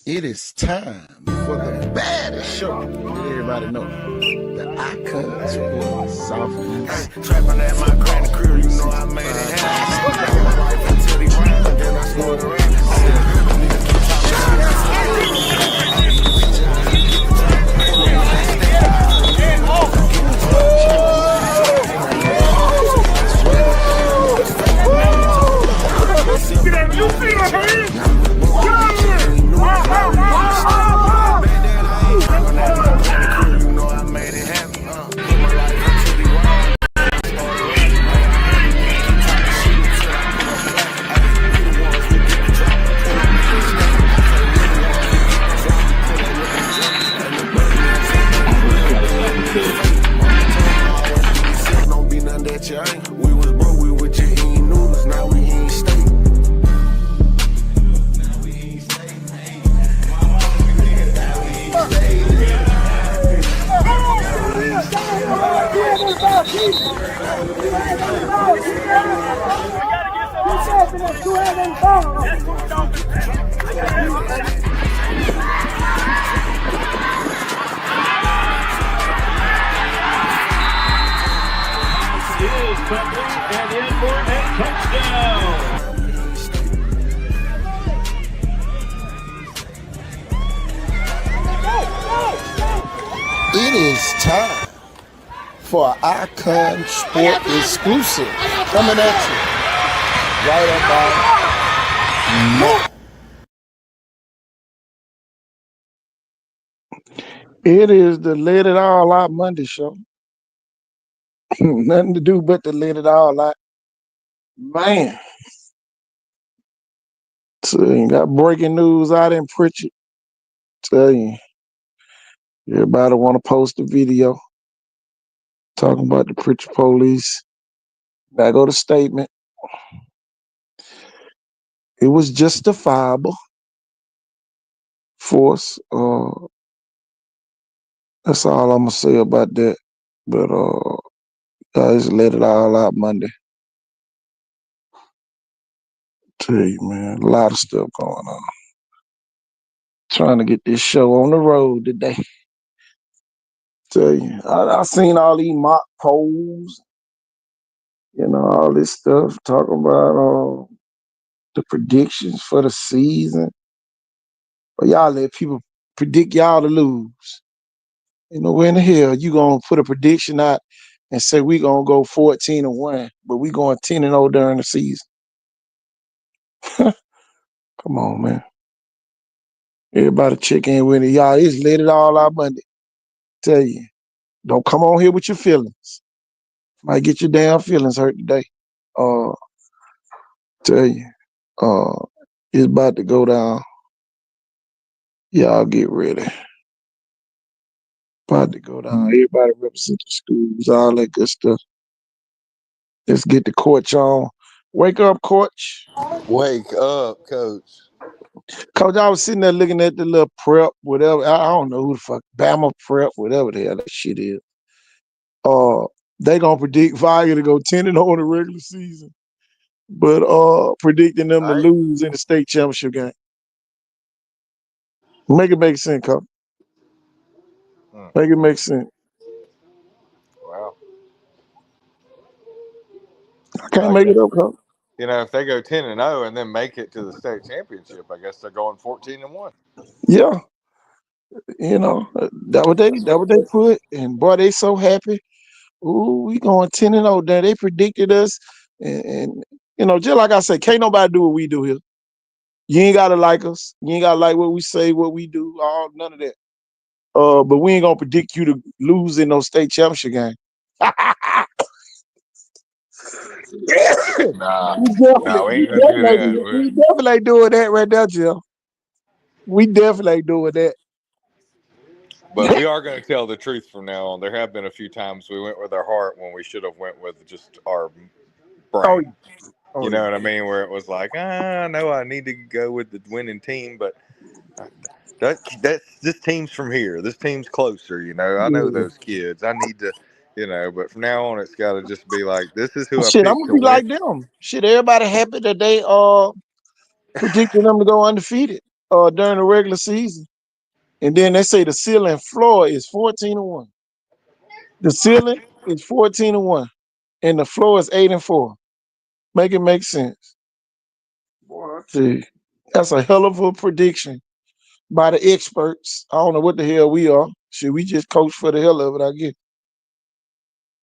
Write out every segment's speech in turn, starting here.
It is time for the baddest show that everybody knows. The Icon Sports Southeast. Trapping at my granny crib, you know I made it happen. My life until he ran, then I started rapping. We was broke, we were just eating noodles, now we eating steak. Is complete and in for a touchdown. It is time for Icon Sport exclusive coming at you right about now. It is the Let It All Out Monday show. Nothing to do but to let it all out. Man. So you got breaking news out in Pritchard. Tell you, everybody want to post a video talking about the Pritchard police. Back go the statement. It was justifiable force. That's all I'm gonna say about that. But guys, let it all out Monday. Tell you, man, a lot of stuff going on. Trying to get this show on the road today. Tell you, I seen all these mock polls, all this stuff talking about the predictions for the season. But y'all let people predict y'all to lose. Where in the hell you gonna put a prediction out and say we gonna go 14-1, but we going 10-0 during the season? Come on, man. Everybody check in with it. Y'all, it's let it all out Monday. Tell you, don't come on here with your feelings. Might get your damn feelings hurt today. Tell you, it's about to go down. Y'all get ready. About to go down. Everybody represent the schools, all that good stuff. Let's get the coach on. Wake up, coach. Wake up, coach. Coach, I was sitting there looking at the little prep, whatever. I don't know who the fuck, Bama prep, whatever the hell that shit is. They gonna predict Fire to go 10-0 in the regular season, but predicting them to lose in the state championship game. Make it make sense, Coach. Make it make sense. Wow. I can't make it up, Coach. If they go 10-0 and then make it to the state championship, I guess they're going 14-1. Yeah. That what they put, and boy, they so happy. Ooh, we going 10-0 there. They predicted us, and just like I said, can't nobody do what we do here. You ain't gotta like us. You ain't gotta like what we say, what we do, none of that. But we ain't gonna predict you to lose in no state championship game. We ain't gonna do that. We definitely ain't doing that right now, Jill. We definitely ain't doing that. But we are going to tell the truth from now on. There have been a few times we went with our heart when we should have went with just our brain. You know what I mean? Where it was like, no, I need to go with the winning team, but this team's from here. This team's closer. I know those kids. I need to, But from now on, it's got to just be like, this is who I picked. I'm gonna be like them. Shit, everybody happy that they predicting them to go undefeated. during the regular season, and then they say the ceiling floor is 14-1. The ceiling is 14-1, and the floor is 8-4. Make it make sense. Boy, I tell you, that's a hell of a prediction by the experts. I don't know what the hell we are. Should we just coach for the hell of it? I guess.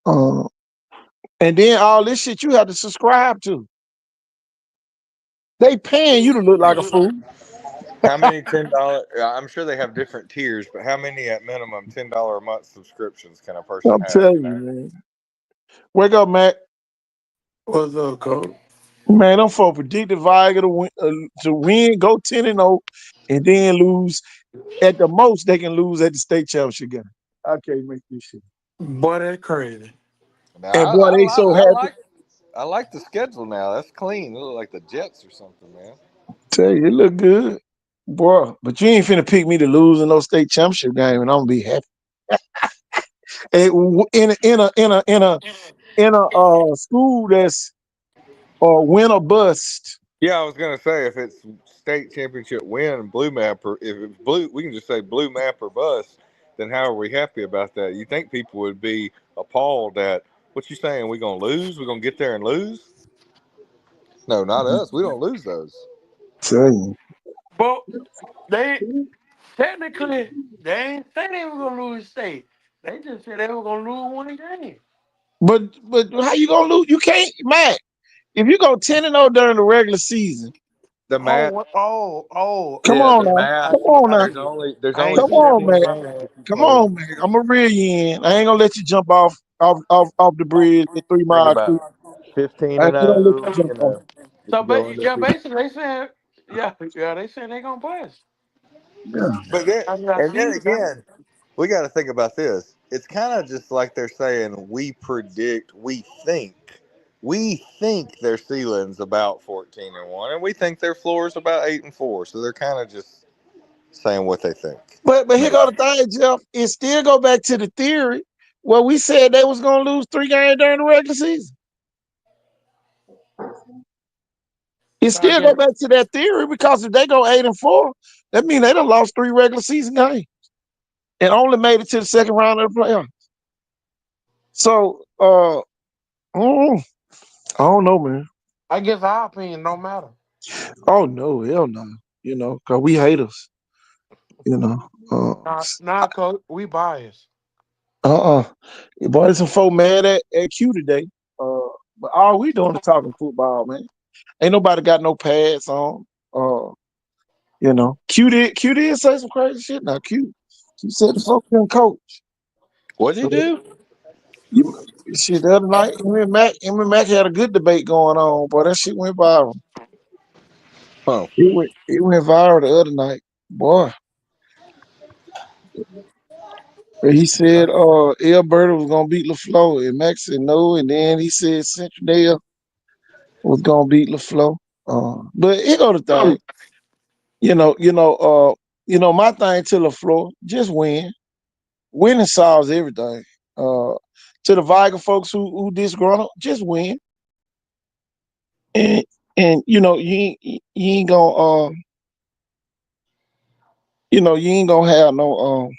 Uh, and then all this shit you have to subscribe to. They paying you to look like a fool. How many $10? I'm sure they have different tiers, but how many at minimum $10 a month subscriptions can a person I'm have? telling you, man. Wake up, Mac. What's up, coach? Man, them folk predicted Viger to win, go 10-0, and then lose. At the most, they can lose at the state championship game. I can't make this shit. Boy, that's crazy. Now, And boy, they so happy. I like the schedule now. That's clean. It look like the Jets or something, man. Tell you, it look good, boy. But you ain't finna pick me to lose in no state championship game, and I'm gonna be happy. In a school that's win or bust. Yeah, I was gonna say if it's state championship win, blue map, or if it's blue, we can just say blue map or bust. Then how are we happy about that? You think people would be appalled at what you saying? We gonna lose? We gonna get there and lose? No, not us. We don't lose those. Tell you. But they technically they ain't say they were gonna lose state. They just said they were gonna lose one game. But how you gonna lose? You can't, man. If you go 10-0 during the regular season, The math, come yeah, on the now, math. come on now, There's I only ain't come see that on, one. man, My bad. come on, man. I'm a real you in. I ain't gonna let you jump off the bridge at 3 think Mile Creek. about 15 I and ain't gonna let 0. you jump You off. know, if So you go into basically they said they said they gonna pass. Yeah. but then I and then see that. again, we got to think about this. It's kind of just like they're saying we predict, we think their ceiling's about 14-1, and we think their floor is about 8-4. So they're kind of just saying what they think. But here Maybe. go the thing, Jeff. It still go back to the theory where we said they was gonna lose 3 games during the regular season. It So I still go guess back to that theory because if they go 8-4, that means they done lost 3 regular season games and only made it to the second round of the playoffs. So mm, I don't know, man. our opinion don't matter. Oh no, hell no. You know, cause we haters. You know. Nah, coach, we biased. Uh Boy, there's some folk mad at Q today. Uh, but all we doing is talking football, man. Ain't nobody got no pads on. Uh, Q did say some crazy shit. Now Q said the folk can coach. What'd he So do? you shit the other night, him and Mac had a good debate going on, boy. That shit went viral. Oh, It went viral the other night, boy. He said Alberta was gonna beat LaFleur, and Mac said no, and then he said Central Dale was gonna beat LaFleur. But here go the thing. You know, you know, my thing to LaFleur, just win. Winning solves everything. Uh, to the Viger folks who disgruntled, just win. And you ain't gonna you ain't gonna have no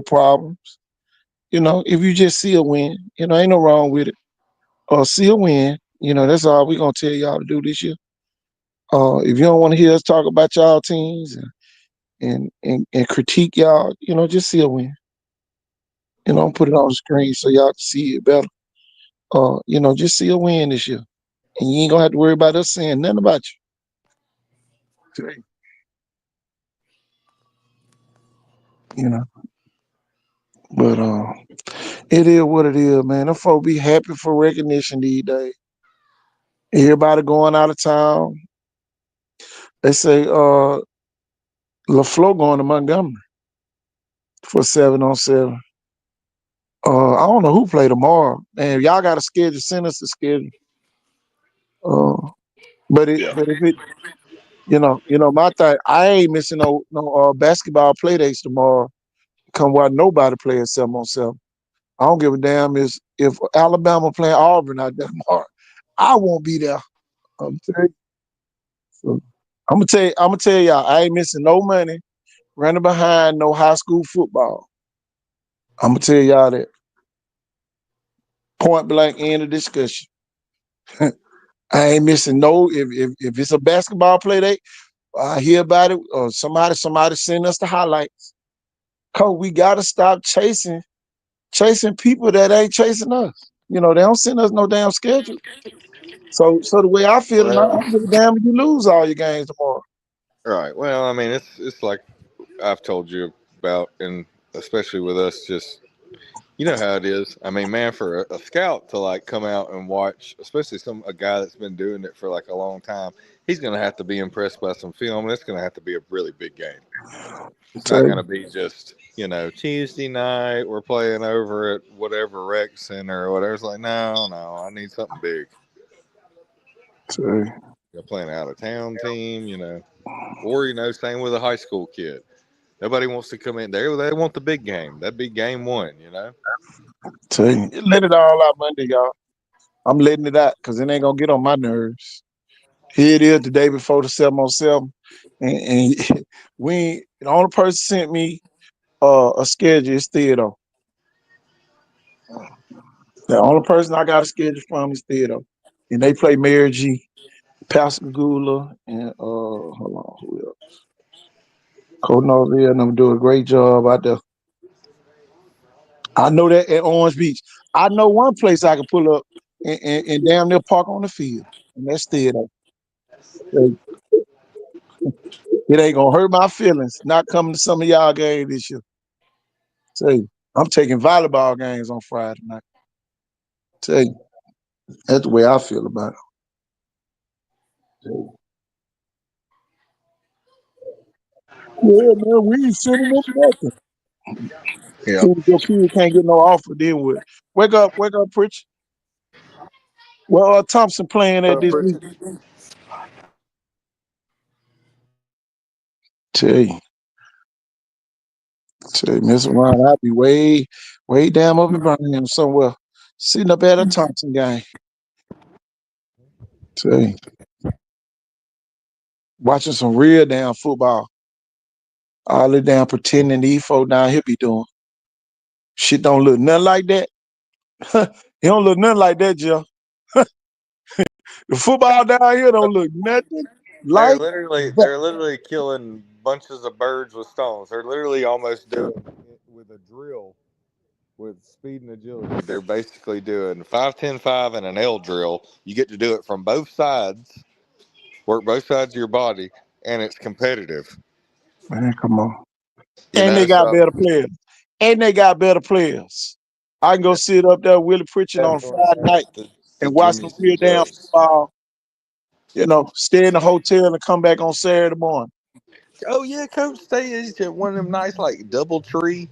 problems. If you just see a win, ain't no wrong with it. See a win. That's all we gonna tell y'all to do this year. If you don't want to hear us talk about y'all teams and critique y'all, just see a win. Put it on the screen so y'all can see it better. Just see a win this year. And you ain't gonna have to worry about us saying nothing about you. You know. But it is what it is, man. Them folk be happy for recognition these days. Everybody going out of town. They say LaFleur going to Montgomery for 7-on-7. I don't know who play tomorrow. Man, if y'all got a schedule, send us the schedule. Uh, but if it, my thing, I ain't missing no basketball play dates tomorrow. Come while nobody plays 7-on-7. I don't give a damn if Alabama playing Auburn out there tomorrow. I won't be there. I'm telling you. So, I'm gonna tell y'all, I ain't missing no money running behind no high school football. I'm gonna tell y'all that. Point blank end of discussion. I ain't missing no if it's a basketball play date, I hear about it or somebody send us the highlights. Cause we gotta stop chasing people that ain't chasing us. You know, they don't send us no damn schedule. So the way I feel tonight, I Well, don't give a damn if you lose all your games tomorrow. right. Well, I mean, it's like I've told you about, and especially with us, just you know how it is. I mean, man, for a scout to like come out and watch, especially a guy that's been doing it for like a long time, he's gonna have to be impressed by some film, and it's gonna have to be a really big game. It's not Tell gonna be just Tuesday night we're playing over at whatever rec center or whatever. It's like no, I need something big. you. You're playing an out of town team, or same with a high school kid. Nobody wants to come in there. They want the big game. That big game one. Tell you. Let it all out Monday, y'all. I'm letting it out because it ain't gonna get on my nerves. Here it is the day before the 707. And the only person sent me a schedule is Theodore. The only person I got a schedule from is Theodore. And they play Mary G, Pastor Gula, and hold on, who else? Coach Norville and them do a great job out there. I know that at Orange Beach. I know one place I can pull up and damn near park on the field. And that's Theodore. It ain't gonna hurt my feelings not coming to some of y'all games this year. Tell you, I'm taking volleyball games on Friday night. Tell you, that's the way I feel about it. Yeah, man, we ain't sending them nothing. Yeah. Soon as your kid can't get no offer, then what? Wake up, Pritch. Well, Thompson playing at this week. Tell you, mess around. I'll be way down up in Birmingham somewhere, sitting up at a Thompson game. Tell you, watching some real damn football. All the damn pretending these folk down here be doing. Shit don't look nothing like that. It don't look nothing like that, Joe. The football down here don't look nothing They're like literally that. they're literally killing bunches of birds with stones. They're literally almost doing it with a drill with speed and agility. They're basically doing 5-10-5 and an L drill. You get to do it from both sides, work both sides of your body, and it's competitive. Man, come on. And they got So better players. And they got better players. I can go sit up there Willie Pritchard on definitely Friday night the and watch some genius real of damn those. football. Stay in the hotel and come back on Saturday morning. Oh yeah, Coach stays at one of them nice like double tree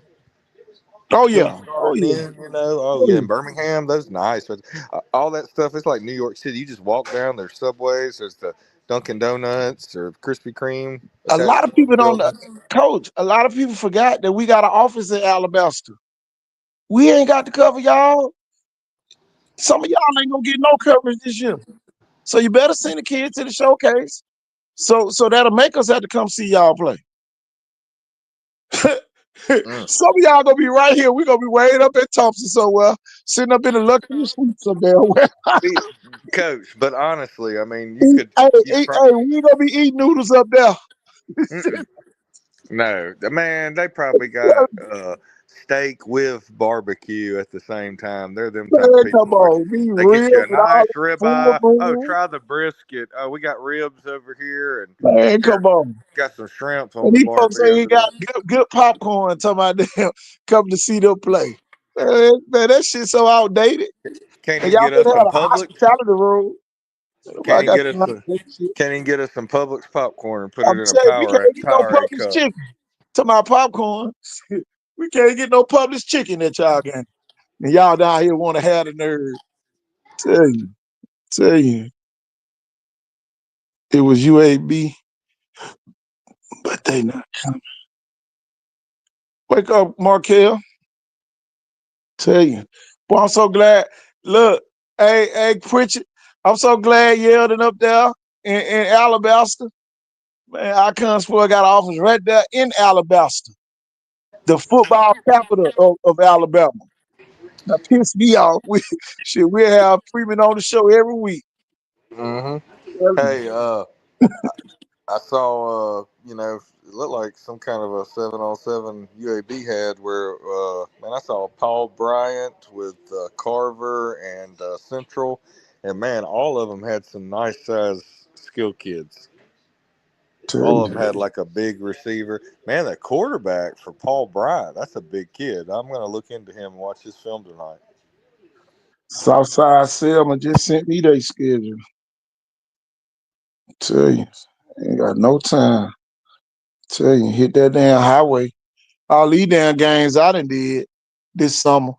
Oh yeah. Coach Oh Garden yeah. Inn. Oh Oh yeah, in yeah. Birmingham, those nice. But all that stuff, it's like New York City. You just walk down. There's Subways. There's the Dunkin' Donuts or Krispy Kreme A attached lot to of those people don't buildings. coach, a lot of people forgot that we got an office in Alabaster. We ain't got to cover y'all. Some of y'all ain't gonna get no coverage this year. So you better send the kids to the showcase. So that'll make us have to come see y'all play. Mm. Some of y'all gonna be right here. We're gonna be way up at Thompson somewhere, sitting up in the luxury suites up there. See, Coach, but honestly, I mean, hey, you we gonna be eating noodles up there. no, the man, they probably got steak with barbecue at the same time. They're them type of Man, come people where on, be they get real you a with all nice the ribeye. Oh, food, try the brisket. Oh, we got ribs over here, and man, here come on. got some shrimp on And the these folks barbie ain't over got there. good popcorn. Talking about them come to see them play. Man, that shit so outdated. Can't And even y'all get better us some have a Publix. hospitality room. Can't I even got get us time a, for that shit. can't even get us some Publix popcorn and put it I'm in a saying we can't get no Powerade Publix cup. chicken. To my popcorn. We can't get no Publix chicken at y'all game. And y'all down here want to have the nerve. Tell you, tell you. It was UAB, but they not coming. Wake up, Markel. Tell you. Boy, I'm so glad. Look, hey, Pritchard, I'm so glad you yelled up there in Alabaster. Man, Iconsville got an office right there in Alabasta, the football capital of Alabama. That pissed me off. We'll have Freeman on the show every week. Mm-hmm. Hey, I saw, it looked like some kind of a 7-on-7 UAB had where, man, I saw Paul Bryant with Carver and Central, and man, all of them had some nice size skill kids. All of them had like a big receiver. Man, the quarterback for Paul Bryant, that's a big kid. I'm going to look into him and watch his film tonight. Southside Selma just sent me their schedule. Tell you, ain't got no time. Tell you, hit that damn highway. All these damn games I done did this summer.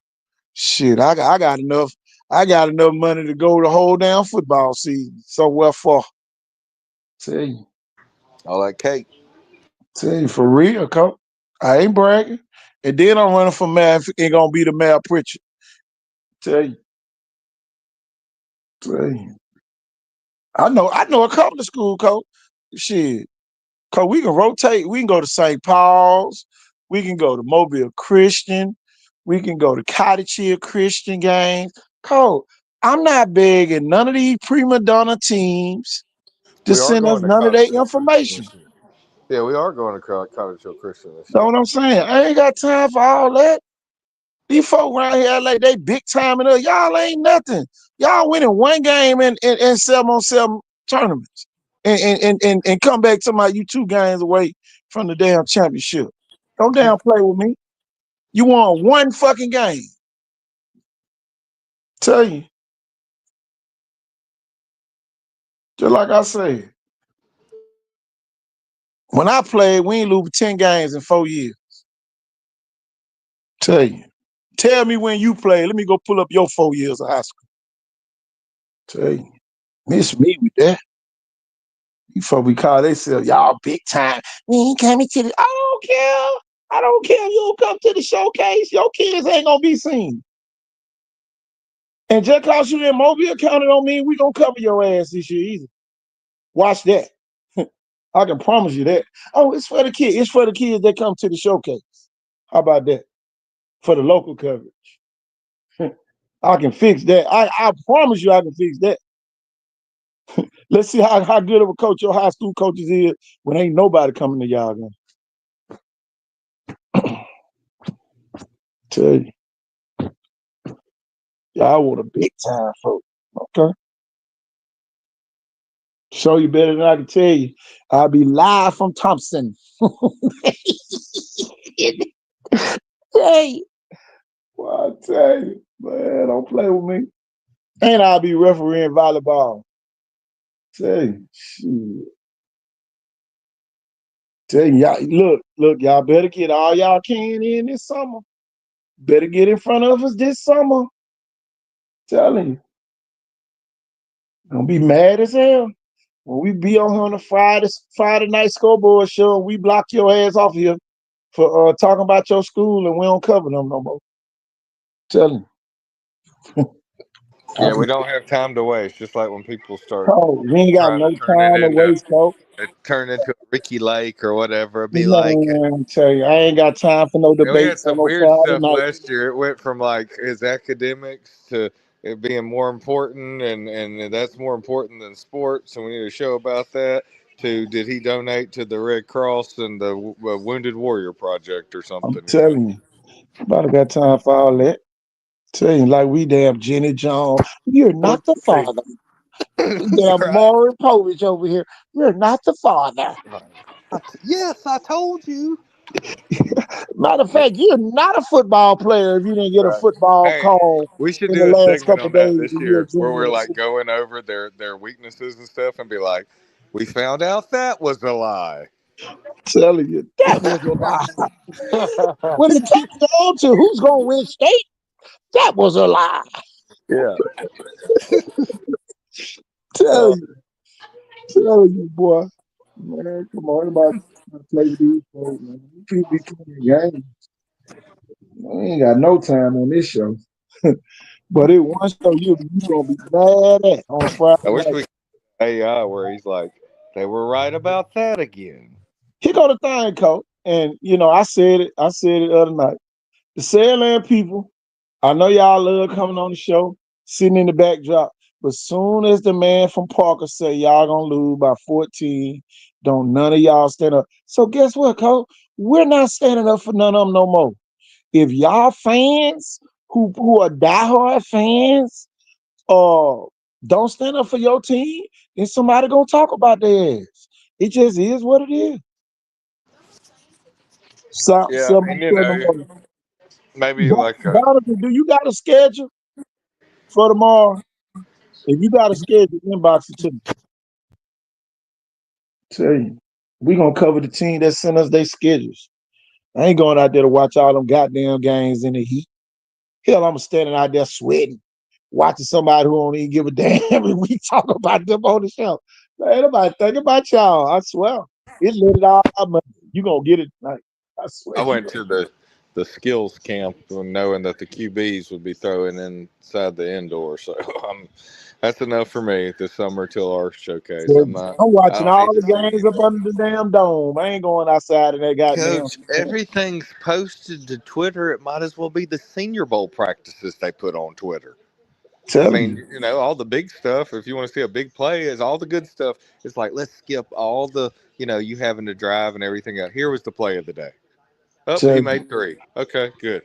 Shit, I got enough. I got enough money to go the whole damn football season. So what for? Tell you, All that cake. tell you for real, coach. I ain't bragging. And then I'm running for mayor. Ain't gonna be the mayor preacher. Tell you, tell you. I know a couple of school coach. Shit. Cause we can rotate. We can go to St. Paul's. We can go to Mobile Christian. We can go to Cottage Hill Christian games. Cole, I'm not begging none of these prima donna teams to We are send us going to none of their Cottage Hill Christian information. this year. Yeah, we are going to Cottage Hill Christian this Know year. what I'm saying? I ain't got time for all that. These folk around here like they big time in us. Y'all ain't nothing. Y'all winning one game in 7-on-7 tournaments. And come back to my you 2 games away from the damn championship. Don't damn play with me. You won one fucking game. Tell you. Just like I said. When I played, we ain't lose 10 games in 4 years. Tell you. Tell me when you play. Let me go pull up your 4 years of high school. Tell you. Miss me with that. You folk we call themselves y'all big time. We ain't coming to the. I don't care. I don't care if you don't come to the showcase. Your kids ain't gonna be seen. And just cause you in Mobile County don't mean we gonna cover your ass this year either. Watch that. I can promise you that. Oh, it's for the kids. It's for the kids that come to the showcase. How about that? For the local coverage. I can fix that. I promise you I can fix that. Let's see how good of a coach your high school coaches is when ain't nobody coming to y'all game. Tell you. Y'all want a big time folk. Okay. Show you better than I can tell you. I'll be live from Thompson. Hey, well, I tell you, man, don't play with me. And I'll be refereeing volleyball. Tell you, shit. Tell you, y'all, look, y'all better get all y'all can in this summer. Better get in front of us this summer. Telling you. Don't be mad as hell. When we be on here on the Friday night scoreboard show, we block your ass off here for talking about your school and we don't cover them no more. Telling you. Yeah, we don't have time to waste. Just like when people start We ain't got trying no to time to waste, folks. turn into a Ricky Lake or whatever. It'd be like, Man, tell you, I ain't got time for no we had debates on some no weird Friday stuff night. last year. It went from like his academics to it being more important, and that's more important than sports, and we need a show about that. To did he donate to the Red Cross and the Wounded Warrior Project or I'm something? telling you, nobody got time for all that. Tell you, like we damn Jenny Jones. You're not the father. Damn Right? Maury Povich over here. You're not the father. Yes, I told you. Matter of fact, you're not a football player if you didn't get a Right. football Hey, call we should in the do a last segment couple on of that days this when you're a year where junior we're in the like season. going over their weaknesses and stuff and be like, we found out that was a lie. Telling you, that was a lie. When it comes down to who's going to win state, that was a lie. Yeah. Tell you, tell you, boy. Man, come on, everybody play with these folks, man. You people be playing games. We ain't got no time on this show. But it one show you gonna be mad at on Friday I wish night. we could AI where he's like, They were right about that again. Here go the thing, Coach. And I said it. I said it the other night. The Sandland people, I know y'all love coming on the show, sitting in the backdrop. But soon as the man from Parker say y'all gonna lose by 14, don't none of y'all stand up. So guess what, Coach? We're not standing up for none of them no more. If y'all fans who are diehard fans, uh, don't stand up for your team, then somebody gonna talk about their ass. It just is what it is. So, Yeah, so I mean, maybe like Donovan, do you got a schedule for tomorrow? If you got a schedule, inbox it to me. Tell you, we gonna cover the team that sent us their schedules. I ain't going out there to watch all them goddamn games in the heat. Hell, I'm standing out there sweating, watching somebody who don't even give a damn and we talk about them on the show. Man, nobody think about y'all. I swear. It lit it all up, man. You gonna get it tonight. I swear I you went to the skills camp knowing that the QBs would be throwing inside the indoor. So that's enough for me this summer till our showcase. I'm I watching don't need all to the see games up under the damn dome. I ain't going outside in that goddamn. Coach, everything's posted to Twitter. It might as well be the Senior Bowl practices they put on Twitter. I Telling mean, you. all the big stuff. If you want to see a big play, is all the good stuff. It's like let's skip all the, you having to drive and everything else. Here was the play of the day. Oh, he Telling you. made three. Okay, good.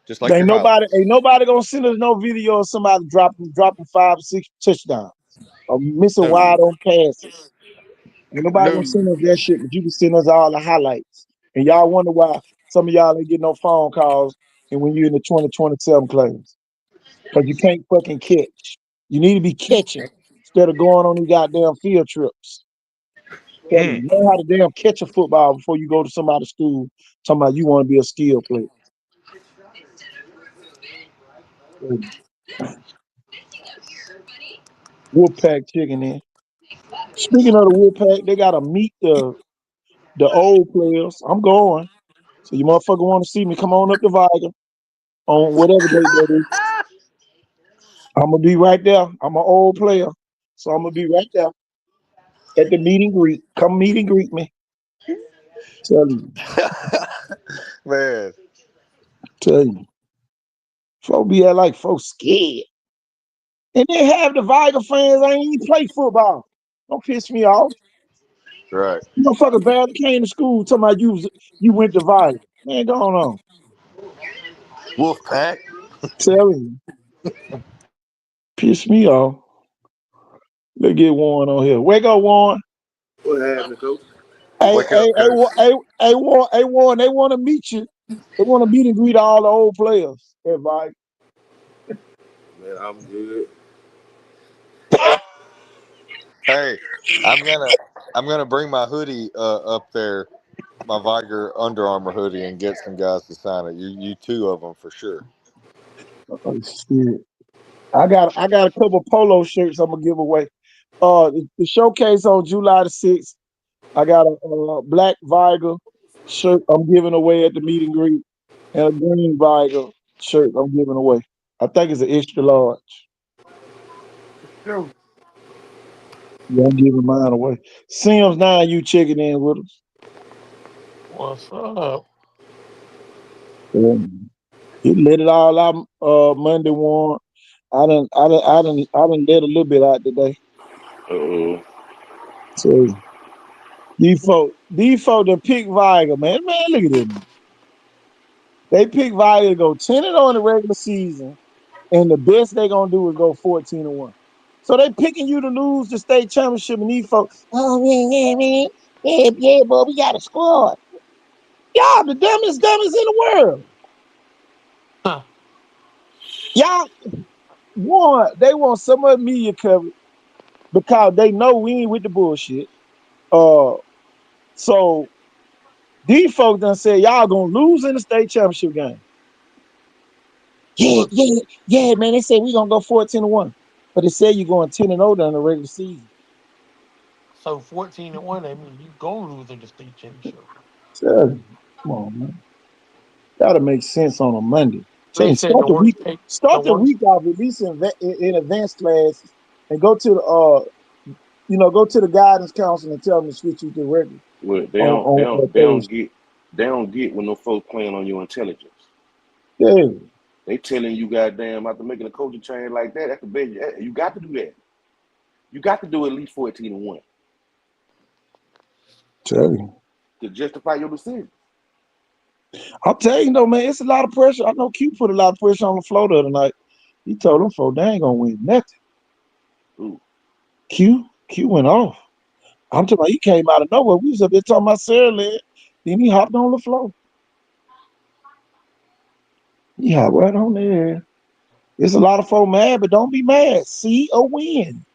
Just like your Ain't highlights. nobody gonna send us no video of somebody dropping 5 or 6 touchdowns or missing No, wide on passes. Ain't nobody gonna no. send us that shit, but you can send us all the highlights. And y'all wonder why some of y'all ain't getting no phone calls and when you're in the 2027 class. Because you can't fucking catch. You need to be catching instead of going on these goddamn field trips. Tell you, Mm. learn how to damn catch a football before you go to somebody's school talking about you want to be a skill player. Wolfpack chicken in. Speaking of the Wolfpack, they gotta meet the old players. I'm going. So you motherfucker want to see me? Come on up to Viga on whatever date that is. I'm gonna be right there. I'm an old player, so I'm gonna be right there at the meet and greet. Come meet and greet me. Tell you, Man, tell you. Folks be like folks scared, and then have the Viga fans ain't even play football. Don't piss me off. right. Motherfucker barely came to school talking about you went to Viga. Man, go on. Wolfpack. Telling you, piss me off. Let's get Warren on here. Wake up, Warren. What happened, coach? Hey, Wake up, coach. Warren, they want to meet you. They want to meet and greet all the old players. Everybody. Man, I'm good. Hey, I'm gonna I'm gonna bring my hoodie up there, my Viger Under Armour hoodie, and get some guys to sign it. You two of them for sure. Oh, shit. I got a couple polo shirts I'm gonna give away. The showcase on July the 6th. I got a black Viger shirt I'm giving away at the meet and greet, and a green Viger shirt I'm giving away. I think it's an extra large. True. Yeah, I'm giving mine away. Sims 9, you checking in with us? What's up? Yeah. He let it all out Monday one. I done let a little bit out today. Uh-oh. So these folk that pick Viger, man, look at them. They pick Viger to go 10-0 in the regular season, and the best they gonna do is go 14-1. So they picking you to lose the state championship, and these folks, oh yeah, man, yeah, boy, we got a squad. Y'all the dumbest in the world. Huh. Y'all they want so much media coverage because they know we ain't with the bullshit. Uh, so these folks done said y'all gonna lose in the state championship game. Yeah, What? yeah, yeah, man. They said we gonna go 14-1. But they said you're going 10-0 during the regular season. So 14-1, I mean, you gonna lose in the state championship. So, come on, man. Gotta make sense on a Monday. They Change said the worst case, the start the worst, week off at least in advanced classes and go to the Go to the guidance council and tell them to switch you to regular Well, on Thursday. they don't get when no folks playing on your intelligence. Yeah, They telling you, goddamn, after making a coaching change like that, that's the best. You got to do that. You got to do at least 14-1 tell you. to justify your decision. I'll tell you though, man, it's a lot of pressure. I know Q put a lot of pressure on the floor the other night. He told them folks they ain't gonna win nothing. Ooh, Q went off. I'm talking about he came out of nowhere. We was up there talking about Sarah Lynn. Then he hopped on the floor. He hopped right on there. There's a lot of folk mad, but don't be mad. See a win.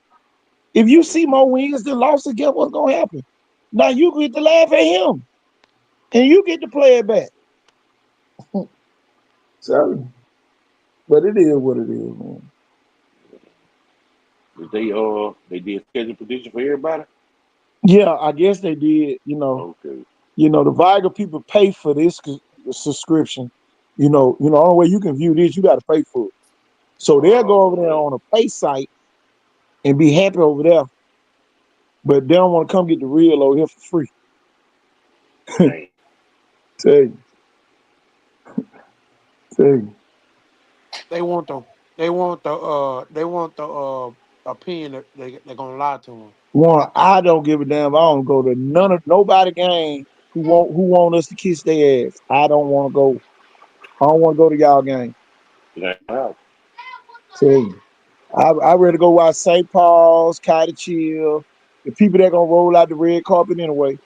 If you see more wins than losses, guess what's gonna happen? Now you get to laugh at him, and you get to play it back. Sorry, but it is what it is, man. they did schedule prediction for everybody. Yeah, I guess they did. Okay, The Viger people pay for this subscription. Only way you can view this, you got to pay for it. So they'll go over there on a pay site and be happy over there, but they don't want to come get the real over here for free. dang. Tell you, tell you. They want the they want the opinion that they're gonna lie to them. One, I don't give a damn. I don't go to nobody game who want us to kiss their ass. I don't want to go. I don't want to go to y'all game. Dang. Tell you. I ready to go watch St. Paul's, Cottage Chill, the people that gonna roll out the red carpet anyway.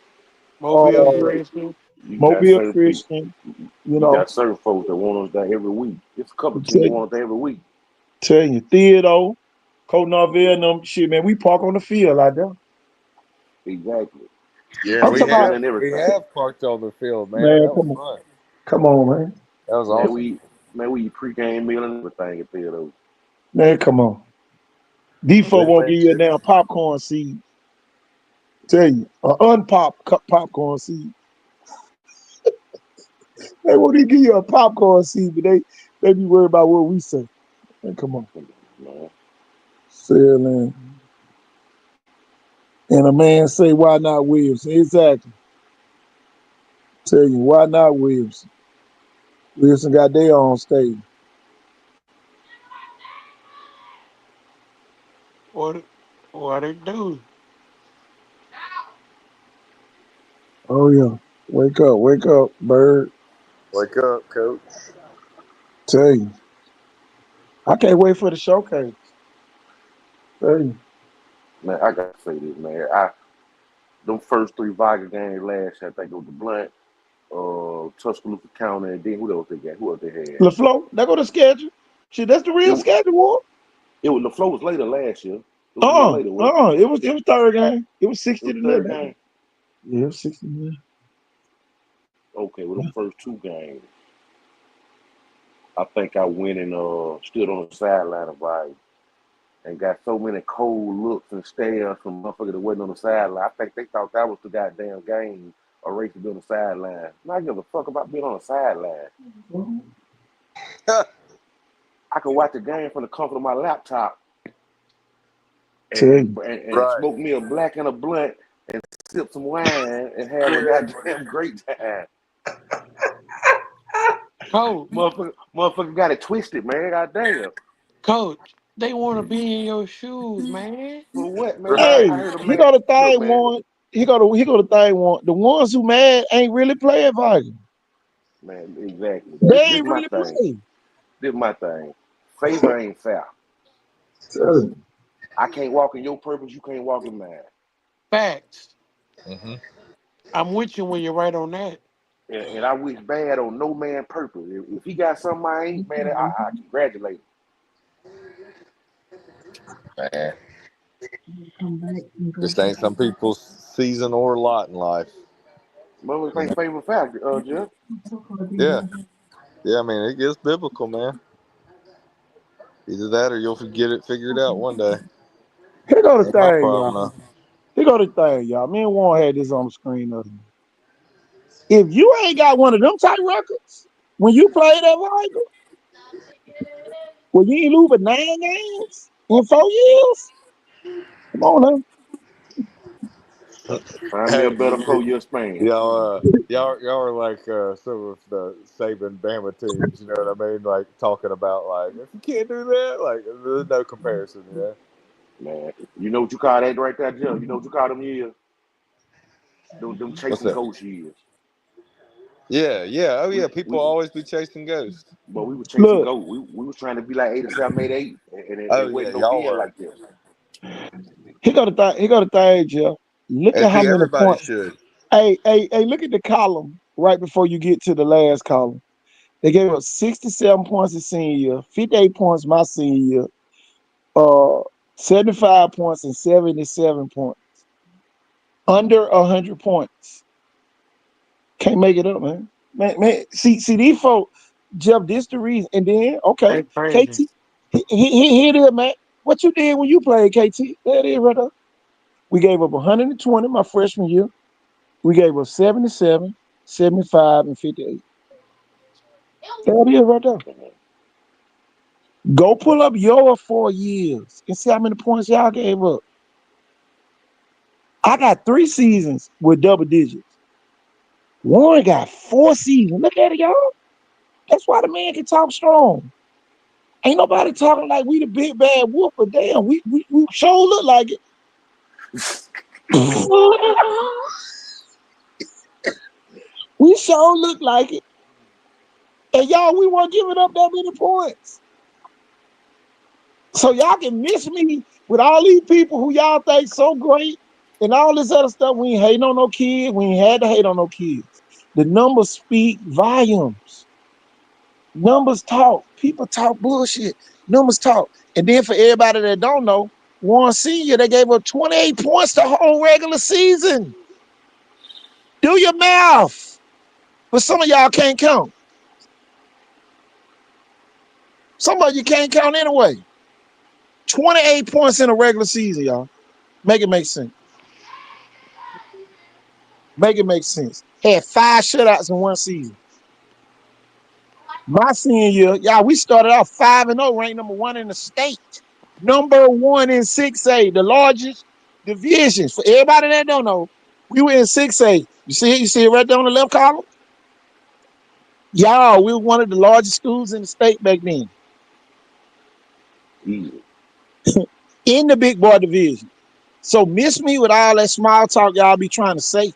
Mobile Uh, Christian. You got Mobile certain people. Christian, you You know, got certain folks that want us there every week. It's a couple teams tell that you, want us there every week. tell you, Theodore, Cote Norville, and them shit, man. We park on the field out there. Exactly. Yeah, I'm Seat talking about, fill and we everything. have parked on the field, man. man. That was fun. Come on, man. That was Man, awesome. we eat pregame meal and everything at Theodore. Man, come on. Default Good won't thing give you a too. damn popcorn seed. Tell you, an popcorn seed. They won't even give you a popcorn seed, but they be worried about what we say. Man, come on. Man. Selling. And a man say, why not Williamson? Exactly. Tell you, why not Williamson? Williamson got their own stage. What what it do? Oh, yeah. Wake up, bird. Wake up, coach. Tell you. I can't wait for the showcase. Tell you. Man, I gotta say this, man. Them first three Viking games last year, I think it was the Blunt, Tuscaloosa County, and then who else they got? Who else they had? LaFlo, they go to schedule. Shit, that's the It real schedule, war. it was the flow was later last year. It was a little later, wasn't It was third game. It was it? It 60 was to third nothing. game. Yeah, it was 60 to nothing. Okay, well them first two games, I think I went and stood on the sideline of Viking and got so many cold looks and stares from motherfuckers that wasn't on the sideline. I think they thought that was the goddamn game, a race to be on the sideline. I give a fuck about being on the sideline. I could watch the game from the comfort of my laptop Tell and, you. and, and Right. smoke me a black and a blunt and sip some wine and have a goddamn great time. Coach, Motherfucker got it twisted, man. Goddamn. coach, they wanna be in your shoes, man. For what, man? Hey, I heard a he man. got a Look, thing man. one. He got a thing one. The ones who mad ain't really playing Vikings. Man, exactly. They This is ain't my really thing. playing. This is my thing. Favor ain't fair. Tell you. I can't walk in your purpose. You can't walk in mine. Facts. Hmm. I'm with you when you're right on that. And I wish bad on no man purpose. If he got something I ain't, man, I congratulate him. Man, just ain't some people's season or lot in life. Motherfuckers You know? think favor fair, Jeff. Yeah. Yeah, I mean, it gets biblical, man. Either that or you'll get it figured out one day. Here go the Ain't my thing, problem, y'all. though. Here go the thing, y'all. Me and Warren had this on the screen the other night. If you ain't got one of them type records when you play that Viking, well, you ain't lose but 9 games in 4 years. Come on now. Find me a Hey, better 4-year span. y'all are like some of the Saban Bama teams. You know what I mean? Like talking about like if you can't do that, like there's no comparison. Yeah. Man, you know what you call that right there, Jeff? You know what you call them years? Them What's chasing that? ghost years. Yeah, yeah. Oh We yeah. People we always be chasing ghosts. but we were chasing Look, ghosts. We was trying to be like 87, 88, and Oh it yeah, wasn't no y'all being were. like this. he got a thing. He got a thing, Jeff. Look And at how see, many everybody points. should. Hey, look at the column right before you get to the last column. They gave up 67 points his senior year, 58 points my senior year, 75 points and 77 points. Under 100 points. Can't make it up, man. Man, see these folks, Jeff, this the reason. And then, okay, They crazy. KT, here it is, man. What you did when you played, KT? There it is right there. We gave up 120 my freshman year. We gave up 77, 75, and 58. There it is right there. Go pull up your 4 years and see how many points y'all gave up. I got 3 seasons with double digits. Warren got 4 seasons. Look at it, y'all. That's why the man can talk strong. Ain't nobody talking like we the big bad wolf, but damn, we sure look like it. We sure look like it. And y'all, we weren't giving up that many points. So y'all can miss me with all these people who y'all think so great and all this other stuff. We ain't hating on no kids. We ain't had to hate on no kids. The numbers speak volumes. Numbers talk. People talk bullshit. Numbers talk. And then for everybody that don't know, Warren Senior, they gave up 28 points the whole regular season. Do your math. But some of y'all can't count. Some of you can't count anyway. 28 points in a regular season, y'all. Make it make sense. Make it make sense. Had 5 shutouts in one season. My senior year, y'all, we started off 5-0, ranked number 1 in the state. Number 1 in 6A, the largest divisions. For everybody that don't know, we were in 6A. You see it right there on the left column? Y'all, we were one of the largest schools in the state back then. Easy. In the big boy division. So miss me with all that small talk y'all be trying to say.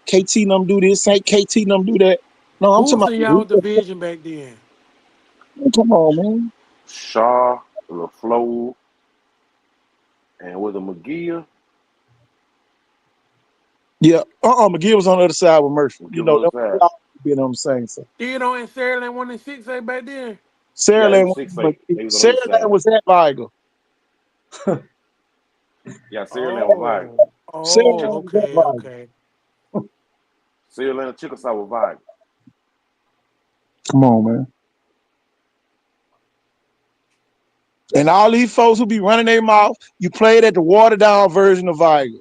KT them do this, ain't KT them do that. No, I'm Who talking was in y'all about, division back then? come on, man. Shaw, LaFleur, and with a McGee. Yeah, McGill was on the other side with Murphy. You McGee know, on them the side. all being on the same side. You know, in Saraland 1 and 6A back then. Yeah, they Saraland, was 6'8". They was on the other Saraland side. was at Vigo. Yeah, Sierra was Vibe. Oh, Saraland was at okay, Vigo. okay. Sierra and Chickasaw was Vibe. Come on, man. And all these folks who be running their mouth, you played at the watered down version of Vigo.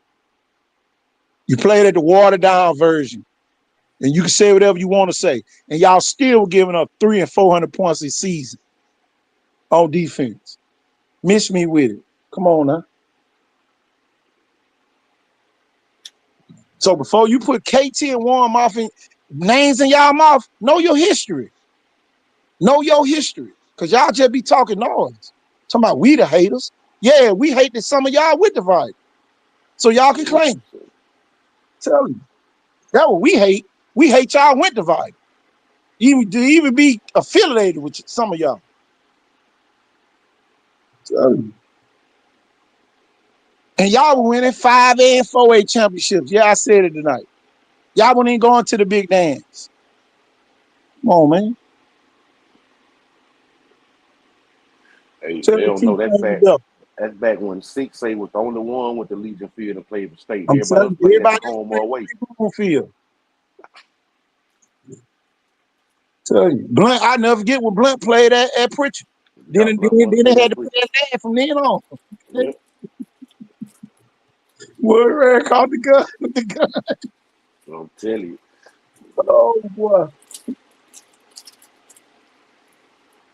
You played at the watered down version. And you can say whatever you want to say. And y'all still giving up 300 and 400 points a season on defense. Miss me with it. Come on now. So before you put KT and Warren Mouth in names in y'all mouth, know your history. Know your history. Because y'all just be talking noise. Talking about we the haters. Yeah, we hate that some of y'all with the Vibe. So y'all can claim. Tell you. That's what we hate. We hate y'all went to Vibe. Even to even be affiliated with some of y'all. Tell you. And y'all were winning 5A and 4A championships. Yeah, I said it tonight. Y'all wouldn't even going to the big dance. Come on, man. Hey, Tell they the don't know team that's back. together. That's back when 6A was the only one with the Legion Field and played for state. I'm Everybody telling else you, played at everybody the home or else away. playing field. Tell you. Blunt, I never forget when Blunt played at Pritchard. Then, Yeah, then, Blunt one then they played had at to put Pritchard. that lad from then on. Yeah. Where caught the gun with the gun. I'm telling you. Oh boy.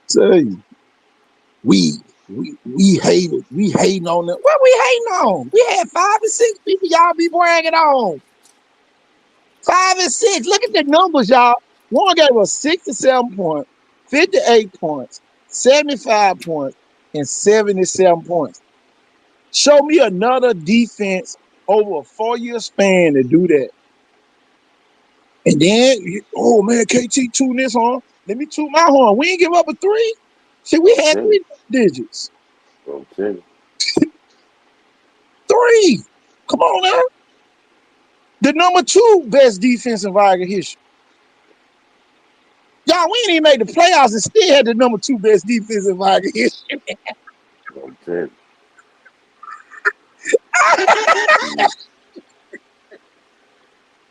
Tell you. We We hated. We hating on them. What we hating on? We had 5 and 6 people y'all be bragging on. 5 and 6. Look at the numbers, y'all. One gave us 67 points, 58 points, 75 points, and 77 points. Show me another defense over a 4-year span to do that. And then, oh man, KT tune this on. Let me toot my horn. We ain't give up a 3. See, we had 3 digits. Okay. 3. Come on now. The number 2 best defense in Viking history. Y'all, we ain't even made the playoffs and still had the number 2 best defense in Viking history. Okay.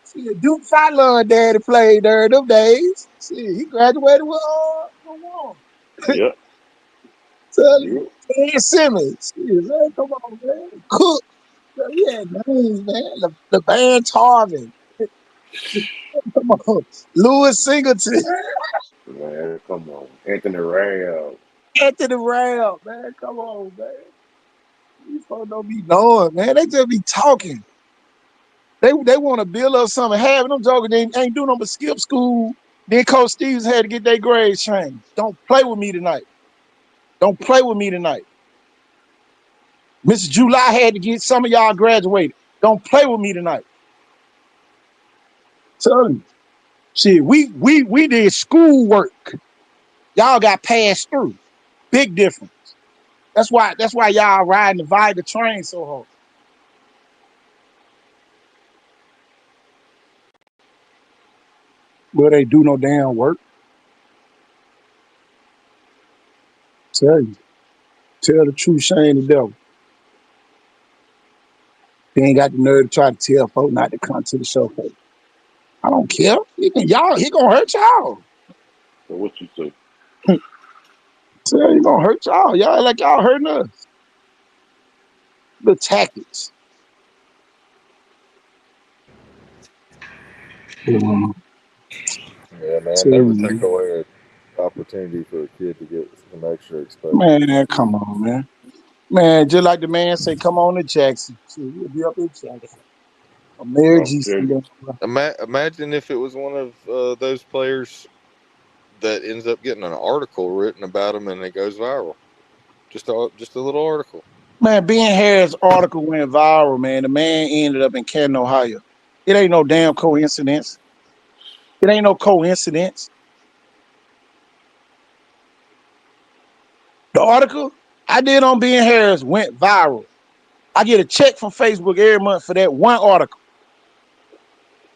See, Duke Fallon daddy played there them days. See, he graduated with one. Yep. Tell you, Yep. Ken Simmons. See, man, come on, man. Cook. We had names, man. The band Tarvin. Come on. Lewis Singleton. Man, come on. Anthony Rao. Anthony Ram, man. Come on, man. These folks don't be knowing, man. They just be talking. They want to build up something. Having them joking, they ain't doing no but skip school. Then Coach Stevens had to get their grades changed. Don't play with me tonight. Don't play with me tonight. Mr. July had to get some of y'all graduated. Don't play with me tonight. Tell you. Shit, we did schoolwork. Y'all got passed through. Big difference. That's why y'all riding the Viger train so hard. But they do no damn work. Tell you. Tell the truth, shame the devil. They ain't got the nerve to try to tell folks not to come to the show. Folks. I don't care. He gonna hurt y'all. So what you say? Tell he gonna hurt y'all. Y'all like y'all hurting us. The tactics. Mhm. Yeah, man. Tell Never you, take away an opportunity for a kid to get some extra exposure in man, school. come on, man. Man, just like the man say, come on to Jackson. Shit, we'll be up in Jackson. Mary I'm G. telling you. Imagine if it was one of those players that ends up getting an article written about him and it goes viral. Just a little article. Man, Ben Harris' article went viral, man. The man ended up in Canton, Ohio. It ain't no damn coincidence. It ain't no coincidence. The article I did on Ben Harris went viral. I get a check from Facebook every month for that one article.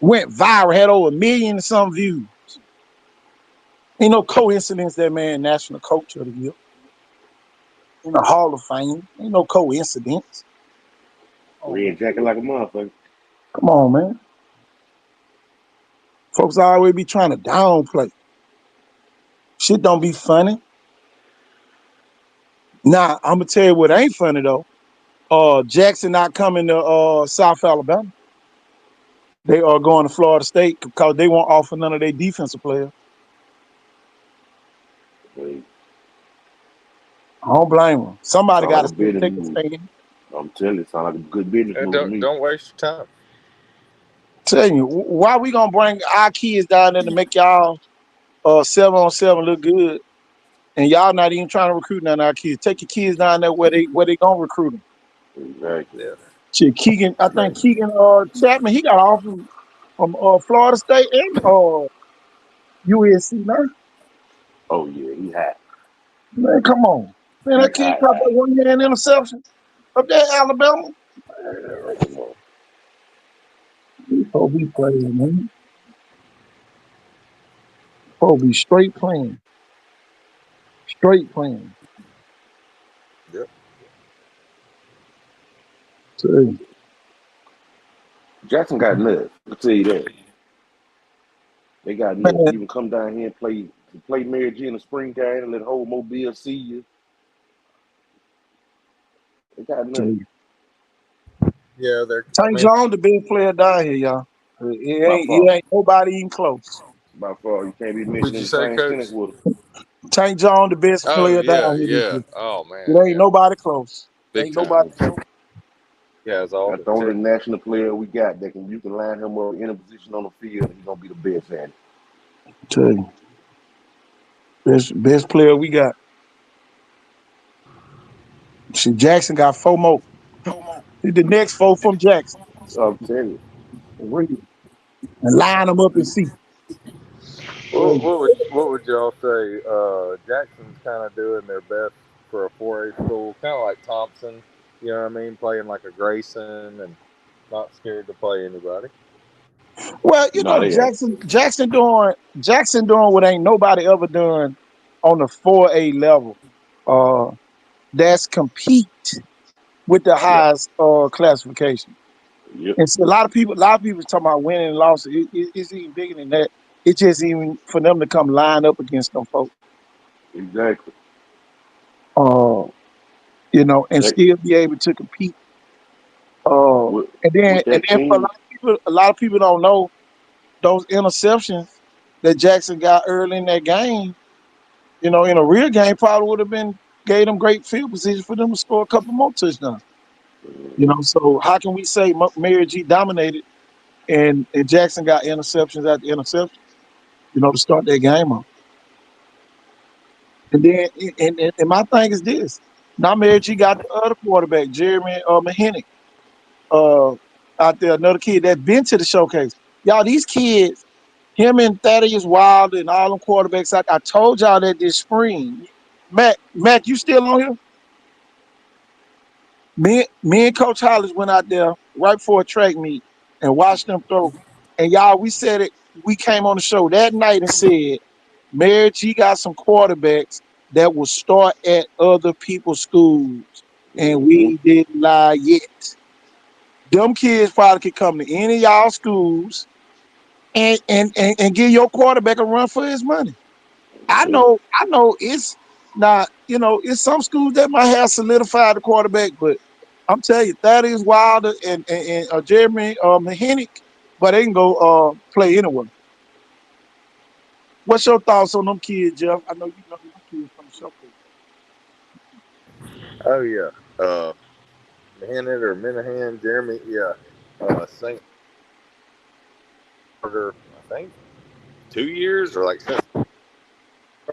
Went viral, had over 1 million and some views. Ain't no coincidence that man national coach of the year in the Hall of Fame. Ain't no coincidence. Oh, man. Red jacket like a motherfucker. Come on, man. Folks always be trying to downplay. Shit don't be funny. Now, I'm gonna tell you what ain't funny though. Jackson not coming to South Alabama. They are going to Florida State because they won't offer none of their defensive players. Hey, I don't blame them. Somebody sound got like to a still business take a move. stand. I'm telling you, sound like a good business And move to don't me. don't waste your time. Tell you, why we gonna bring our kids down there to make y'all 7-on-7 look good, and y'all not even trying to recruit none of our kids? Take your kids down there where they gonna recruit them. Exactly. Yeah, Shit, Keegan, I think man. Keegan Chapman, he got off from Florida State and USC, man. Oh yeah, he hot. Man, come on. Man, He that kid hot, caught that hot. 1 hand interception up there in Alabama. Man, come on. Oh, we playing, man. Oh, we straight playing. Straight playing. Yep. Tell Jackson got nuts. I'll tell you that. They got nuts. man, Even come down here and play Mary G in the spring game and let the whole Mobile see you. They got tell nuts. you. Yeah, they're. I St. mean, John, the big player down here, y'all. By It far. ain't nobody even close. By far. You can't be would mentioned you in the say, same Coach? sentence with them. Tank John, the best Oh player yeah, down here this yeah. year. Oh It man, ain't yeah. nobody close. Big Ain't time. nobody close. Yeah, it's all That's the the only tech. national player we got that can you can line him up in a position on the field and he's gonna be the best at it. Tell you, best player we got. See, Jackson got 4 more. The next 4 from Jackson. I'm telling you. For real. And line them up and see. What, what would y'all say? Jackson's kind of doing their best for a 4A school, kind of like Thompson. You know what I mean? Playing like a Grayson and not scared to play anybody. Well, you No, know, they ain't. Jackson doing what ain't nobody ever done on the 4A level. Uh, that's compete with the Yeah. highest classification. Yep. And so a lot of people talking about winning and losses. It's even bigger than that. It's just even for them to come line up against them folks. Exactly. Uh, and That still be able to compete. Uh, with and then with and that then for team. a lot of people don't know those interceptions that Jackson got early in that game. In a real game, probably would have been gave them great field position for them to score a couple more touchdowns. So how can we say Mary G dominated and Jackson got interceptions after interception? To start that game off. And then and my thing is this: now Mary G got the other quarterback, Jeremy Mahinick, uh, out there, another kid that been to the showcase. Y'all, these kids, him and Thaddeus Wilder and all them quarterbacks. I told y'all that this spring. Mac, you still on here? Me and Coach Hollis went out there right before a track meet and watched them throw. And y'all, we said it. We came on the show that night and said, Mary G got some quarterbacks that will start at other people's schools, and Mm-hmm. we didn't lie yet. Them kids probably could come to any of y'all schools and give your quarterback a run for his money. I know it's not, it's some schools that might have solidified the quarterback, but I'm telling you, Thaddeus Wilder and Jeremy Mahinick, but they can go play anywhere. What's your thoughts on them kids, Jeff? I know you know them kids from the showcase. Oh yeah. Minute or Minahan, Jeremy, yeah. Saint Carter, I think 2 years or like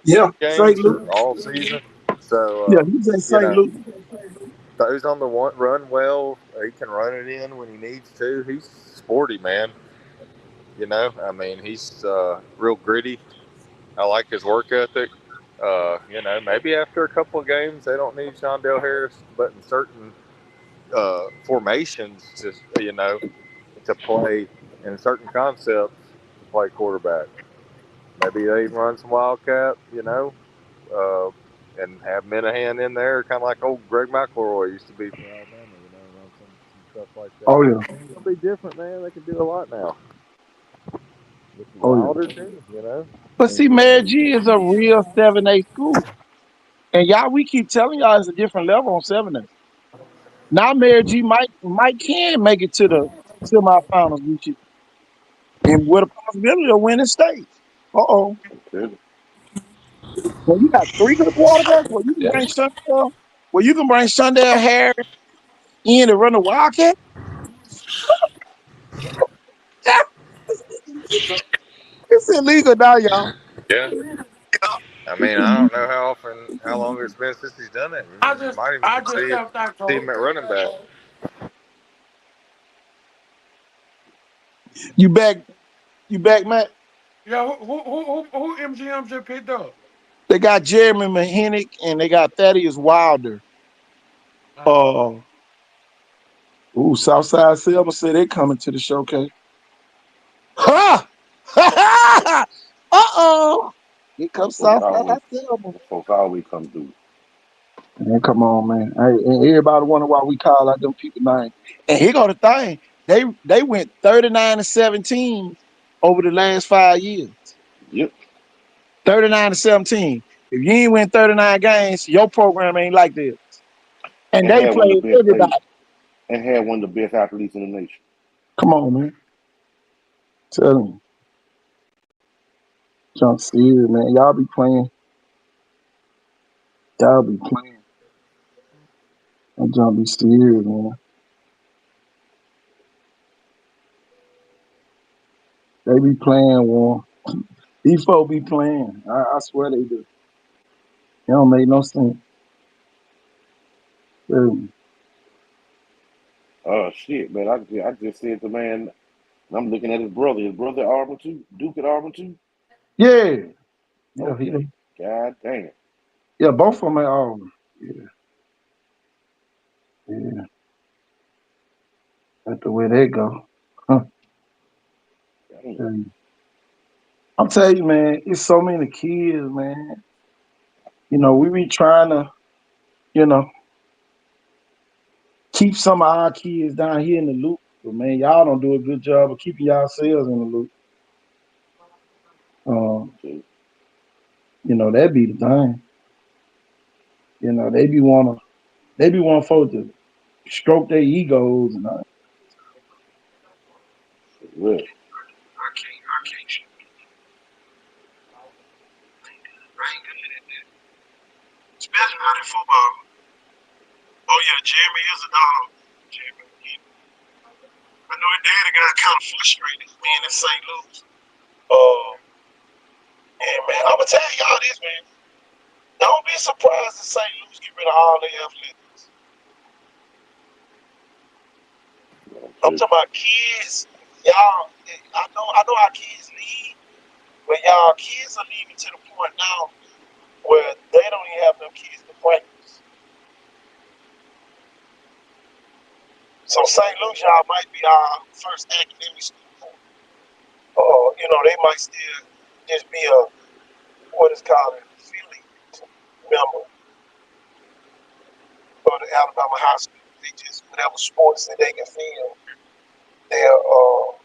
Yeah, St. games Luke. or all season. Yeah, So he's in you St. know, Luke. throws on the one run well. He can run it in when he needs to. He's sporty, man. I mean, he's real gritty. I like his work ethic. Maybe after a couple of games, they don't need Shondell Harris, but in certain formations, just to play in certain concepts to play quarterback. Maybe they even run some wildcat, uh, and have Minahan in there, kind of like old Greg McElroy used to be for Alabama. Run some stuff like that. Oh yeah. It'll be different, man. They can do a lot now with Oh yeah. Wilder too. But And see, you Mary G is a real 7A school. And y'all, we keep telling y'all it's a different level on 7A. Now Mary G might can make it to the semifinals this year. And with a possibility of winning state. Uh-oh. Okay. Well, you got 3 good quarterbacks. Well, you can bring Shondell Harris in to run the Wildcat. Yeah, it's illegal now, y'all. yeah. I mean, I don't know how long it's been since he's done it. I You just might even I could just stepped out, see coach. him at running back. You back, Matt? Yeah, who MGM just picked up? They got Jeremy Mahinick and they got Thaddeus Wilder. Uh, Southside Silver said they coming to the showcase. Ha! Uh-oh. Here comes Folks Southside always Silver. folks always come through. Man, come on, man. Hey, and everybody wonder why we call out them people names. And here go the thing. They went 39-17 over the last 5 years. Yep. 39-17. If you ain't win 39 games, your program ain't like this. And And they had one of played the best everybody. and had one of the best athletes in the nation. Come on, man. Tell me. Jump serious, man. Y'all be playing. Y'all be playing. That y'all be serious, man. They be playing, war. These folk be playing. I swear they do. It don't make no sense. Oh shit, man! I just said the man. I'm looking at his brother. His brother Auburn too. Duke at Auburn too. Yeah. Yeah, Okay. God damn. yeah, both of them at Auburn. Yeah, yeah. That's the way they go. Huh. Damn. Tell you. I'm telling you, man, it's so many kids, man. We be trying to, you know, keep some of our kids down here in the loop. But man, y'all don't do a good job of keeping yourselves in the loop. Um, Shit. that be the thing. They be wanting folks to stroke their egos and Well, especially not in football. Oh yeah, Jeremy is a dog. Jeremy, I know his daddy got kind of frustrated being in St. Louis. Uh, and man, I'm gonna tell y'all this, man. Don't be surprised if St. Louis get rid of all their athletes. I'm shit. talking about kids. Y'all, I know our kids leave, but y'all kids are leaving to the point now where they don't even have them kids to practice. So St. Louis, y'all might be our first academic school. They might still just be a what is called a affiliate member of the Alabama high school. They just whatever sports that they can feel, they'll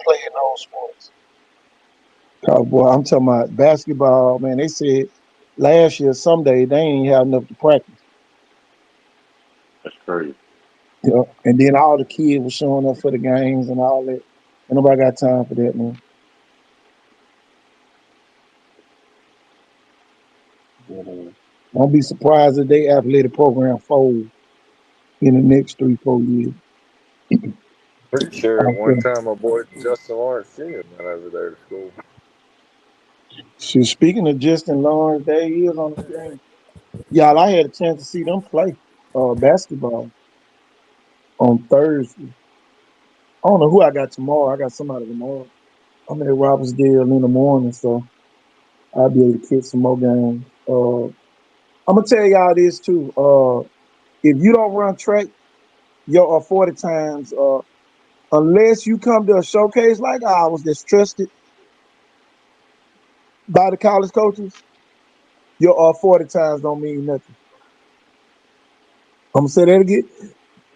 play in those sports. Oh boy, I'm talking about basketball, man. They said last year someday they ain't have enough to practice. That's crazy. And then all the kids were showing up for the games and all that. And nobody got time for that, man. But, don't be surprised if they athletic program fold in the next 3, 4 years. Pretty sure one Okay. time my boy Justin Lawrence Jr. went over there to school. So speaking of Justin Lawrence, there he is on the screen. Y'all, I had a chance to see them play basketball on Thursday. I don't know who I got tomorrow. I got somebody tomorrow. I'm at Robertsdale in the morning, so I'll be able to catch some more games. I'm gonna tell y'all this too. If you don't run track your 40 times, unless you come to a showcase like ours that's trusted by the college coaches, your 40 times don't mean nothing. I'm gonna say that again.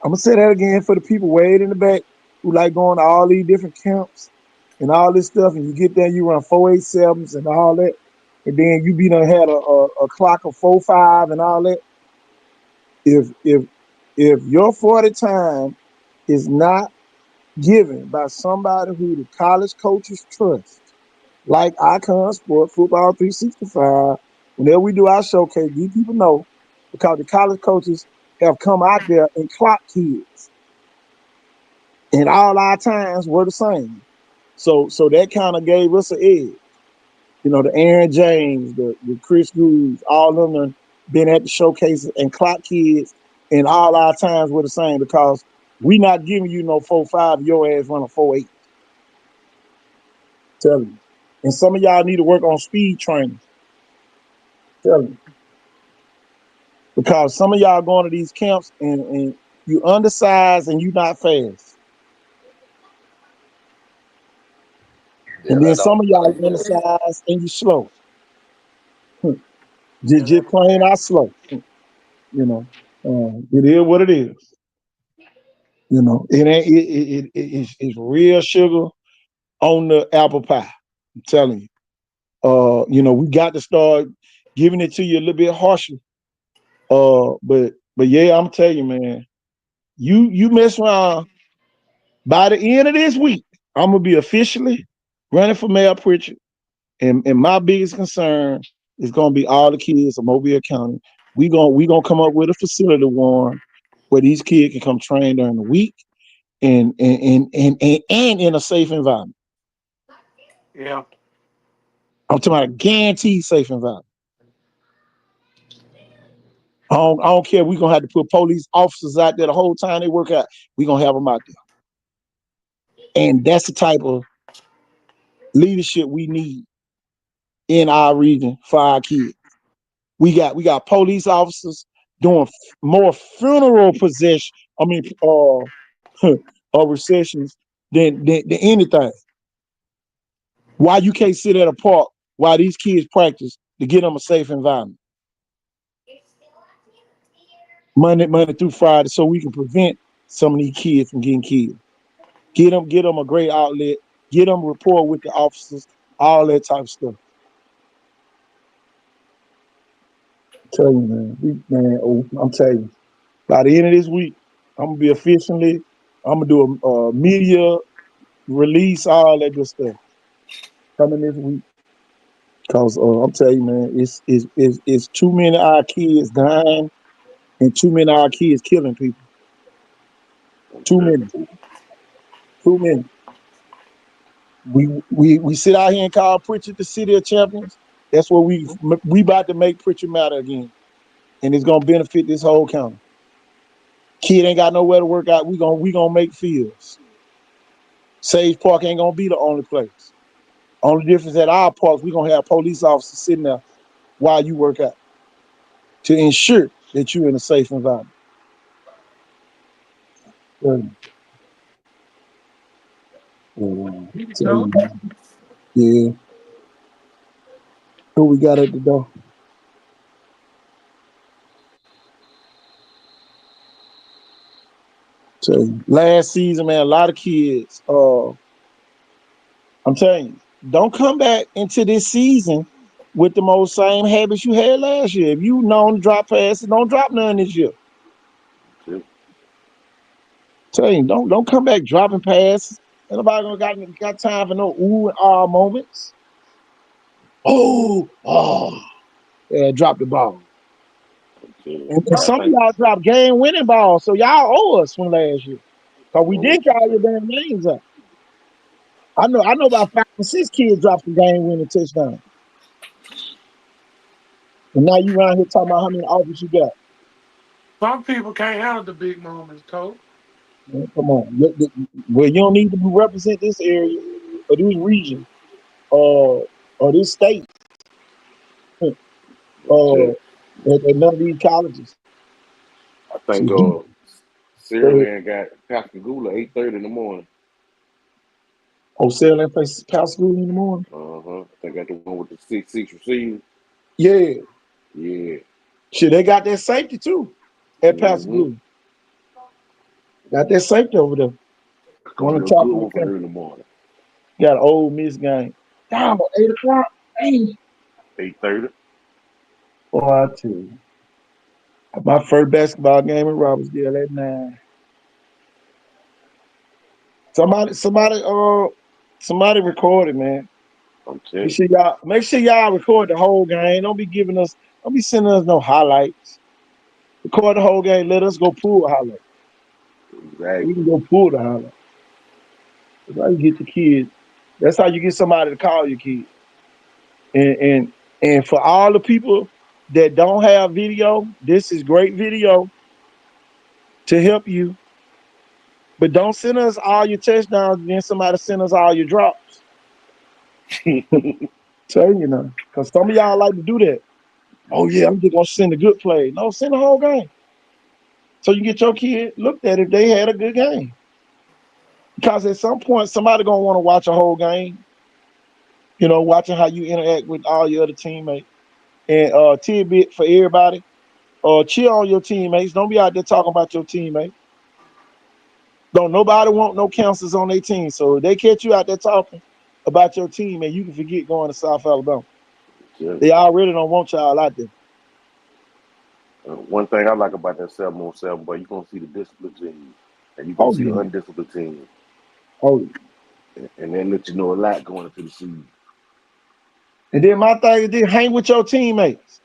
I'm gonna say that again for the people way in the back who like going to all these different camps and all this stuff, and you get there, you run 4.87s and all that, and then you be done had a clock of 4.5 and all that. If your 40 time is not given by somebody who the college coaches trust, like Icon Sport, Football 365, whenever we do our showcase, these people know because the college coaches have come out there and clocked kids. And all our times were the same. So that kind of gave us an edge. The Aaron James, the Chris Grooves, all of them have been at the showcases and clock kids, and all our times were the same because we not giving you no 4.5, your ass run a 4.8. Tell you. And some of y'all need to work on speed training. Tell you. Because some of y'all going to these camps and you undersized and you not fast. Yeah, And then that some don't of sound y'all good. undersized and you slow. Yeah, Just plain out slow. It is what it is. It ain't it's real sugar on the apple pie. I'm telling you. We got to start giving it to you a little bit harsher. But yeah, I'm telling you, man, you mess around by the end of this week, I'm gonna be officially running for mayor preacher. And my biggest concern is gonna be all the kids of Mobile County We gonna come up with a facility, Warren, where these kids can come train during the week and in a safe environment. Yeah. I'm talking about a guaranteed safe environment. I don't care. We're gonna have to put police officers out there the whole time they work out. We're gonna have them out there. And that's the type of leadership we need in our region for our kids. We got police officers doing more funeral possession. I mean, or recessions than anything. Why you can't sit at a park while these kids practice to get them a safe environment? Monday through Friday, so we can prevent some of these kids from getting killed. Get them a great outlet. Get them rapport with the officers. All that type of stuff. I'm telling you, man. I'm telling you. By the end of this week, I'm gonna be officially. I'm gonna do a media release, all that good stuff coming this week. Cause I'm telling you, man, it's too many of our kids dying and too many of our kids killing people. Too many, too many. We sit out here and call Pritchard the city of champions. That's what we about to make Pritchard matter again, and it's gonna benefit this whole county. Kid ain't got nowhere to work out. We gonna make fields. Sage Park ain't gonna be the only place. Only difference at our parks, we gonna have police officers sitting there while you work out to ensure that you're in a safe environment. So, Yeah. Who we got at the door? Last season, man, a lot of kids. I'm telling you, don't come back into this season with the most same habits you had last year. If you known to drop passes, don't drop none this year. Tell you, don't come back dropping passes. Ain't nobody gonna got time for no ooh and ah moments. Yeah, drop the ball. And I some of think y'all dropped game winning balls, so y'all owe us from last year. Cause we oh, did call your damn names up. I know about 5 or 6 kids dropped the game winning touchdown. And now you around here talking about how many offers you got. some people can't handle the big moments, Coach. Man, come on. Well, you don't need to represent this area or this region or this state at none of these colleges. I So think you go ahead. Saraland got Pascagoula 8:30 in the morning. Oh, Sailing places Pal School in the morning. I think got the one with the 6-6 receiver. Yeah. Yeah. Shit, they got that safety too at Mm-hmm. Pascagoula. Got that safety over there. It's gonna One be of a the top good of the one for her country. in the morning. Got an old Miss game. Damn, 8 o'clock. Hey. 8:30. Boy, I tell you. My first basketball game in Robertsville at 9. Somebody recorded, man. I'm telling you. Make sure y'all record the whole game. Don't be sending us no highlights. Record the whole game. Let us go pull a highlight. We can Exactly. go pull the highlight. That's how you get your kids. That's how you get somebody to call your kid. And for all the people that don't have video, this is great video to help you. But don't send us all your touchdowns and then somebody send us all your drops. Tell you now. Because some of y'all like to do that. Oh yeah, I'm just gonna send a good play. No, send the whole game. So you get your kid looked at if they had a good game. Because at some point somebody gonna want to watch a whole game, watching how you interact with all your other teammates. And tidbit for everybody, cheer on your teammates. Don't be out there talking about your teammates. Don't nobody want no counselors on their team. So if they catch you out there talking about your team, and you can forget going to South Alabama. Yeah. They already don't want y'all out there. One thing I like about that 7-on-7, but you're gonna see the disciplined team and you're gonna Oh see the yeah. undisciplined team. Oh. And that lets you know a lot going into the season. And then my thing is hang with your teammates.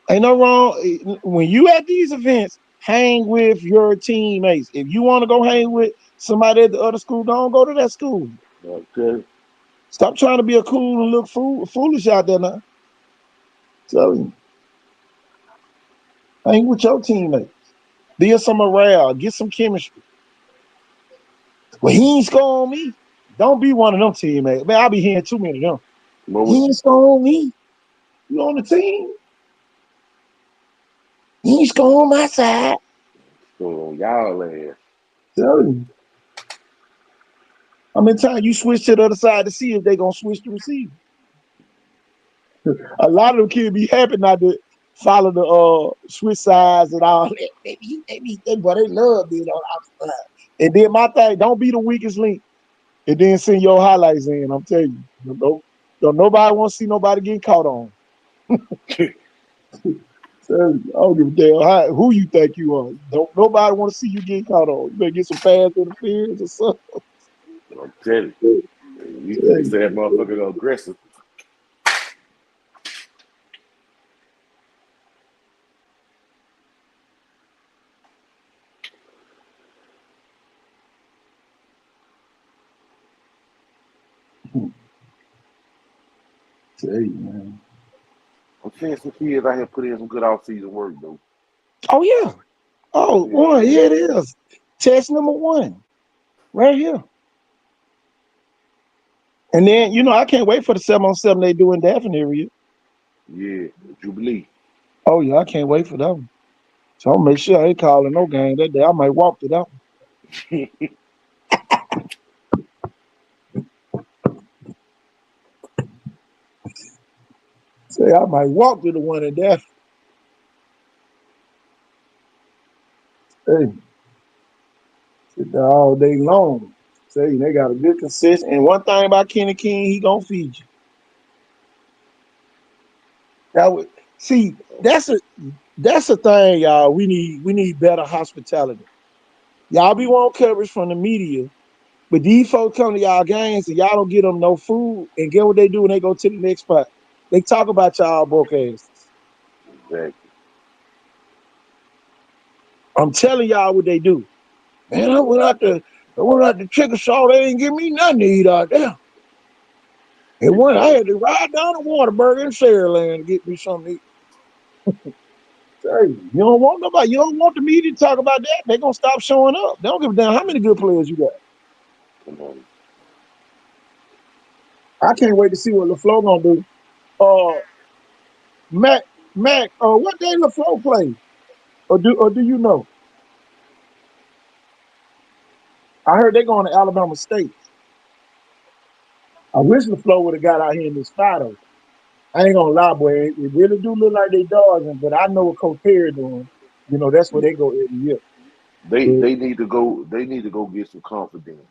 Ain't no wrong. When you at these events, hang with your teammates. If you want to go hang with somebody at the other school, don't go to that school. Okay. Stop trying to be a cool and look foolish out there now. Tell you, hang with your teammates. Build some morale. Get some chemistry. Well, he ain't score on me. Don't be one of them teammates. Man, I'll be hearing too many of them. What He was ain't score on me. You on the team? He ain't score on my side. going on y'all ass? Tell you. How many times you switch to the other side to see if they gonna switch the receiver? A lot of them kids be happy not to follow the switch sides and all that. But they love being on the outside. And then my thing, don't be the weakest link. And then send your highlights in. I'm telling you, don't nobody want to see nobody getting caught on. So, I don't give a damn who you think you are. Don't nobody want to see you getting caught on. You better get some pass interference or something. I'm telling you say that motherfucker aggressive. Tell you, man. I'm seeing some kids out here put in some good off season work though. Oh yeah. Oh, Yeah. one. Yeah, it is. Test number one. Right here. And then, I can't wait for the 7-on-7 they do in Daphne area. Yeah, Jubilee. Oh yeah, I can't wait for that one. So I'll make sure I ain't calling no game that day. I might walk to that one. Say I might walk to the one in Daphne. Hey, sit there all day long. Say they got a good consistent. And one thing about Kenny King, he gonna feed you. That would see. That's a thing, y'all. We need better hospitality. Y'all be wanting coverage from the media, but these folks come to y'all games and y'all don't get them no food. And get what they do when they go to the next spot. They talk about y'all broke asses. Exactly. I'm telling y'all what they do. Man, I went out to Chicken Shaw. They didn't give me nothing to eat out there. And one, I had to ride down to Waterburger in Saraland to get me something to eat. Hey, you don't want nobody. You don't want the media to talk about that. They're gonna stop showing up. They don't give a damn how many good players you got. Come on. I can't wait to see what LaFleur gonna do. Uh, Mac, what day LaFleur play? Or do you know? I heard they're going to Alabama State. I wish LaFleur would have got out here in this fight though. I ain't gonna lie, boy. It really do look like they dogging, but I know what Coach Perry doing. That's where they go every year. But They need to go. They need to go get some confidence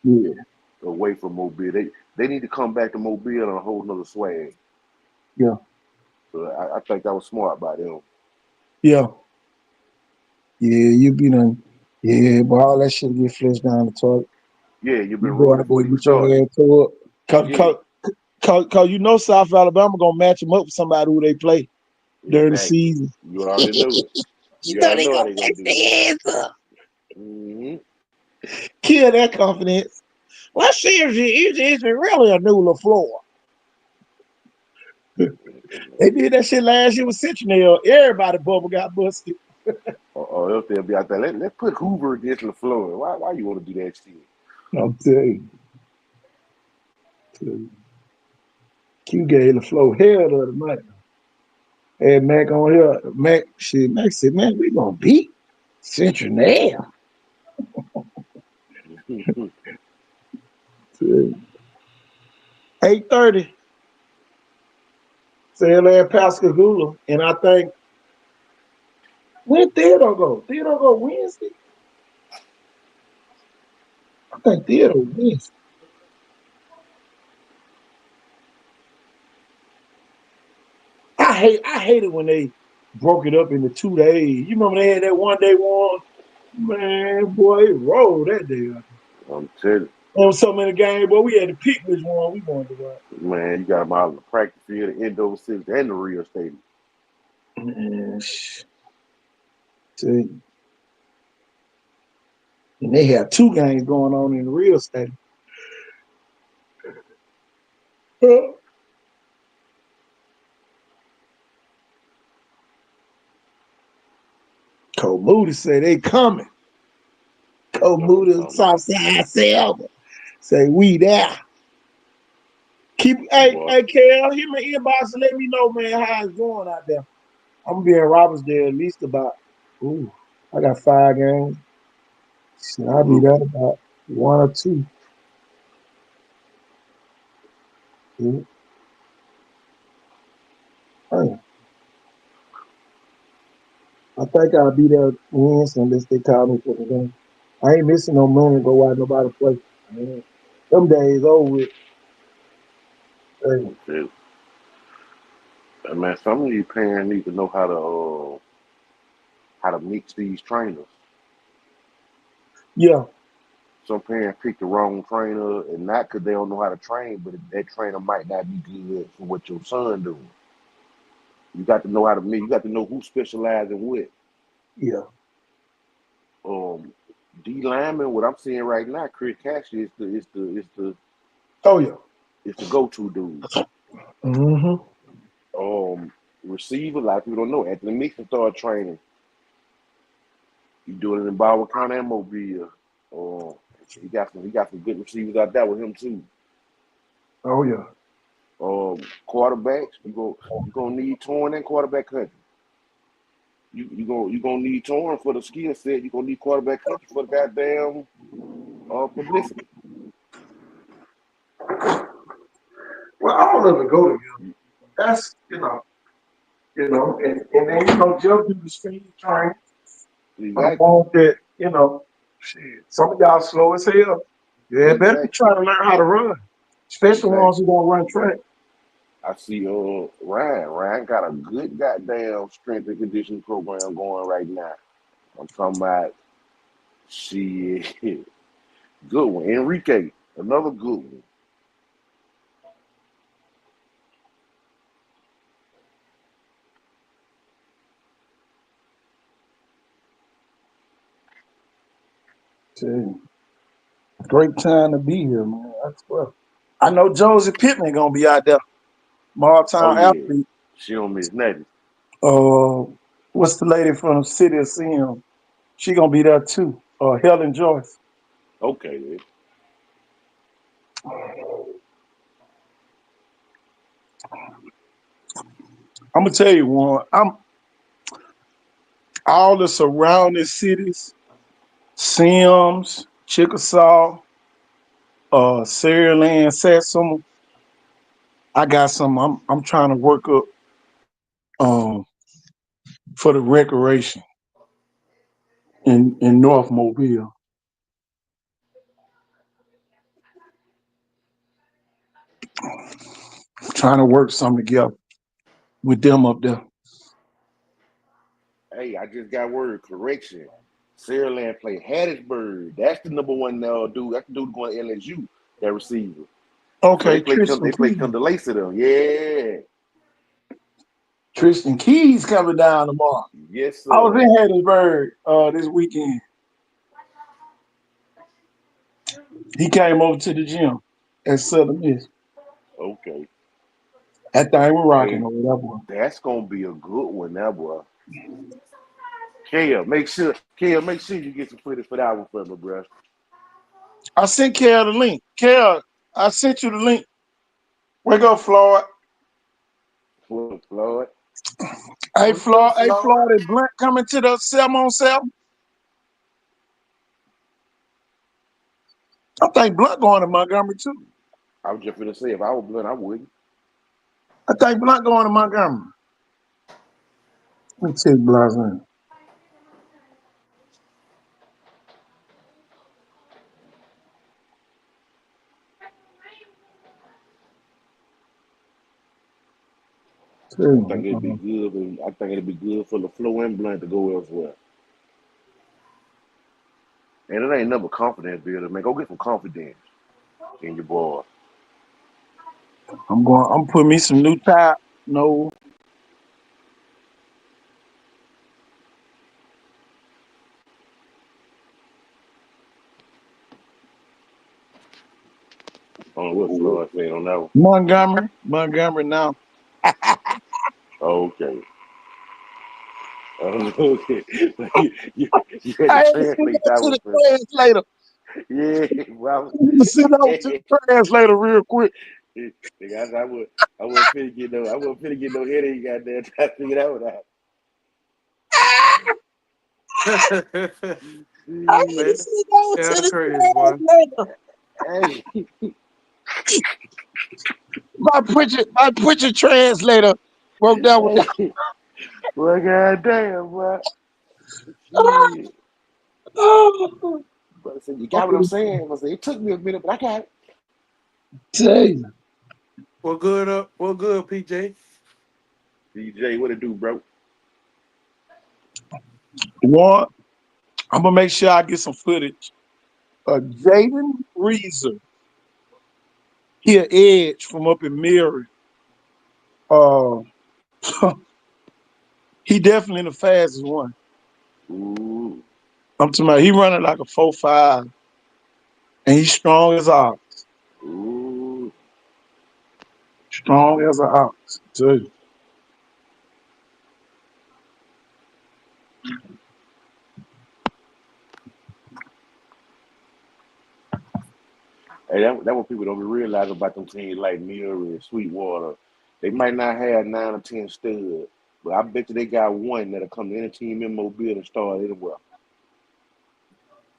yeah, away from Mobile. They need to come back to Mobile on a whole nother swag. yeah, So I think that was smart by them. yeah, yeah. You be done. Yeah, but all that shit get flushed down the toilet. Yeah, you've You been go rolling out there before and you get your started. ass to it. Yeah, Cause South Alabama gonna match them up with somebody who they play during the exactly. season. You already know it. You already They know how gonna they gonna match do. their ass up. Mm-hmm. Kill that confidence. Let's see if it really a new LaFleur. They did that shit last year with Centennial. Everybody bubble got busted. Or else they'll be out there. Let's put Hoover against LaFleur. Why you want to do that shit? I'll tell you. Q gave LaFleur hell the other night. Had Mac on here. Mac said, man, we gonna beat Centennial. 8:30. Say that Pascagoula. And I think when Theodore go? Theodore go Wednesday? I think Theodore Wednesday. I hate it when they broke it up into 2 days. You remember they had that one day one? Man, boy, it rolled that day. I'm telling you, There was so many games, boy. We had to pick which one we wanted to watch. man, you got them out in the practice field, the indoor cities, and the real stadium. Man, see, and they have two games going on in the real estate. Cole Moody said they coming. Cole Moody, Southside Selma. Say we there. Keep hey KL, hit my inbox and let me know, man, how it's going out there. I'm gonna be in Robertsdale at least about I got 5 games. So I'll be there about 1 or 2. Yeah. I think I'll be there Wednesday unless they call me for the game. I ain't missing no money to go watch nobody play. Man. Them days over with. Hey. Man, some of these parents need to know how to mix these trainers. Yeah. Some parents pick the wrong trainer, and not because they don't know how to train, but that trainer might not be good for what your son doing. You got to know how to mix. You got to know who specializes in what. Yeah. D lineman, what I'm seeing right now, Chris Cash is the it's the go-to dude. Mm-hmm. Receiver, a lot of people don't know. Anthony Mixon started training. He doing it in Baldwin County and Mobile. He got some good receivers out there with him too. Oh yeah. Quarterbacks, you gonna need Torn and quarterback country. You gonna need Torn for the skill set. You gonna need quarterback country for the goddamn publicity. Well, all of it go together. That's and then Jeff do the speed train. But I Exactly. want that, shit. Some of y'all slow as hell. Yeah, better be Exactly. trying to learn how to run, especially ones Exactly. who don't run track. I see Ryan. Ryan got a good goddamn strength and conditioning program going right now. I'm talking about shit. Good one. Enrique, another good one. Great time to be here, man. I swear. I know Josie Pittman gonna be out there. Small Oh town yeah. athlete. She don't miss nothing. What's the lady from the city of Sim? She gonna be there too. Helen Joyce. Okay, then. I'm gonna tell you one. I'm all the surrounding cities, Sims, Chickasaw, Saraland, Satsuma. I got some. I'm trying to work up for the recreation in North Mobile. Trying to work something together with them up there. Hey, I just got word. Correction. Saraland play Hattiesburg. That's the number one dude. That's the dude going to LSU, that receiver. So Okay, Tristan they play Keys. Condoleezza them. Yeah. Tristan Keys coming down tomorrow. Yes, I was sir. in Hattiesburg this weekend. He came over to the gym at Southern Miss. Okay. That thing was rocking Hey, over that boy. that's gonna be a good one, that boy. Kale, make sure you get some footage for that one for me, bro. I sent Kel the link. Kel, I sent you the link. Wake up, Floyd. Floyd. Hey, What's up, Floyd. Hey, Floyd? Floyd. Is Blunt coming to the 7-on-7? I think Blunt going to Montgomery too. I was just gonna say, if I was Blunt, I wouldn't. I think Blunt going to Montgomery. Let me check Blunt's name. I think it'd be good. I think it'd be good for the Flow and Blunt to go elsewhere. And it ain't never confidence builder, man. Go get some confidence in your boy. I'm putting me some new top. No. On what Floyd said on that one. Montgomery now. Okay. Okay. You had I to had to send translate that that to one the for translator. yeah, well, You send that to the translator real quick. nigga, I wasn't finna get no, I wasn't finna get no headache. Goddamn, trying to figure that one out. I had to Man, send that to that's the crazy, boy. translator. Hey, My picture translator broke down with that. hey, well, goddamn, boy. Shit. But I said, you got what I'm saying? I said, it took me a minute, but I got it. Tell you. What good up? What good, PJ? DJ, what it do, bro? One, I'm gonna make sure I get some footage. Jaden Reeser, he an edge from up in Mary. Uh, he definitely the fastest one. Ooh, I'm talking about he running like a 4.5, and he's strong as ox. ooh. Strong as an ox. Tell you. Hey, that what people don't realize about them teams like Murray and Sweetwater. They might not have 9 or 10 studs, but I bet you they got one that'll come to any team in Mobile and start anywhere.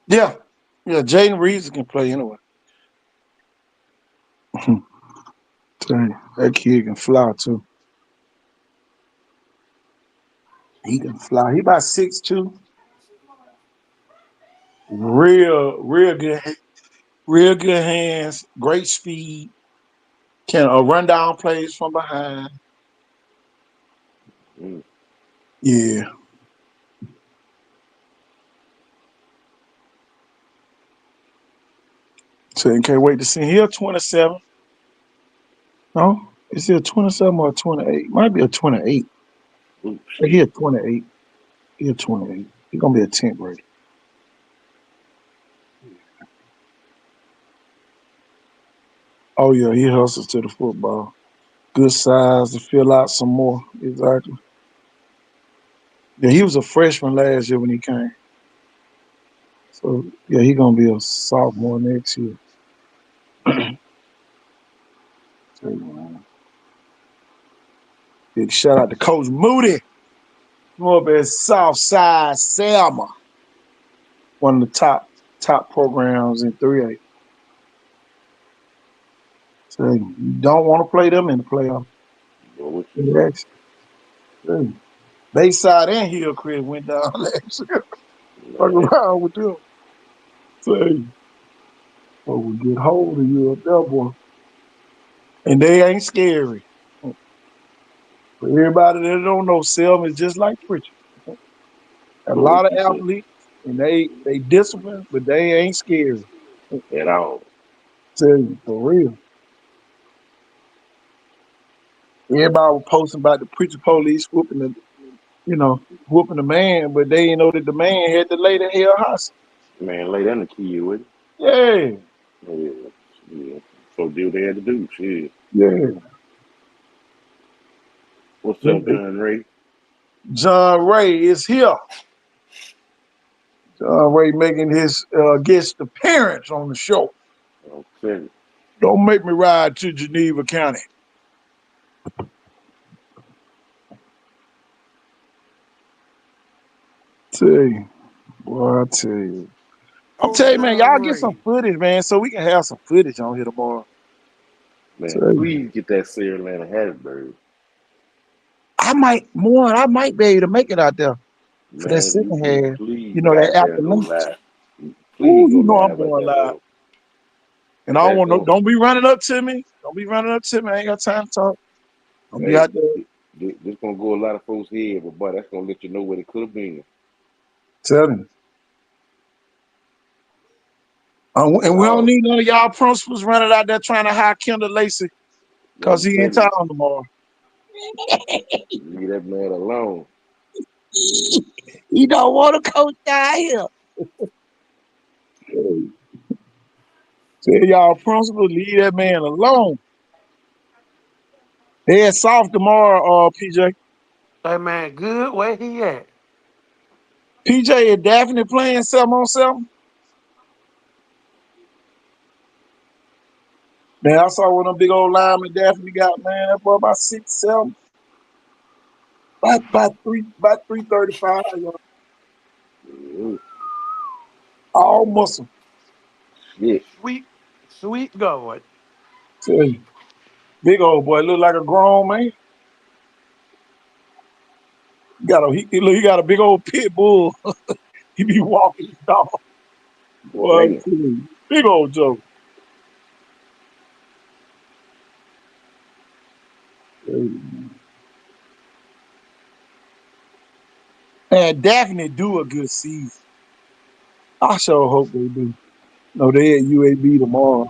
Yeah, yeah. Jaden Reeser can play anyway. Tell you, that kid can fly too. He can fly. He about 6'2". Real good, real good hands. Great speed. Can run down plays from behind. Mm. Yeah. So you can't wait to see. He a 27. No, is he a 27 or a 28? Might be a 28. Ooh, He shit. a 28. He a 28. He gonna be a 10th grader. Oh yeah, he hustles to the football. Good size to fill out some more. Exactly. Yeah, he was a freshman last year when he came. So yeah, he gonna be a sophomore next year. So, big shout out to Coach Moody. From up at Southside Selma, one of the top programs in 3A. So you don't want to play them in the playoff. Boy, what you say? Yes. Bayside and Hillcrest went down last year. Fuck Man, around with them. Say, so we get hold of you up there, boy. And they ain't scary. For everybody that don't know, Selma is just like Pritchard. A boy, what lot of you say? athletes, and they disciplined, but they ain't scary. At all. Tell you, for real. Everybody was posting about the Pritchard police whooping the man, but they didn't know that the man had to lay the hell hostage. Man, lay down the kid with it. Yeah, Yeah, yeah. So deal they had to do. Shit. yeah. What's Then up, John Ray? John Ray is here. John Ray making his guest appearance on the show. Okay. Don't make me ride to Geneva County. Tell you, boy, I tell you. I'm Oh, telling you, man, John y'all get some Ray. footage, man, so we can have some footage on here tomorrow. Man, Tell you. please get that Sarah Atlanta Hattiesburg. I might be able to make it out there for that Man, if you second can half. please That goddamn go afternoon. live. Ooh, Please go I'm live at going that live. mode. And I don't That's want no, going don't be running up to me. Don't be running up to me. I ain't got time to talk. I'll be hey, out there this gonna go a lot of folks' head, but boy, that's gonna let you know what it could have been. telling you. At And we don't all. need none of y'all principals running out there trying to hire Kendall Lacey Well, because I'm he in telling town you, tomorrow. leave that man alone. He don't want to coach down here. Tell y'all principal, leave that man alone. They at soft tomorrow, PJ. That man good. Where he at? PJ and Daphne playing 7-on-7. Man, I saw one of them big old linemen Daphne got, man. That boy about 6'7", about 335, Mm, all muscle. shit. Sweet, sweet God. Tell you, big old boy, look like a grown man. He got a big old pit bull. He be walking his dog. Boy, I Damn. tell you, big old Joe. And Daphne do a good season. I sure hope they do. No, they at UAB tomorrow.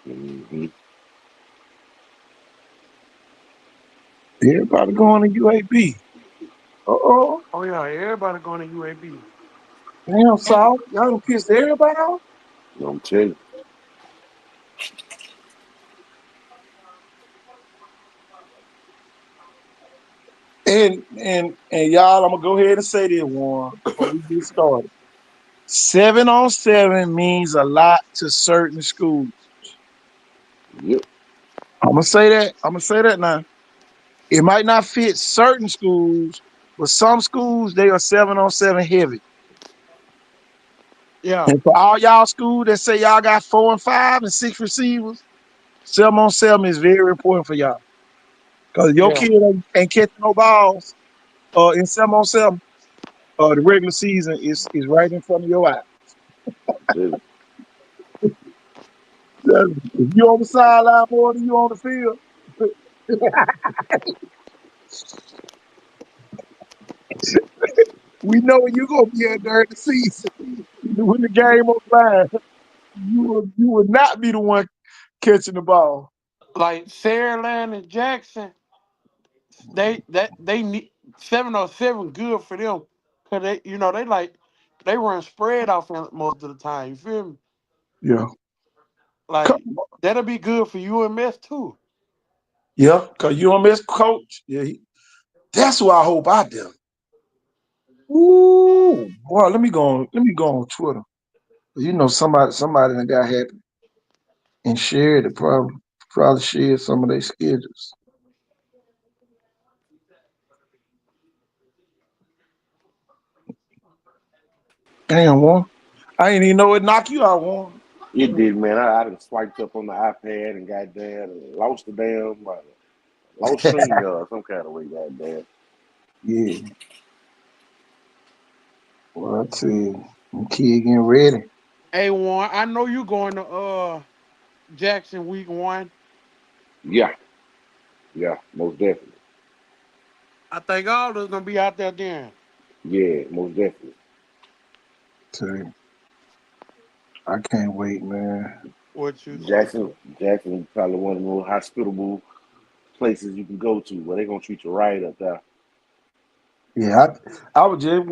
Mm-hmm. Everybody going to UAB. Uh-oh. Oh yeah, everybody going to UAB. Damn, And Saul. Y'all done pissed everybody off? I'm telling And y'all, I'm gonna go ahead and say this one before we get started. 7-on-7 means a lot to certain schools. you. Yep. I'm gonna say that. I'm gonna say that now. It might not fit certain schools, but some schools they are 7-on-7 heavy. yeah, And for all y'all schools that say y'all got 4 and 5 and 6 receivers, 7-on-7 is very important for y'all. Cause your yeah. kid ain't catching no balls in 7-on-7. The regular season is right in front of your eyes. I'm telling If you on the sideline more than you on the field, we know you gonna be at during the season. When the game on the line, you will not be the one catching the ball. Like Sarah Land and Jackson, they need 707 good for them. Cause they run spread offense most of the time. You feel me? Yeah. Like Come on. that'll be good for UMS too. Yeah, cause you don't miss coach. Yeah, that's what I hope I do. Ooh, boy, let me go on Twitter. You know somebody that got happy and shared it, probably shared some of their schedules. Damn, one. I ain't even know it knock you out, one. you. It did, man. I done swiped up on the iPad and got down and lost the damn, lost stream yard some kind of way, goddamn. Yeah, well, I tell you, them kid getting ready. A1, I know you going to Jackson week 1. Yeah, yeah, most definitely. I think all of us gonna be out there then. Yeah, most definitely. Tell you, I can't wait, man. What you say? Jackson, Jackson, probably one of the most hospitable places you can go to where they gonna treat you right up there. Yeah, I was just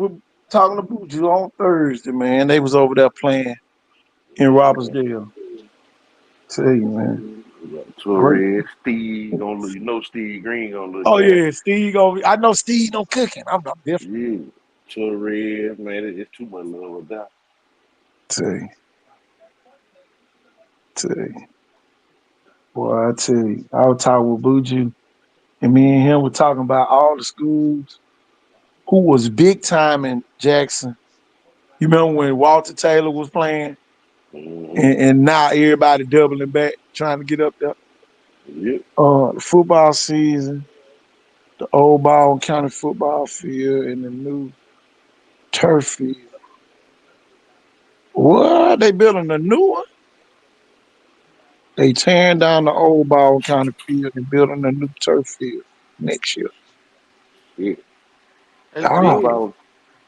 talking to Buju on Thursday, man. They was over there playing in Yeah, Robertsdale. Tell you, man, you got great. Torres, Steve gonna look. You know Steve Green gonna look Oh down. yeah, Steve. I know Steve don't cooking. I'm different. Yeah, Torres, man, it's too much love up there. Tell you, tell you. Boy, I tell you, I was talking with Buju, and me and him were talking about all the schools who was big time in Jackson. You remember when Walter Taylor was playing, Mm-hmm. and now everybody doubling back, trying to get up there. Yep, The football season, the old Baldwin County football field, and the new turf field. What? They building a new one? They tearing down the old Baldwin County field and building a new turf field next year. yeah. That's A new Ah, big. Baldwin,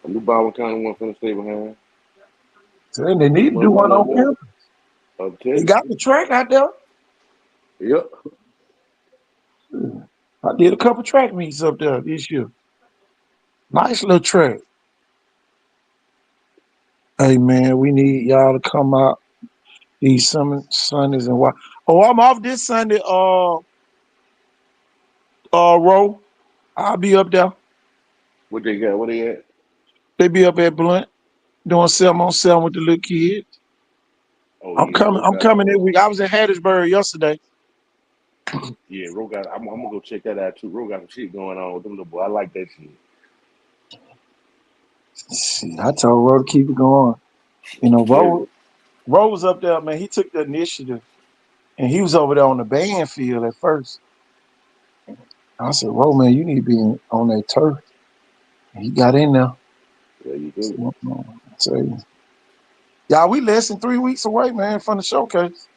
a new Baldwin County one finna stay behind. so they Put need to do money one up on there. campus. I'm They telling got the track out there. you. Yep. I did a couple track meets up there this year. Nice little track. Hey man, we need y'all to come out these summer Sundays and watch. Oh, I'm off this Sunday. Row. I'll be up there. What they got? What they at? They be up at Blunt doing 7-on-7 with the little kids. Oh I'm yeah, coming. Ro I'm got coming this week. I was in Hattiesburg yesterday. yeah, Ro got. I'm gonna go check that out too. Ro got some shit going on with them little boy. I like that shit. See, I told Row to keep it going. You know, Yeah, Row was up there, man. He took the initiative, and he was over there on the band field at first. I said, Row, man, you need to be on that turf. And he got in there. there you go. So, I tell you, y'all, we less than 3 weeks away, man, from the showcase.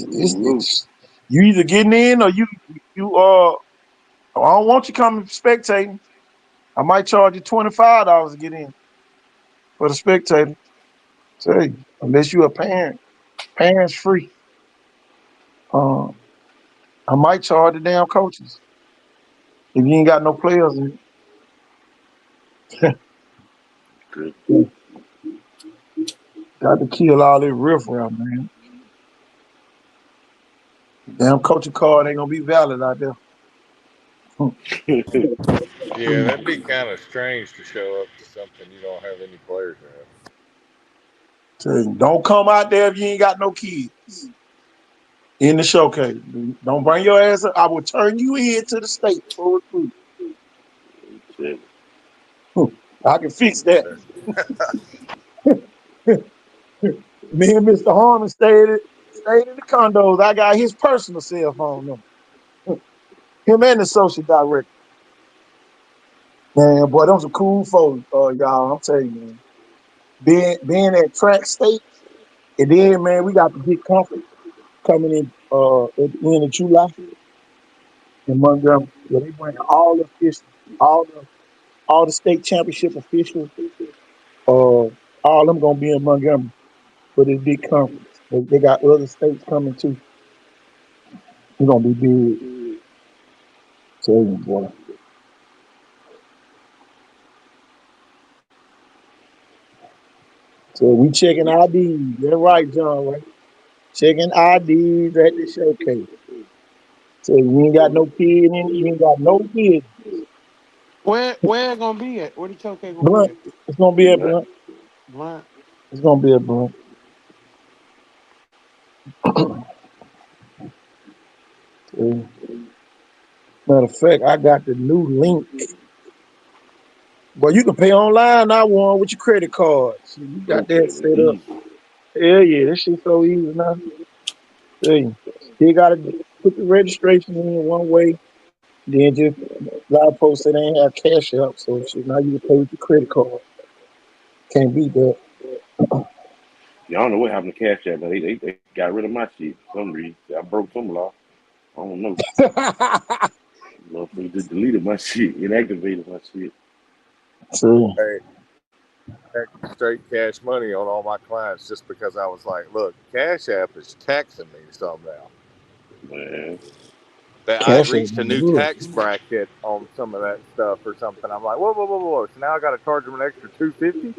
Ooh, It's you either getting in or you. I don't want you coming spectating. I might charge you $25 to get in for the spectator. Tell you, unless you a parent, parents free. Um, I might charge the damn coaches if you ain't got no players in. good. Got to kill all this riffraff, man. Damn coaching card ain't gonna be valid out there. Yeah, that'd be kind of strange to show up to something you don't have any players in. Tell you, don't come out there if you ain't got no kids in the showcase. Don't bring your ass up. I will turn you in to the state for recruit. Shit. I can fix that. That- Me and Mr. Harmon stayed in the condos. I got his personal cell phone number. Him and the social director. Man, boy, them some cool folks, y'all. I'm telling you, man. Being at track state, and then man, we got the big conference coming in at the end of July in Montgomery. Where they bring all the officials, all the state championship officials, all them gonna be in Montgomery for this big conference. They got other states coming too. It's gonna be big. Tell you, boy. So we checking IDs. That's right, John, right? Checking IDs at the showcase. So you ain't got no kid in, you ain't got no kid. Where it gonna be at? Where the showcase gonna be Blunt. at? It's gonna be at But Blunt. Blunt. It's gonna be at Blunt. So, matter of fact, I got the new link. Well, you can pay online now, one with your credit card. So you got that okay, well, set up. easy. Hell yeah, that shit so easy now. Tell you. You gotta put the registration in one way, then just a lot of folks say they ain't have cash out, so shit, now you can pay with your credit card. Can't beat that. Yeah, I don't know what happened to Cash App, but they got rid of my shit for some reason. I broke some law. I don't know. Motherfucker just deleted my shit, inactivated my shit. So, Hey, heck, straight cash money on all my clients just because I was like, look, Cash App is taxing me some now. Man, That I cash out reached a my new hood. tax bracket on some of that stuff or something. I'm like, whoa, whoa, whoa, whoa! So now I got to charge them an extra $2.50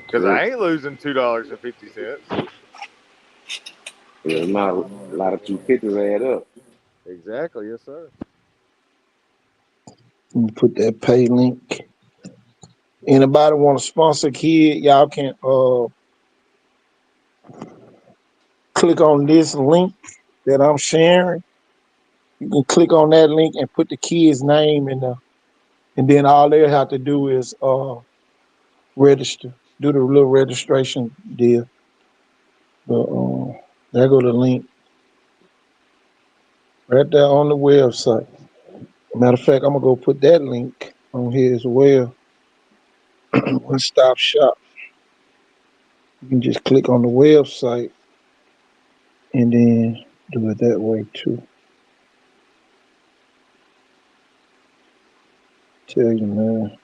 because shit. I ain't losing $2.50. Yeah, not a lot of 250s add up. Exactly, yes, sir. Put that pay link. Anybody want to sponsor a kid, y'all can click on this link that I'm sharing. You can click on that link and put the kid's name in there. And then all they have to do is register, do the little registration deal. But there go the link right there on the website. Matter of fact, I'm gonna go put that link on here as well. One stop shop. You can just click on the website and then do it that way too. Tell you, man.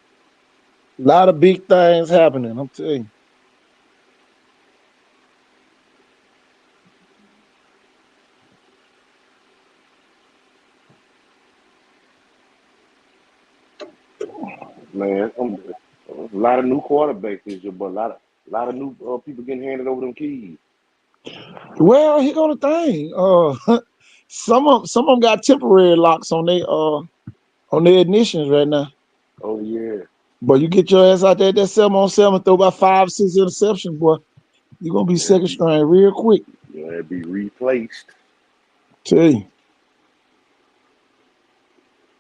A lot of big things happening. I'm telling Man, A lot of new quarterbacks this year, but a lot of new people getting handed over them keys. Well, here go the thing. Some of them got temporary locks on their ignitions right now. Oh yeah, But you get your ass out there that 7-on-7, throw about 5, 6 interceptions, boy. You're gonna be yeah, second string real quick. it'd be replaced. Tell you.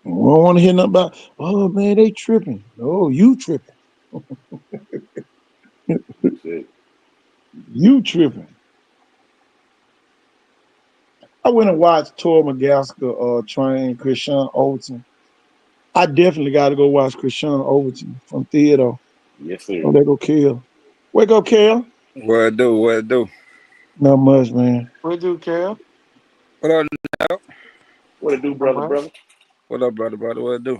I don't want to hear nothing about, oh man, they tripping. Oh, you tripping. That's it. You tripping. I went and watched Tor McGasker train Krishan Overton. I definitely got to go watch Krishan Overton from Theodore. Yes, sir. Oh, they go Kill. Wake up, Kill. What it do? What it do? Not much, man. We do, Cal. What up? What it do, Not brother, much. brother? What up, brother? What it do?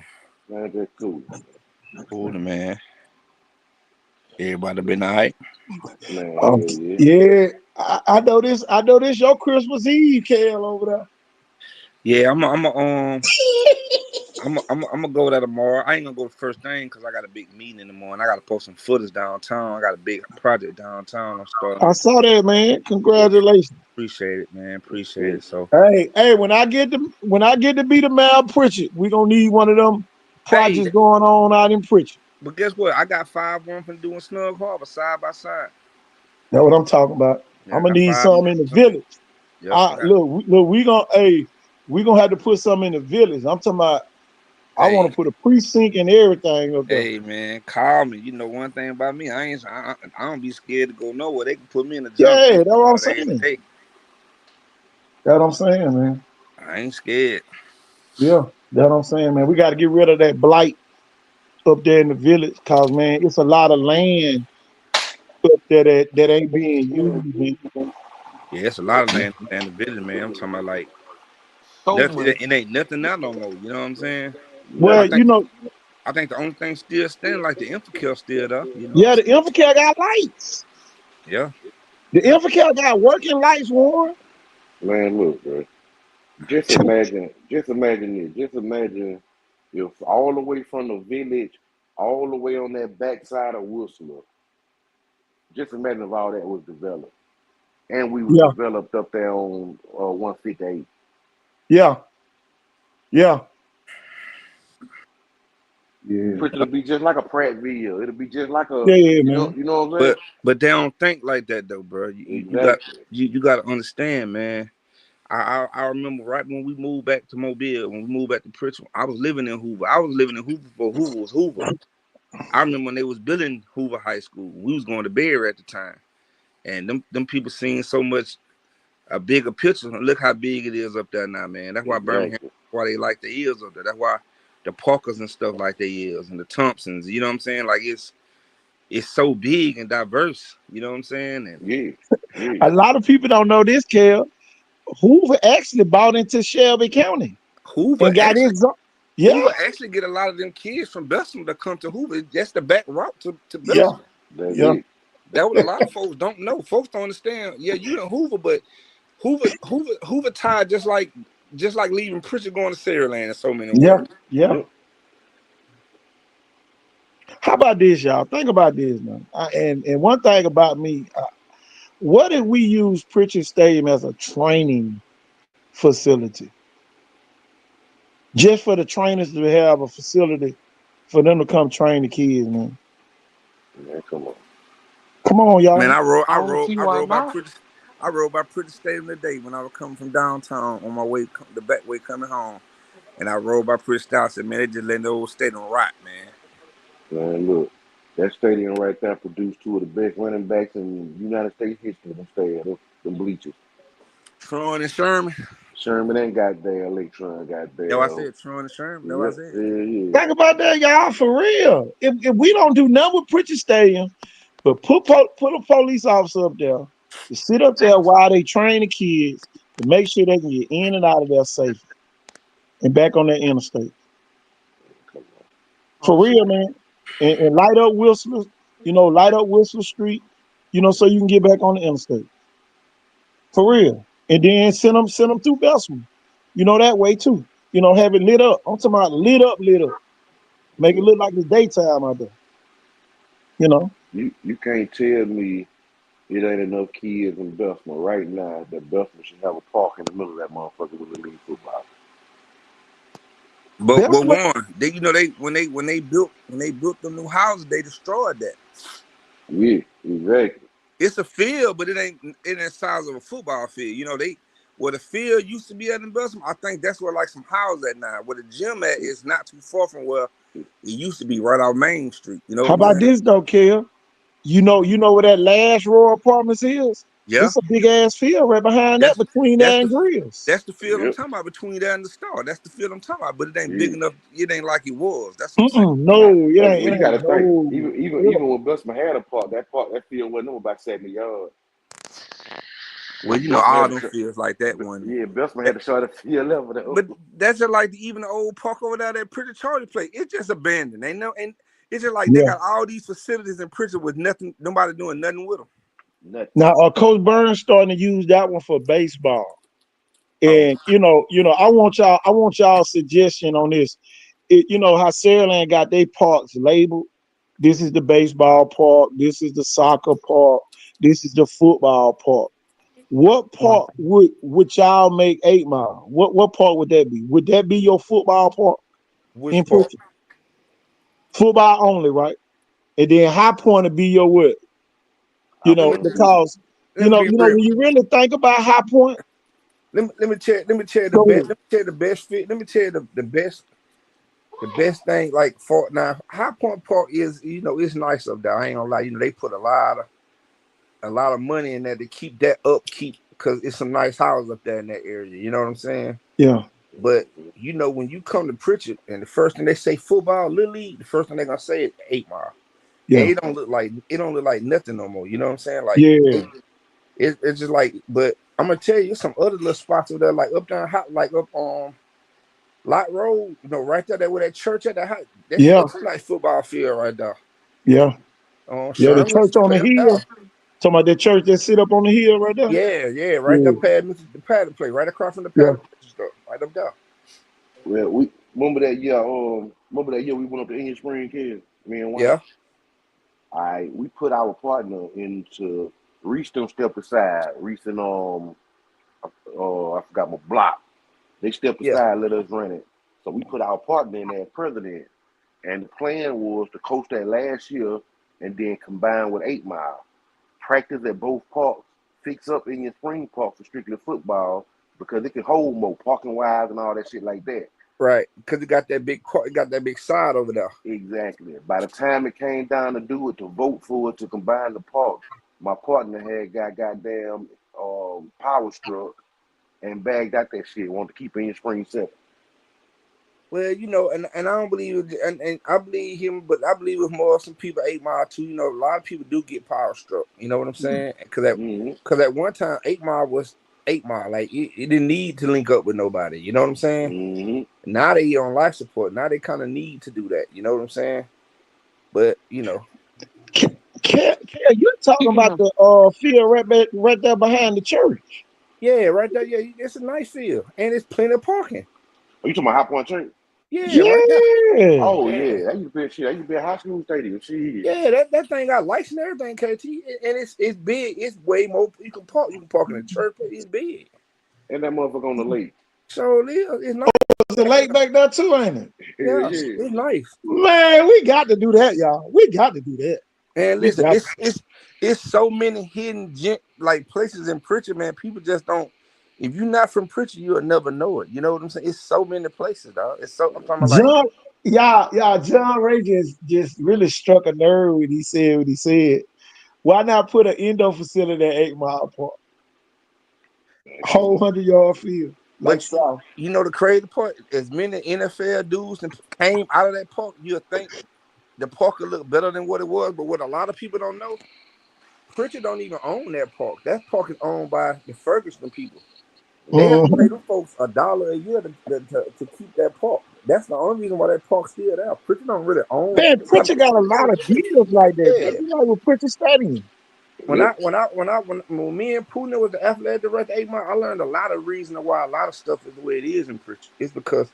Man, that's cool. Cool, man. Everybody been all right? Man, Um, hell yeah. yeah, I know this. I know this. Your Christmas Eve, Kel, over there. Yeah, I'm gonna go there tomorrow. I ain't gonna go the first thing because I got a big meeting in the morning. I gotta post some footage downtown. I got a big project downtown. I'm I starting. saw that, man. Yeah, Congratulations. appreciate it, man. That's Appreciate it. it. So, Hey, when I get to be the Mal Pritchard, we gonna need one of them hey, projects going on out in Pritchard. but guess what? I got 5 from doing Snug Harbor side by side. That's what I'm talking about. Yeah, I'm I gonna got need 5 something in the something. village. Yep, I got. Look, we gonna have to put something in the village. I'm talking about. I want Hey, to put a precinct and everything up there. hey, man, call me. You know one thing about me, I don't be scared to go nowhere. They can put me in the junk Yeah, any that's what I'm day of the saying. day. That's what I'm saying, man. I ain't scared. Yeah, that's what I'm saying, man. We got to get rid of that blight up there in the village, cause man, it's a lot of land up there that ain't being used. Man. Yeah, it's a lot of land in the village, man. I'm talking about like So nothing. much. It ain't nothing now no more. You know what I'm saying? I Well, Nothing. think I think the only thing still standing like the Infokill still there. You know? yeah, the Infocal got lights. Yeah, The yeah. Infocal got working lights, Warren. Man, look, bro. Just imagine this. Just imagine if all the way from the village, all the way on that backside of Whistler, just imagine if all that was developed. And we was Yeah, developed up there on 158. yeah, yeah, yeah, Pritchard will be just like a Prattville. It'll be just like a, yeah, yeah, man. you know what I'm saying? But they don't think like that though, bro. Exactly. You got to understand, man. I remember right when we moved back to Mobile, when we moved back to Pritchard, I was living in Hoover. I was living in Hoover before Hoover was Hoover. I remember when they was building Hoover High School. We was going to Bear at the time, and them people seeing so much a bigger picture. Look how big it is up there now, man. That's why Birmingham, Exactly. why they like the ears up there. That's why the Parkers and stuff like they is, and the Thompsons. You know what I'm saying? Like it's so big and diverse. You know what I'm saying? And Yeah. Yeah. A lot of people don't know this, Kel. Hoover actually bought into Shelby County Hoover and got actually his. Yeah, Hoover actually get a lot of them kids from Bessemer to come to Hoover. That's the back route to yeah, Bessemer. That's yeah, it. That what a lot of folks don't know. Folks don't understand. Yeah, you in Hoover, but Hoover tied just like leaving Pritchard going to Saraland in so many yeah, words. yeah. Yep. How about this, y'all? Think about this now. And one thing about me, what if we use Pritchard Stadium as a training facility, just for the trainers to have a facility for them to come train the kids, man? Man, come on. Come on, Man, y'all. I don't see I why rode by not. Pritchard. I rode by Pritchard Stadium today when I was coming from downtown on my way, the back way coming home, and I rode by Pritchard Stadium. I said, man, they just letting the old stadium rot, man. Man, look. That stadium right there produced two of the best running backs in United States history. Them stadiums, them bleachers. Tron and Sherman. Sherman ain't got there. Latron got Yo, I there. said Tron and Sherman. No, I Yep. said. Yeah, yeah. Think about that, y'all, for real. If we don't do nothing with Pritchard Stadium, but put a police officer up there to sit up there while they train the kids to make sure they can get in and out of there safe and back on that interstate. Come on. For Oh, real, shit. man. And light up Whistler, light up Whistler Street, so you can get back on the interstate. For real. And then send them through Bessemer. That way too. Have it lit up. I'm talking about lit up. Make it look like it's daytime out there. You know. You can't tell me it ain't enough kids in Bessemer right now that Bessemer should have a park in the middle of that motherfucker with a league football. But Bessemer, one, they when they built the new houses, they destroyed that. Yeah, exactly. It's a field, but it ain't the size of a football field. Where the field used to be at in Bessemer, I think that's where like some houses at now. Where the gym at is not too far from where it used to be, right off Main Street. You know what how I'm about saying? this though, Kel? You know where that last row of apartments is? Yeah. It's a big ass field right behind that That's between that's there the and Grills. that's the field I'm Yep. talking about between there and the star. That's the field I'm talking about. But it ain't big Yeah. enough. It ain't like it was. That's what I'm saying. Mm-mm, Nah. no, Well, it you got ain't to think. no. Even when Bessemer had a park, that field wasn't no about 70 yards. Well, Bessemer all had a them short. fields like that one. Yeah, Bessemer That, had a short field level but though. that's just like even the old park over there that Pritchard Charlie play. It's just abandoned. Ain't no, and it's just like they Yeah. got all these facilities in Pritchard with nothing, nobody doing nothing with them. Nothing. Now, Coach Burns starting to use that one for baseball, Oh, and I want y'all suggestion on this. You know how Saraland got their parks labeled. This is the baseball park. This is the soccer park. This is the football park. What park would y'all make 8 Mile? What park would that be? Would that be your football park in which part? Pritchard? Football only, right? And then High Point would be your what? I Let me point too. Because let me be real. when you really think about High Point, Let me tell you the go best. ahead. Let me tell you the best fit. Let me tell you the best thing. Like for now, High Point Park is it's nice up there. I ain't gonna lie. They put a lot of money in there to keep that upkeep because it's some nice houses up there in that area. You know what I'm saying? Yeah, But when you come to Pritchard and the first thing they say football, Little League, the first thing they're gonna say is 8 Mile. And yeah, it don't look like nothing no more. You know what I'm saying? Like yeah, it's just like, but I'm gonna tell you some other little spots over there, like up down hot, like up on Lot Road, right there, where that church at that hot. yeah, That's a nice football field right there. yeah, yeah. The Sherman used church to on the play up there. hill. Talking about that church that sit up on the hill right there. Yeah, right there, Yeah, the pad play, right across from the yeah. pad stuff, right up there. Well, we remember that year. Remember that year we went up to Indian Spring, kids. Me and White. Yeah, We put our partner into Reese. Them stepped aside. Reese and I forgot my block. They stepped yeah. aside, let us run it. So we put our partner in there as president. And the plan was to coach that last year and then combine with 8 Mile. Practice at both parks, fix up Indian Spring Park for strictly football because it can hold more parking wise and all that shit like that. Right, because it got that big side over there. Exactly. By the time it came down to do it, to vote for it, to combine the parks, my partner had got goddamn power struck and bagged out that shit. Wanted to keep Indian Spring separate. Well, and I don't believe, and I believe him, but I believe with more some people 8 Mile too. A lot of people do get power struck. You know what I'm saying? Because Mm-hmm. at one time 8 Mile was 8 Mile, like it didn't need to link up with nobody. You know what I'm saying? Mm-hmm. Now they on life support. Now they kind of need to do that. You know what I'm saying? But You're talking about the field right there behind the church. yeah, right there. Yeah, it's a nice field, and it's plenty of parking. Are you talking about High Point Church? Yeah, right there. Yeah, Oh Yeah. yeah, that used to be a shit. That used to be a high school stadium. Shit. Yeah, that thing got lights and everything, KT, and it's big. It's way more. You can park. You can park in the church, but it's big. And that motherfucker on the lake. So it's nice. there's a lake back there too, ain't it? Hell Yeah, yeah. it's nice. Man, we got to do that, y'all. We got to do that. And We listen, got it's so many hidden like places in Pritchard, man. People just don't. If you're not from Pritchard, you'll never know it. You know what I'm saying? It's so many places, dog. I'm talking about like, John. Yeah, John Ray just really struck a nerve when he said what he said. Why not put an indoor facility at 8 Mile Park? Whole 100-yard field like but South. the crazy part, as many NFL dudes and came out of that park, you'll think the park will look better than what it was. But what a lot of people don't know, Pritchard don't even own that park. That park is owned by the Ferguson people. They have to pay Mhm. them folks $1 a year to keep that park. That's the only reason why that park's still there. Pritchard don't really own. Man, Pritchard got a lot of deals like that. They Yeah. be like with Pritchard Stadium. Yep. When me and Puna was the athletic director 8 Mile, I learned a lot of reasons why a lot of stuff is the way it is in Pritchard. It's because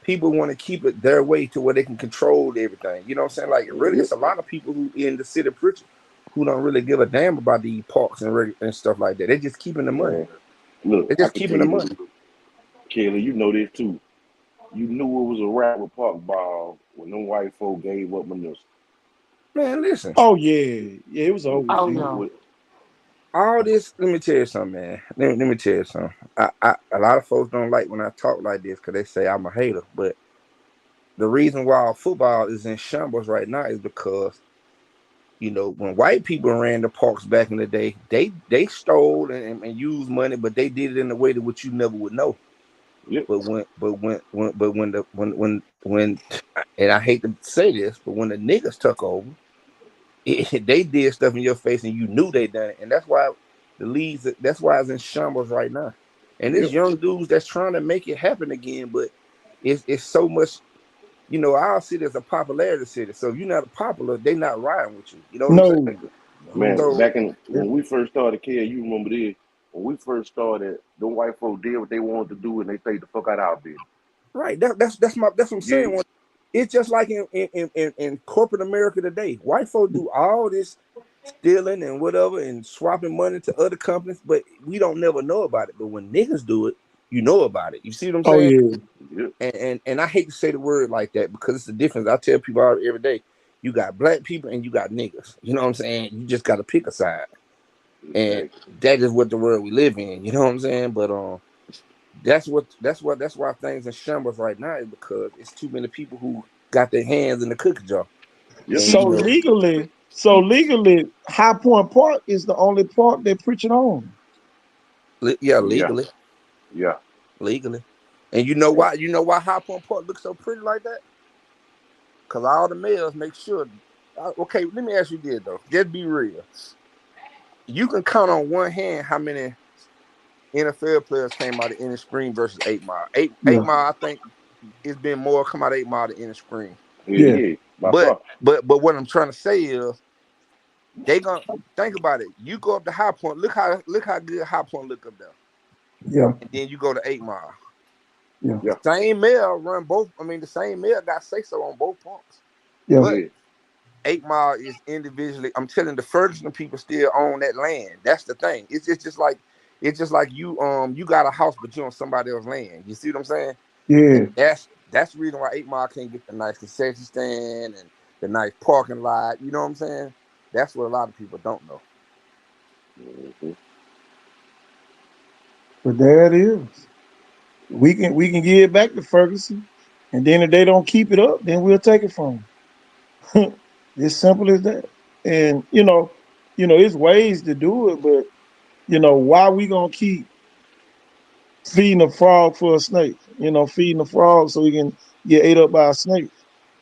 people want to keep it their way to where they can control everything. You know what I'm saying? Like really, Yep. it's a lot of people who in the city preaching who don't really give a damn about these parks and stuff like that. They're just keeping the money. Man, look, They're I just can tell keeping the you this, money. Kelly. You know this too. You knew it was a rap with Park Ball when them white folk gave up Manus. Man, listen. Oh yeah, yeah, it was over Oh then. yeah. All this, let me tell you something, man. Let me tell you something. A lot of folks don't like when I talk like this because they say I'm a hater. But the reason why football is in shambles right now is because when white people ran the parks back in the day, they stole and used money, but they did it in a way that which you never would know. Yep, But when and I hate to say this, but when the niggas took over, they did stuff in your face and you knew they done it, and that's why that's why it's in shambles right now. And it's yep, young dudes that's trying to make it happen again, but it's so much. Our city is a popularity city, so if you're not popular, they not riding with you. You know what I'm saying? No, man. no. So Back in Yeah. when we first started, Kelly, you remember this? When we first started, the white folk did what they wanted to do, and they take the fuck out of our business. right, that's what I'm Yeah, saying. It's just like in corporate America today, white folk do all this stealing and whatever and swapping money to other companies, but we don't never know about it. But when niggas do it, you know about it. You see what I'm Oh saying? yeah. yep, And I hate to say the word like that because it's the difference. I tell people every day, you got black people and you got niggas. You know what I'm saying? You just got to pick a side, and exactly. that is what the world we live in. You know what I'm saying? But that's why things in shambles right now is because it's too many people who got their hands in the cookie jar, Yep, and So legally, High Point Park is the only park they preaching on. yeah, yeah, yeah. legally, and you know why? You know why High Point Park looks so pretty like that? Because all the males make sure. Okay, let me ask you this though. Just be real. You can count on one hand how many NFL players came out of Inner Spring versus 8 Mile. Eight Yeah, Mile, I think it's been more come out of 8 Mile than Inner Spring. Hell yeah, yeah, by But far. but what I'm trying to say is they gonna think about it. You go up to High Point, look how good High Point look up there, yeah, and then you go to 8 Mile. yeah, The Yeah, same male run both. I mean, the same male got say so on both parts, yeah. but yeah, 8 Mile is individually. I'm telling the Ferguson people still own that land. That's the thing. It's just like you got a house, but you on somebody else's land. You see what I'm saying? Yeah. And that's the reason why 8 Mile can't get the nice concession stand and the nice parking lot. You know what I'm saying? That's what a lot of people don't know. mm-hmm. But there it is. We can give it back to Ferguson, and then if they don't keep it up, then we'll take it from them. It's simple as that. And it's ways to do it, but why we gonna keep feeding a frog for a snake? Feeding a frog so we can get ate up by a snake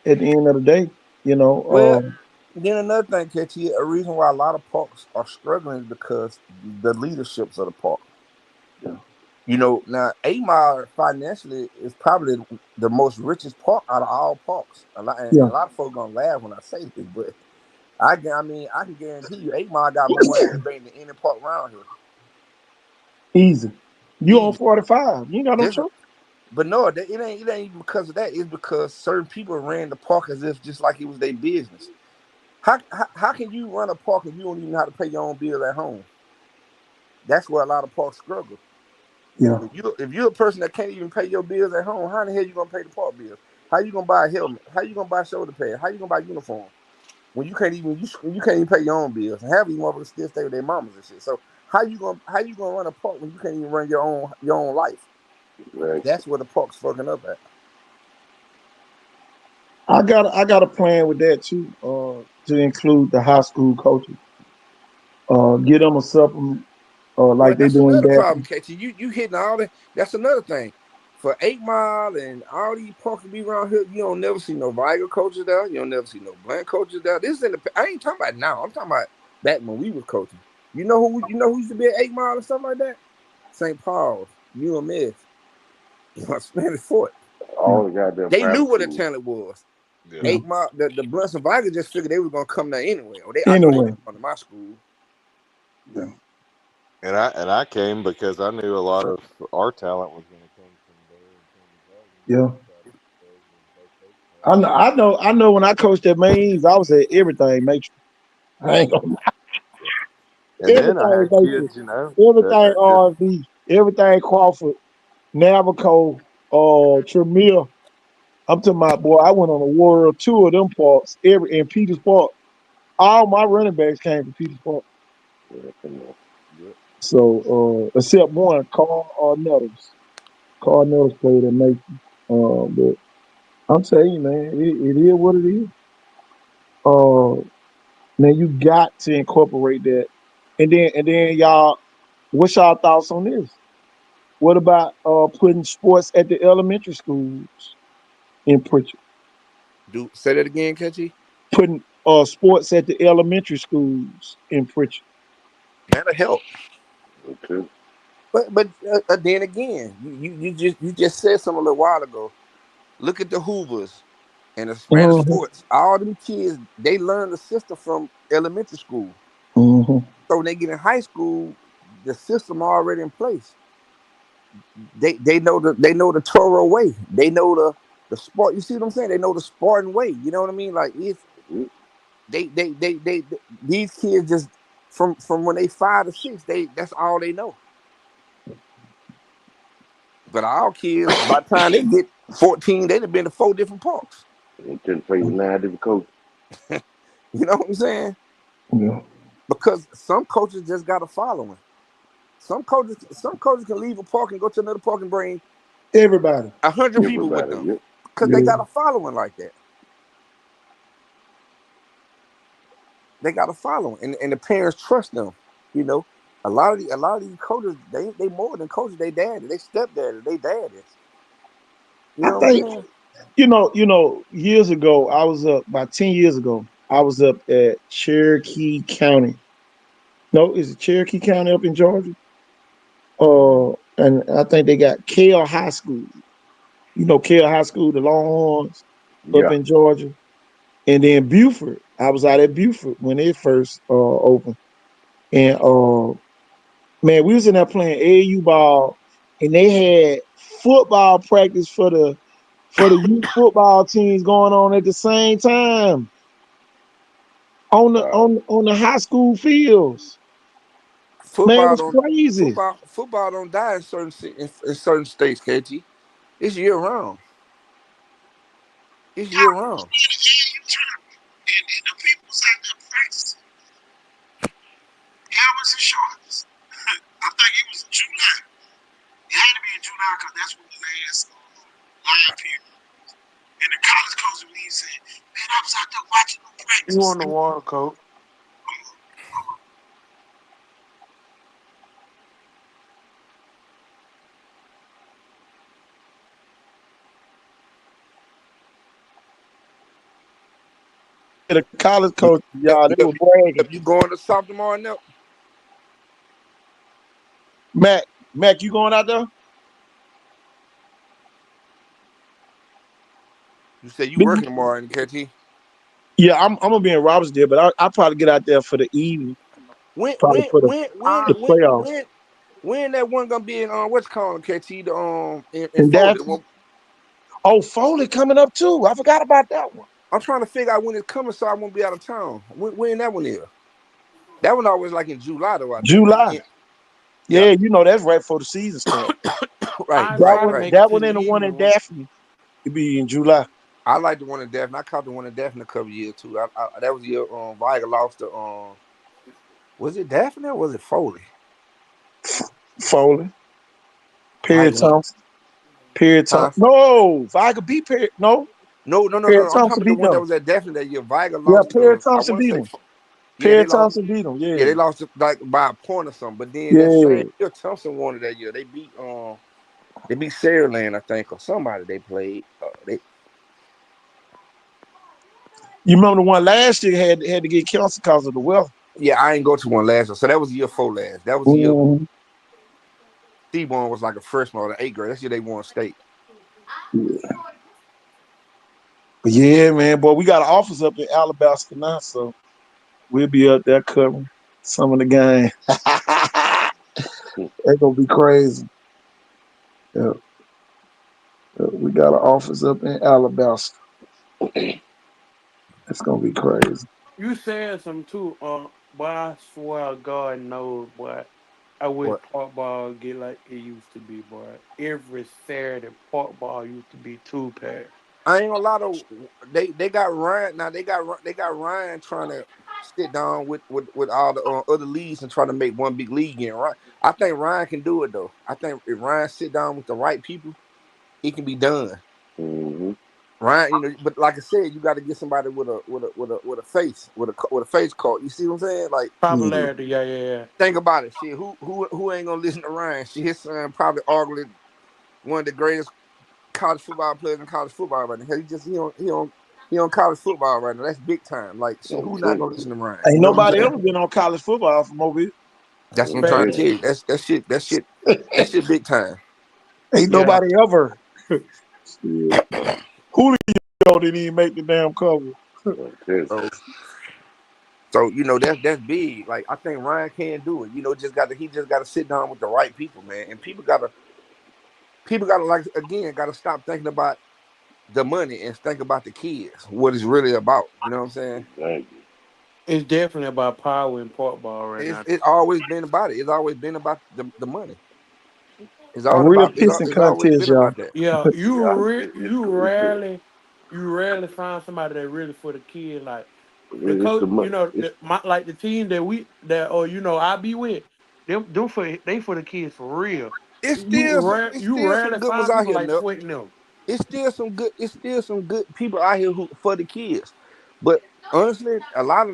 at the end of the day. You Well, know, then another thing, KT, a reason why a lot of parks are struggling is because the leaderships of the park. yeah, Now 8 Mile financially is probably the most richest park out of all parks. And yeah, a lot of folks gonna laugh when I say this, but I mean, I can guarantee you, 8 Mile got more money in the bank than any park around here. easy. You on Easy. 45? You ain't got no This, choice. but no, it ain't even because of that. It's because certain people ran the park as if just like it was their business. How can you run a park and you don't even know how to pay your own bills at home? That's where a lot of parks struggle. Yeah, If you're a person that can't even pay your bills at home, how the hell you gonna pay the park bills? How you gonna buy a helmet? How you gonna buy shoulder pads? How you gonna buy uniform when you can't even pay your own bills? And half of these motherfuckers still stay with their mamas and shit. So how you gonna run a park when you can't even run your own life? Right. That's where the park's fucking up at. I got a plan with that too. To include the high school coaches. Get them a supplement. Well, Like they that's doing another that. problem, KT. You hitting all that. That's another thing. For 8 Mile and all these parks to be around here, you don't never see no Viger coaches there. You don't never see no blank coaches there. This is I ain't talking about now. I'm talking about back when we was coaching. You know who used to be at 8 Mile and stuff like that? St. Paul's, UMS, Spanish Fort. Yeah. All the goddamn They knew private what the schools. talent was. Yeah. Yeah. 8 Mile, the Blunts and Viger just figured they were gonna come there anyway. Or I know they Anyway. didn't come to my school. Yeah. And I came because I knew a lot of our talent was going to come from there and Kansas Valley. Yeah. I know. When I coached at Mainz, I was at everything matrix. I ain't gonna And then I everything had matrix, kids, you know, everything that just R&B, everything Crawford, Navajo, Tremere. I'm talking about, boy. I went on a world tour of them parks. In Peters Park, all my running backs came from Peters Park. Yeah, come on. So except one, Carl Nettles. Carl Nettles played at Mason. But I'm telling you, man, it is what it is. Uh, man, you got to incorporate that. And then y'all, what's y'all thoughts on this? What about putting sports at the elementary schools in Pritchard? Do say that again, Catchy. Putting sports at the elementary schools in Pritchard. That'll help. Okay. But then again, you just said something a little while ago. Look at the Hoovers and the Spanish Mm-hmm. Forts. All them kids, they learn the system from elementary school. Mm-hmm. So when they get in high school, the system already in place. They know the Toro way. They know the sport. You see what I'm saying? They know the Spartan way. You know what I mean? Like it's Mm, they these kids just from when they 5 to 6, that's all they know. But our kids, by the time they get 14, they've been to 4 different parks. and can play with 9 different coaches. You know what I'm saying? Yeah. Because some coaches just got a following. Some coaches can leave a park and go to another park and bring Everybody. 100 people with Everybody, them yep. because they Yeah. got a following like that. They got a following, and the parents trust them. You know, a lot of these coaches, they more than coaches. They daddy, they stepdaddy, they daddies. You I know what I'm think saying? years ago, I was up about 10 years ago. I was up at Cherokee County. No, is it Cherokee County up in Georgia? And I think they got Kale High School. You know Kale High School, the Longhorns up Yeah. in Georgia. And then Buford. I was out at Buford when it first opened. And man, we was in there playing AAU ball, and they had football practice for the youth football teams going on at the same time on the Wow. on the high school fields. Man, it Football was don't crazy. football don't die in in certain states, KG. It's year round. It's year round. And the people was out there practicing helmets and shorts. I think it was in July. It had to be in July because that's when the last live period. And the college coach was saying, "Man, I was out there watching them You practice." on the water, coach? The college Yep, coach, y'all, they yep, were bragging. you going to South tomorrow now? Mac, Mac, you going out there? You said you working tomorrow in KG. Yeah, I'm gonna be in Robertsdale, but I'll probably get out there for the evening, When probably when for when when the when playoffs. when when that one gonna be in what's called KT in And Foley? that's Well, Foley coming up too. I forgot about that one. I'm trying to figure out when it's coming so I won't be out of town. When that one is? That one always like in July though. I think. July. Yeah. Yeah, that's right before the season starts. Right. I Right. try to Right. make it That to one the and the one evening in one. Daphne, it'd be in July. I like the one in Daphne. I caught the one in Daphne a couple years too. That was the year Viga lost to was it Daphne or was it Foley? Foley, Perry Viga went, Thompson, Perry huh? Thompson. No, if I could beat Perry, no, No, no, no, Perry no. I'm talking Thompson about the beat one that them. was at Daphne that year. Viga Yeah, lost Perry to I Thompson want to beat say them. yeah, Perry they lost. Thompson beat them. Yeah, Yeah, they lost like by a point or something. But then that same yeah. year, Thompson won it that year. They beat Saraland, I think, or somebody they played. You remember the one last year had to get canceled because of the weather. Yeah, I ain't go to one last year. So that was year four last. That was the year Mhm. T-Bone was like a freshman or the eighth grade. That's the year they won state. But yeah, man, boy, we got an office up in Alabaster now, so we'll be up there covering some of the game. They're gonna be crazy. Yeah, yeah, we got an office up in Alabaster. It's gonna be crazy. You said something too, but I swear God knows, boy. I wish What? park ball get like it used to be, boy. Every Saturday, park ball used to be 2 pack. I ain't gonna lie though. They got Ryan now. They got Ryan trying to sit down with all the other leagues and try to make one big league in. Right? I think Ryan can do it though. I think if Ryan sit down with the right people, it can be done. Mm-hmm. Ryan, but like I said, you got to get somebody with a face with a face card. You see what I'm saying? Like, Yeah, Popularity, yeah, yeah, yeah. think about it. Shit, who ain't gonna listen to Ryan? Shit, his son probably arguably one of the greatest college football players in college football right now. He on college football right now. That's big time. Like, shit, I'm who not telling gonna listen you. to Ryan? ain't You know what I'm nobody saying? ever been on college football from Mobile. That's what I'm I'm trying to Facts. telling tell you. That shit big time. Ain't Yeah. nobody ever. Shit. Julio didn't even make the damn cover. you. I'm telling So so that's big. Like I think Ryan can do it. He just gotta sit down with the right people, man. And people gotta like again gotta stop thinking about the money and think about the kids. What it's really about. You know what I'm saying? you. Exactly. It's definitely about power in park ball right It's now. it always been about it. It's always been about the money. It's A all real about pissing it's always contest, been y'all. about that. Yeah, Yeah, it's you rarely find somebody that really for the kid. Like the it's coach, the money. It's like the team or I be with them for the kids for real. It's You still some rarely good ones find out people here, like Nup. sweating them. It's still some good people out here who for the kids. But honestly, a lot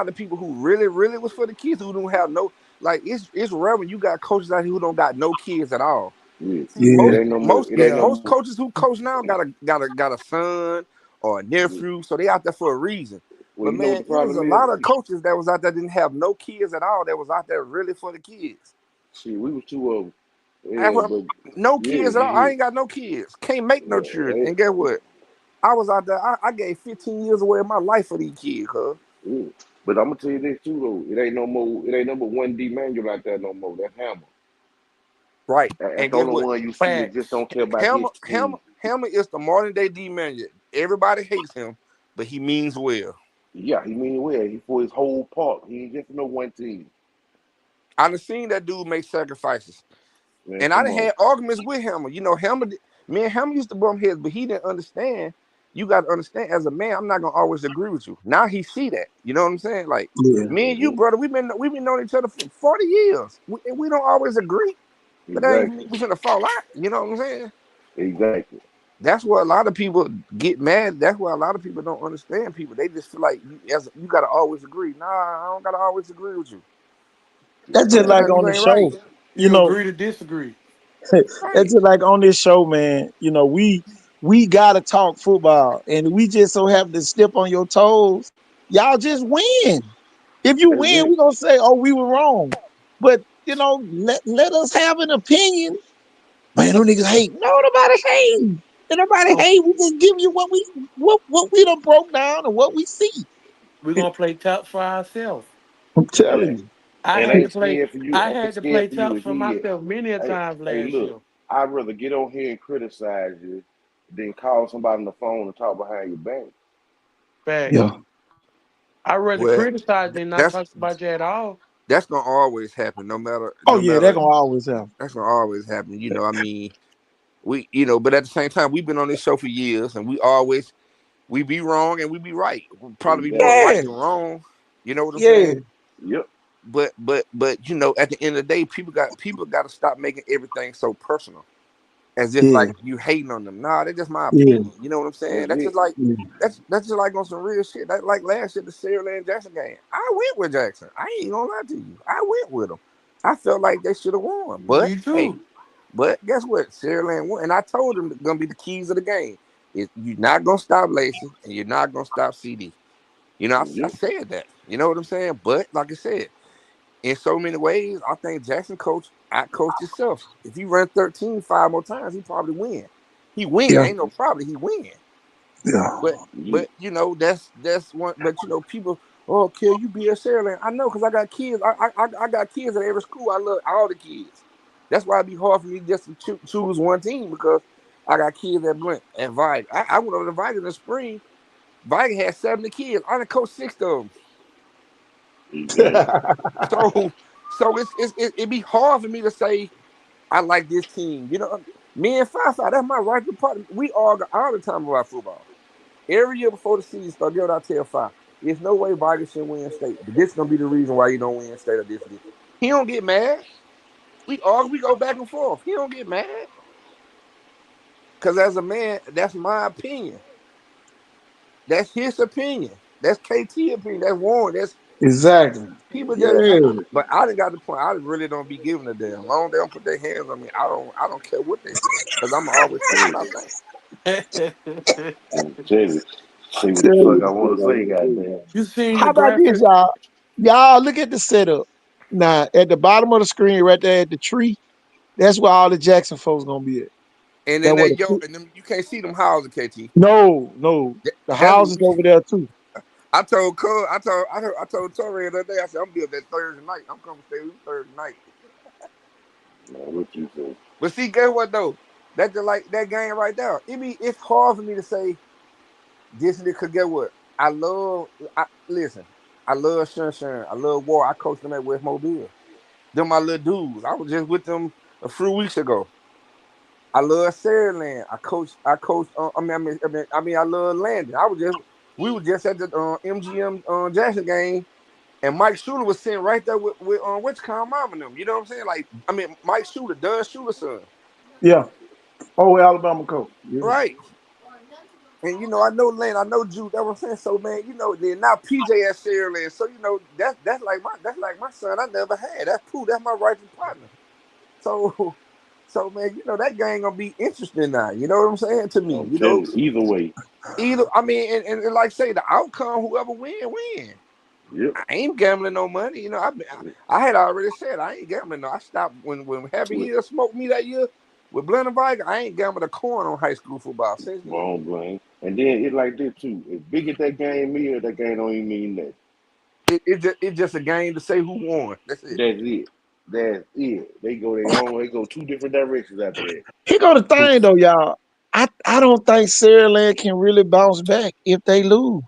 of people who really was for the kids who don't have no like it's rare when you got coaches out here who don't got no kids at all. yeah. See, Yeah, It most ain't no more. most It ain't no Yeah, most more. coaches who coach now got a son or a Yeah. nephew, so they out there for a reason. Well, But you know what man, the it was a problem is? lot of coaches that was out there didn't have no kids at all. That was out there really for the kids. See, we was too of I yeah, have but no yeah, kids at all. I yeah, ain't got no kids. Can't make no children. yeah. And guess what? I was out there. I gave 15 years away of my life for these kids, cuz. Yeah. But I'm gonna tell you this too though. It ain't no more. It ain't number one D manual out there no more. That's Hammer. Right. That's And the guess only what? one you see that just facts. don't care about his Hammer, team. Hammer, Hammer is the modern day D man. Everybody hates him, but he means well. Yeah, he mean well. He for his whole part. He ain't just for no one team. I done seen that dude make sacrifices. Man, And I come done on. had arguments with Hammer. Me and Hammer used to bump heads, but he didn't understand. You got to understand, as a man, I'm not gonna always agree with you. Now he see that. You know what I'm saying? Like yeah, me and you, Hmm. brother, we've been knowing each other for 40 years. And we don't always agree, but that ain't Exactly. mean we finna fall out. You know what I'm saying? Exactly. That's where a lot of people get mad. That's why a lot of people don't understand people. They just feel like you gotta always agree. Nah, I don't gotta always agree with you. that's just like Sometimes on you the ain't right. show. You You know, agree to disagree. that's Right. just like on this show, man. We gotta talk football, and we just so happen to step on your toes. Y'all just win. If you That's win, it. we gonna say, "Oh, we were wrong." But let us have an opinion. Man, them niggas hate. No, nobody hate. Nobody So hate. We just give you what we done broke down and what we see. We're gonna play top for ourselves. I'm telling And you. I and had ain't to play. scared for you. I Ain't had to scared play for you top for again. myself many a Hey, times hey, last look. year. I'd rather get on here and criticize you than call somebody on the phone and talk behind your back. Facts. Yeah, I rather well, criticize than not that's talk about you at all. that's gonna always happen. No matter, oh no yeah, they're matter. gonna always have. That's gonna always happen. I mean, but at the same time, we've been on this show for years, and we be wrong and we be right. We probably be more Exactly. right Yeah, than wrong. You know what I'm yeah, saying? Yep. But at the end of the day, people got to stop making everything so personal, as if yeah, like you hating on them. Nah, that's just my yeah, opinion. You know what I'm saying? That's That's it. just like yeah. that's just like on some real shit. That like last year the Sarah Land Jackson game. I went with Jackson. I ain't gonna lie to you. I went with them. I felt like they should have won. But Me hey, too. but guess what? Sarah Land won, and I told them it's gonna be the keys of the game. You're not gonna stop Lacey, and you're not gonna stop CD. I Yep. said that. You know what I'm saying? But like I said, in so many ways, I think Jackson out coached himself. If he run 13 5 more times, he probably win. He win. Yeah, Ain't no problem. He win. yeah, But Yeah. but that's one. But people. Oh, kill you be a Saraland. I know because I got kids. I got kids at every school. I love all the kids. That's why it'd be hard for me just to choose one team because I got kids at Blunt and Vide. I went over to Vide in the spring. Viking had 70 kids. I done coached 6 of them. Exactly. So, it be hard for me to say I like this team. You know, me and Five, that's my right department. We argue all the time about football. Every year before the season starts, you know what I tell Five? There's no way Vikings should win state. But this is gonna be the reason why you don't win state or this. He don't get mad. We argue, we go back and forth. He don't get mad. Cause as a man, that's my opinion. That's his opinion. That's KT opinion. That's Warren. That's exactly. people just. Yeah. But I didn't got the point. I really don't be giving a damn. As long as they don't put their hands on me, I don't care what they say. Cause I'm always say what I think. Tell you. Say what Tell the fuck I want to say, you. goddamn. You seen the How about this, graphic? y'all? Y'all look at the setup. Now, at the bottom of the screen, right there at the tree, that's where all the Jackson folks gonna be at. And That then what they yo, and them, you can't see them houses, KT. no. The That's what houses over there too. I told Cub. I told Torre the other day. I said I'm gonna be up that Thursday night. I'm coming to stay with you Thursday night. Man, what you say? But see, guess what though? That's just like that game right there. It's hard for me to say this and this. Cause get what? Listen. I love Sunshine. I love War. I coached them at West Mobile. Them my little dudes. I was just with them a few weeks ago. I love Saraland. I coached. I love Landon. We were just at the MGM Jackson game, and Mike Shooter was sitting right there with what's called mom and them. You know what I'm saying? Like, Mike Shooter, Dunn Shooter's son. Yeah. Oh, Alabama coach. Yeah. Right. And I know Lane, I know Jude. That's what I'm saying. So man, then now PJ at Saraland. So that's like my son. I never had. That's Pooh. That's my rightful partner. So so man, that game gonna be interesting now. You know what I'm saying to me? I'm telling you, either way. Either and like say the outcome, whoever win. Yep. I ain't gambling no money. I had already said I ain't gambling. No, I stopped when Happy Hill smoked me that year with Blendervike. I ain't gambled a coin on high school football since then. Wrong blame. And then it like this too. As big as that game is, that game don't even mean that. It's just a game to say who won. That's it. That's it. That's it. They go their own. They go two different directions after that. Here go the thing though, y'all. I don't think Saraland can really bounce back if they lose.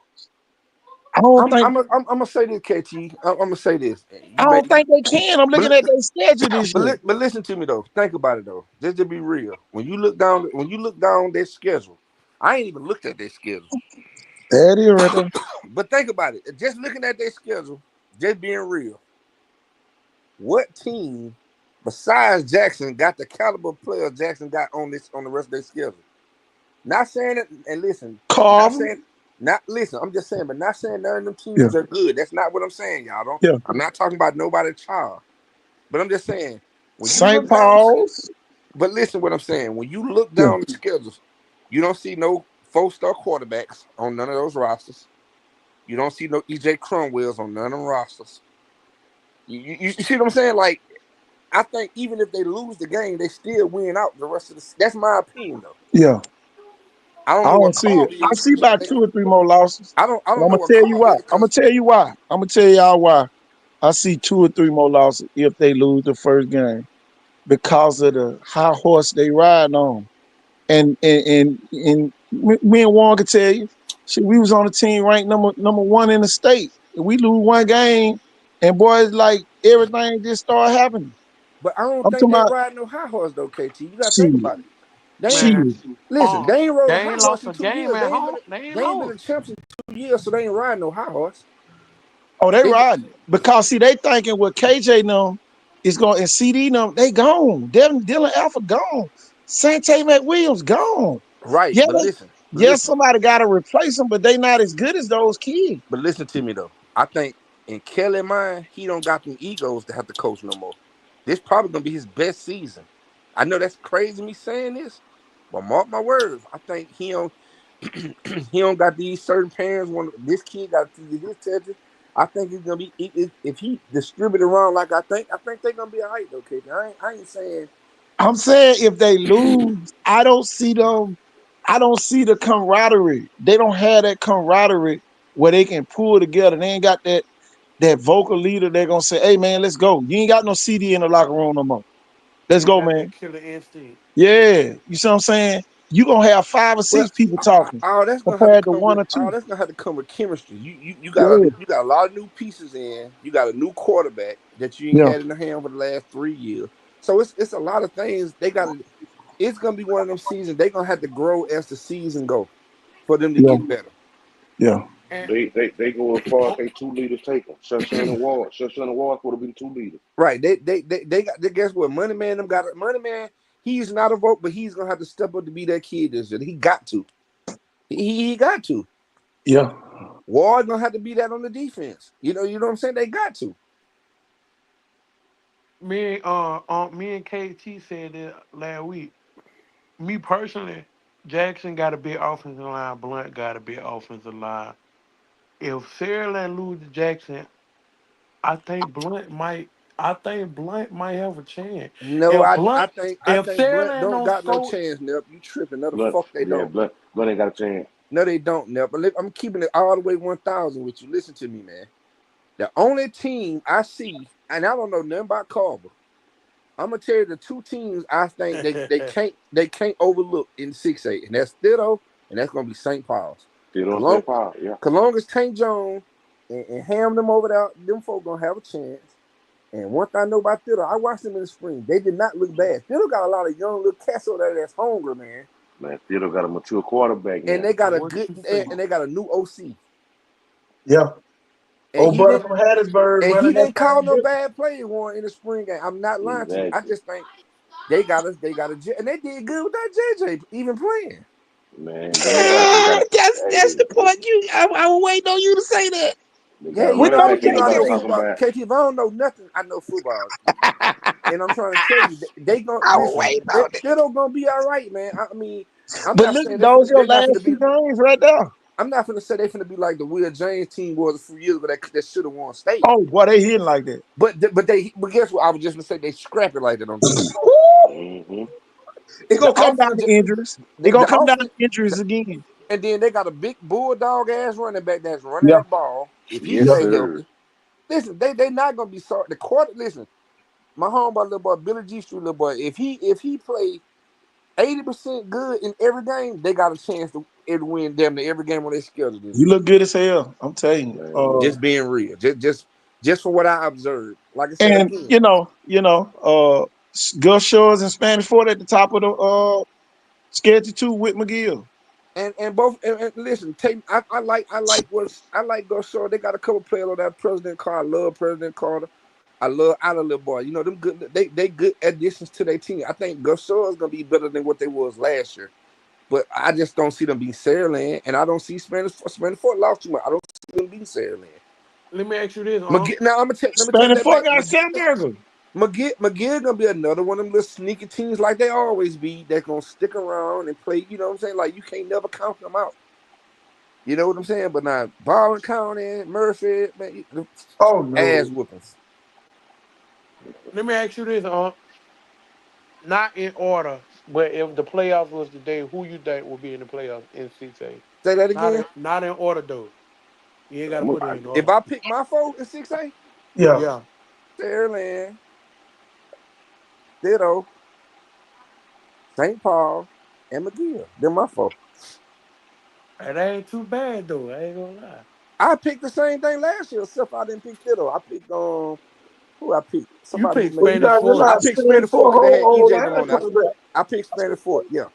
I don't I'm think I'm I'm, I'm gonna say this, KT. I'm gonna say this. I don't think they can. I'm But looking at their schedule this year. but listen to me though. Think about it though. Just to be real, when you look down their schedule, I ain't even looked at their schedule. That is right there. But think about it. Just looking at their schedule, just being real. What team besides Jackson got the caliber player Jackson got on the rest of their schedule? Not saying it, and listen, not Carver. saying not listen. I'm just saying, but not saying none of them Yeah. teams are good. That's not what I'm saying, y'all. Don't. Yeah. I'm not talking about nobody's child, but I'm just saying when you St. look down. Paul's. But listen, what I'm saying, when you look Yeah. down the schedules, you don't see no 4-star quarterbacks on none of those rosters. You don't see no EJ Cromwells on none of them rosters. You see what I'm saying? Like, I think even if they lose the game, they still win out the rest of the. That's my opinion, though. Yeah. I don't I know what don't see it. Carver I is. see about 2 or 3 more losses. I don't. I And don't I'm know gonna what tell you Carver why. is because I'm gonna tell y'all why. I see 2 or 3 more losses if they lose the first game because of the high horse they riding on. And me and Warren could tell you, shit, we was on the team ranked number one in the state. And we lose one game, and boys, like everything just start happening. but I don't I'm think talking they about ride no high horse though, KT. You gotta think shit, about it. They ain't Man, shit. listen. Paul, They ain't rode a they high ain't horse lost in a two game years. at home. They ain't They ain't been in lost. champs in 2 years, so they ain't riding no high horse. Oh, they They riding because see, they thinking what KJ them is going and CD them, they gone. Devin Dylan Alpha gone. Sante McWilliams gone. right, Yeah, but yeah, listen. somebody got to replace them, but they not as good as those kids. But listen to me though. I think in Kelly mind, he don't got them egos to have to coach no more. This probably gonna be his best season. I know that's crazy me saying this, but mark my words. I think he don't he don't got these certain parents. Want this kid got to do this test. I think he's gonna be if he distribute around like I think they're gonna be alright though, kid. I ain't saying I'm saying if they lose, I don't see them. I don't see the camaraderie. They don't have that camaraderie where they can pull together. They ain't got that vocal leader. They're gonna say, "Hey man, let's go." You ain't got no CD in the locker room no more. Let's Ain't go, got man. that killer instinct. Yeah, you see what I'm saying? you gonna have 5 or 6 people talking all that's gonna have to compared to come 1 with or 2. chemistry. You got Yeah, a lot of new pieces in. You got a new quarterback that you ain't yeah, had in the hand for the last 3 years. So it's a lot of things they got to. It's gonna be one of them seasons they gonna have to grow as the season go for them to yeah, get better. yeah, And They go as far as they 2 leaders take them. Shushan and Ward. Shushan and Ward would have been 2 leaders. Right? They got. Guess what? Money Man them got it. Money Man. He's not a vote, but he's gonna have to step up to be that kid this year. He got to. He got to. yeah. Ward gonna have to be that on the defense. You know what I'm saying? They got to. me and KT said that last week. Me personally, Jackson got a big offensive line. Blunt got a big offensive line. If Saraland lose to Jackson, I think Blunt might. I think Blunt might have a chance. No, If I Blunt, think if Blunt Saraland don't don't got no score, chance, Nip. You tripping? No, the Blood, fuck they yeah, don't. blood ain't got a chance. No, they don't, Nip. But I'm keeping it all the way 1,000 with you. Listen to me, man. The only team I see, and I don't know nothing about Carver. I'm gonna tell you the 2 teams I think they can't overlook in 6A, and that's Thitto, and that's gonna be St. Paul's. They don't say Cologne, power, yeah. Colongas, Tank Jones, and Ham them over there. Them folk gonna have a chance. And one thing I know about Thitto, I watched them in the spring. They did not look bad. Thitto got a lot of young little cats over there that's hungry, man. Man, Theodore got a mature quarterback And now. they got a what good you say? and they got a new OC. Yeah. And Old he brother didn't from Hattiesburg and he running that didn't call thing no good. bad plays one in the spring game. I'm not lying to you. I Exactly. just think they got a and they did good without JJ even playing. Man, then they got a That's hey, the point. I was waiting on you to say that. they got Yeah, a We running know back in the I know year JJ. talking football. about KT, if I don't know nothing, I know football. And I'm trying to tell you, they gonna I was listen. waiting They, on it. they're gonna be all right, man. I mean, I'm But not look, saying those your they're not last gonna 2 be. games right there. I'm not gonna say they're gonna be like the Will James team was a few years ago that should have won state. Oh, boy, they hitting like that. But guess what? I was just gonna say they scrap it like that on defense. mm-hmm. It's The gonna come down offense, to injuries. It's gonna the come down to offense, injuries again. and then they got a big bulldog ass running back that's running Yeah, that ball. If he Yes, yeah. stay sir. healthy, listen, they not gonna be sorry. The quarter, listen, my homeboy little boy Billy G Street little boy, if he play 80% good in every game, they got a chance to win damn near every game on their schedule this You year. look good as hell. I'm telling you. Man, look. Just being real, just from what I observed. Like I said And again, Gus Shores and Spanish Fort at the top of the schedule too with McGill. and both and listen, I like Go Shore. They got a couple players on that President Carter. I love President Carter. I love Outer little boy. You know them good. They good additions to their team. I think Go Shore is gonna be better than what they was last year. But I just don't see them being Saraland, and I don't see Spanish Fort lost too much. I don't see them being Saraland. Let me ask you this, Now let me take Spanish that Fort back. got Sam Burger. McGill gonna be another one of them little sneaky teams like they always be. They're gonna stick around and play. You know what I'm saying? Like you can't never count them out. You know what I'm saying? But now Baldwin County, Murphy, man, Oh ass no. whoopings. let me ask you this, not in order, but if the playoffs was today, who you think will be in the playoffs in 6A? Say that Not again. not in order though. You ain't gotta I'm a, put it in If order. I pick my four in 6A, Yeah. Yeah. Saraland, Ditto, St. Paul, and McGill. They're my four. That ain't too bad though. I ain't gonna lie. I picked the same thing last year, except I didn't pick Ditto. I picked who I picked? You Somebody who pick Well, made. you Spanish gotta Fort. I realize picked Spanish Spanish Fort Fort because they whole had old EJ them line on. coming back. I picked Spanish Fort. Yeah,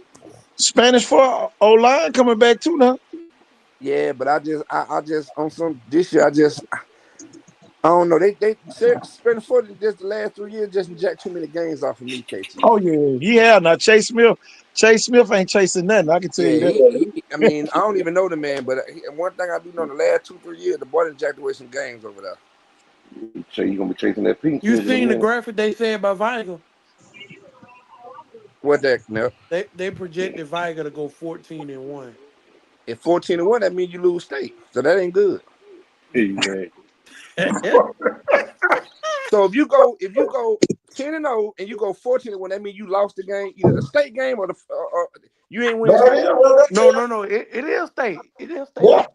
Spanish Fort old line coming back too now. yeah, but I just on some this year. I don't know. They Spanish Fort in just the last 3 years just inject too many games off of me, KT. Oh yeah, now Chase Smith ain't chasing nothing. I can tell Yeah, you I that. mean, I don't even know the man, but one thing I do know, the last 2 3 years, the boy done jacked away some games over there. you're gonna be chasing that pink You slip in a seen the minute. graphic they said about Viger? What that? No, They projected Viger to go 14-1. if 14-1, that means you lose state, so that ain't good. Exactly. So if you go 10-0 and you go 14-1, that means you lost the game, either the state game or you ain't win That state. is what that No, tell. no, no. It is state. It is state. Yeah.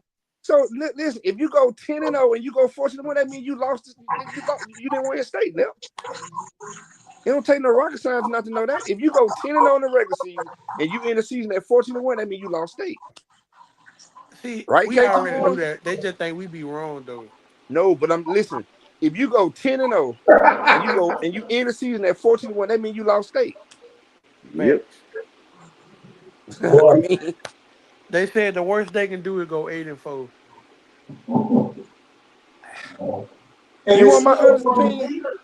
So listen, if you go 10-0 and you go 14-1, that means you lost. You didn't win state, now. It don't take no rocket science not to know that. If you go 10-0 in the regular season and you end the season at 14-1, that means you lost state. See, Right, we KT already knew boy? that. They just think we be wrong though. No, but I'm listen. If you go 10-0 and you end the season at 14-1, that means you lost state. Yep. Facts. I Boy. mean, They said the worst they can do is go 8-4. And you they want my still honest won opinion? the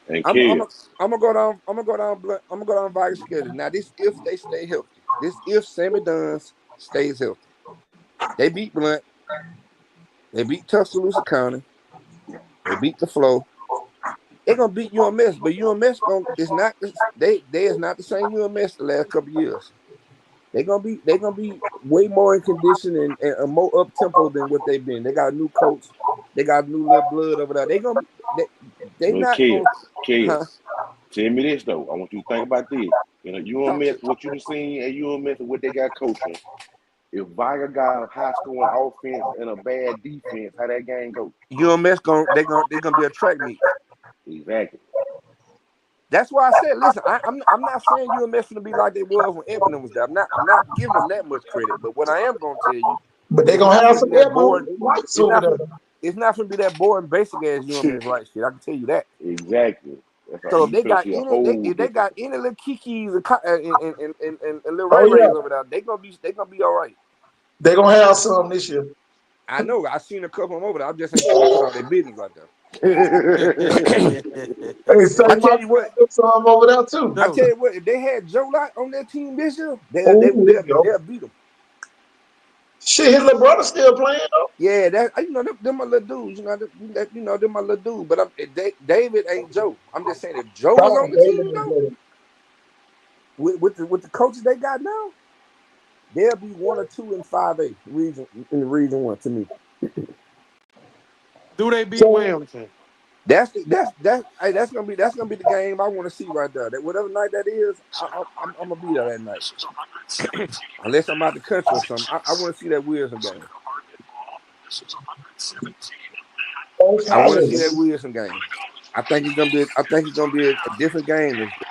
And I'm Kev, a, I'm gonna go down. I'm gonna go down. I'm gonna go down Vikings schedule. Now, this if they stay healthy. This if Sammy Duns stays healthy. They beat Blunt. They beat Tuscaloosa County. They beat the Flow. They're gonna beat UMS, but UMS is not they is not the same UMS the last couple of years. They're gonna be way more in condition and more up tempo than what they've been. They got a new coach. They got a new little blood over there. They but not Kev, gonna, Kev, huh? tell me this though. I want you to think about this. You know, you don't Talk mess to what you done seen and you don't mess with what they got coaching. If Viger got a high scoring offense and a bad defense, how that game go? UMS they're gonna be a track meet. Exactly. That's why I said, listen, I'm not saying UMS gonna be like they was when Edmond was there. I'm not giving them that much credit. But what I am gonna tell you, But they it's gonna not have gonna some be that elbow boring. lights It's over not there. it's not gonna be that boring basic ass UMS right shit. I can tell you that. Exactly. That's how So if you they finna got see a any, whole if they different. got any little kikis and little Oh Ray yeah, Rays over there, they gonna be all right. they gonna have some this year. I know. I seen a couple of them over there. I just ain't seen them put all their business out there. Hey, say I my tell you what. some over there too. I tell No. you what. If they had Joe Lott on their team this year, Oh, there you go. they'll beat them. Shit, his little brother still playing though. Yeah, them my little dudes. Them my little dude. But David ain't Joe. I'm just saying if Joe was Oh, on the David team is though, better. with the coaches they got now, they'll be 1 or 2 in 5A region 1 to me. Do they beat So, Williamson? That's gonna be the game I want to see right there. That whatever night that is, I'm gonna be there that night. Unless I'm out the country or something, I want to see that Wilson game. Coach I want to see Howard. that Wilson game. I think it's gonna be a different game this year.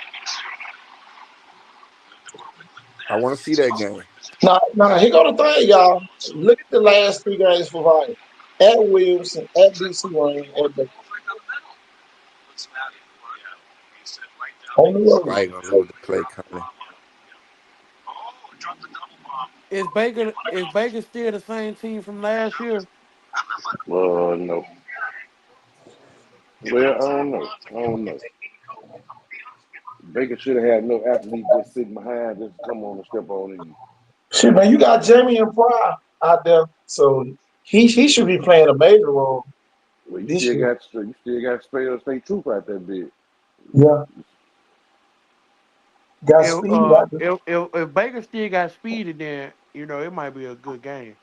I want to see that game. Now, here go the thing, y'all. Look at the last 3 games for Ryan. At Williamson, at DC Wayne, at the on the road. I ain't gonna lose the play, Conley. Is Baker still the same team from last year? No. Well, I don't know. I don't know. Baker should have had no athlete just sitting behind, just come on and step on in. Shit, man, you got Jamie and Pryor out there, so he should be playing a major role Well, this year. you still got stay truth out that bit. Yeah, got If speed uh out there. if Baker still got speedy, then it might be a good game.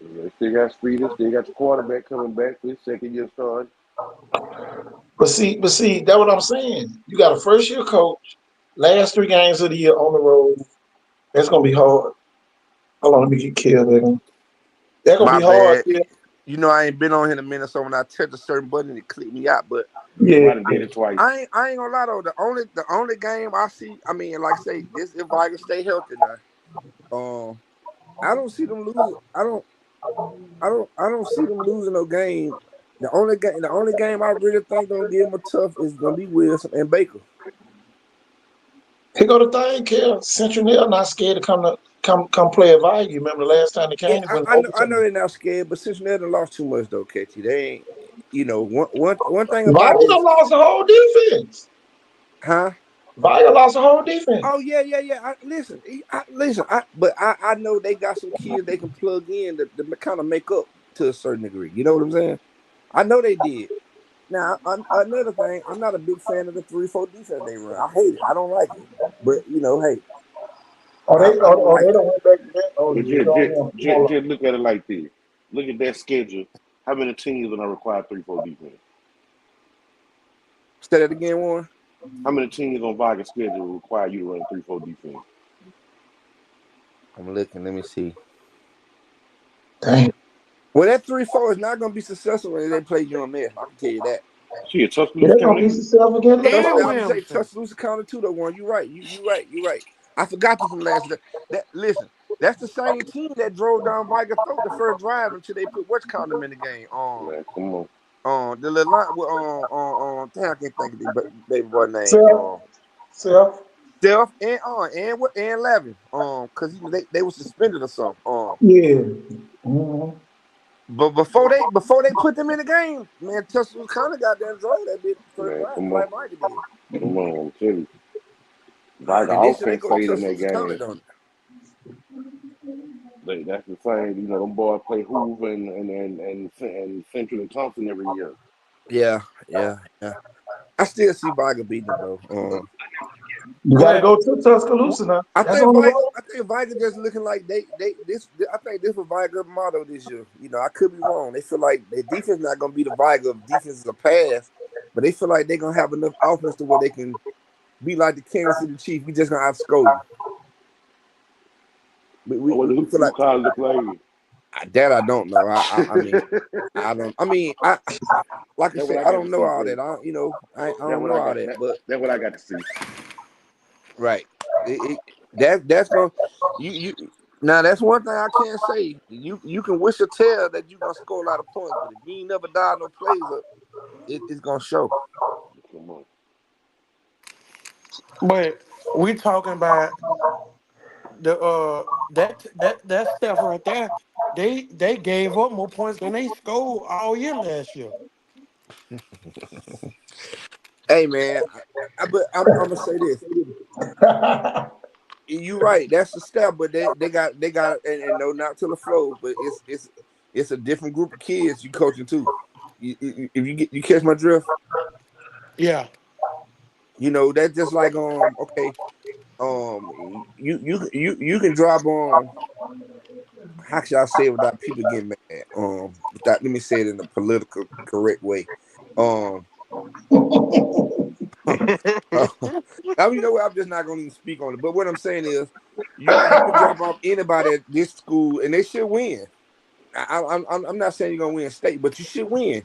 They still got speeders, still got the quarterback coming back for his second year start. But see, that's what I'm saying. You got a first year coach, last 3 games of the year on the road. That's gonna be hard. Hold on, let me get killed. That's gonna My be hard. bad. Yeah, I ain't been on here in a minute, so when I touch a certain button, it clicked me out. But yeah. Might have did it twice. I ain't gonna lie though. The only game I see, I mean, like I say, this if I can stay healthy now. I don't see them losing. I don't see them losing no game. The only game I really think gonna give them a tough is gonna be Wilson and Baker. Here go the thing, Kel. Central Neil not scared to come play at Value. You remember the last time they Yeah, came? It was I know overtime. they're not scared, but Cincinnati done lost too much though, KT. They ain't. One thing about Value done this, lost the whole defense. huh? Value lost the whole defense. Oh yeah, yeah, yeah. Listen. But I know they got some kids they can plug in to kind of make up to a certain degree. You know what I'm saying? I know they did. Now another thing, I'm not a big fan of the 3-4 defense they run. I hate it. I don't like it. But hey, Oh, I don't they like it. don't went back to that. Oh, But yeah, they don't want. just look at it like this. Look at that schedule. How many teams are gonna require 3-4 defense? Say that again, Warren. How many teams on Viking schedule require you to run 3-4 defense? I'm looking. Let me see. Damn. Well, that 3-4 is not going to be successful when they play UMS. I can tell you that. She a Yeah, Tuscaloosa they're gonna County. beat themselves against And Lenoir. I'm gonna say Williamson. Tuscaloosa County too. Though one, you're right. I forgot this from last. That listen, that's the same team that drove down Viger throat the first drive until they put what's count them in the game. Man, come on. The little line with damn, I can't think of the baby boy name. Self, self. Steph and Lavin. Cause they were suspended or something. Yeah. Mm-hmm. But before they put them in the game, man, Tuscaloosa County got down drove that bit first Man, drive, come just on. like Viger did. Come on, I'm telling you. Like the And this year they offense go to played in that Tuscaloosa County, game. don't That's the same. Them boys play Hoover and Central and Thompson every year. Yeah. I still see Viger beating them though. You got to But go to Tuscaloosa now. I That's think on the Viger. road. I think Viger just looking like they this. I think this was Viger motto this year. You know, I could be wrong. They feel like their defense not gonna be the Viger of defense is a pass, but they feel like they're gonna have enough offense to where they can be like the Kansas City Chiefs. We just gonna outscore you. We feel Who like called the play? that. I don't know. I mean I don't. I mean I like I That's what said I I got to don't know see, all Chris. that. I That's don't what know I all got. that. But That's what I got to see. right, that's gonna you. Now that's one thing I can't say. You can wish or tell that you're gonna score a lot of points, but if you ain't never died no plays up, it's gonna show. Come on. but we talking about the that stuff right there. They gave up more points than they scored all year last year. Hey man, but I'm gonna say this. You're right. That's the step, but they got and no not to the flow, but it's a different group of kids you coaching too. If you catch my drift, Yeah. you know that's just like okay you can drop how should I say it without people getting mad without let me say it in a political correct way um I mean, you know what I'm just not gonna even speak on it, but what I'm saying is you can drop off anybody at this school and they should win. I'm not saying you're gonna win state, but you should win.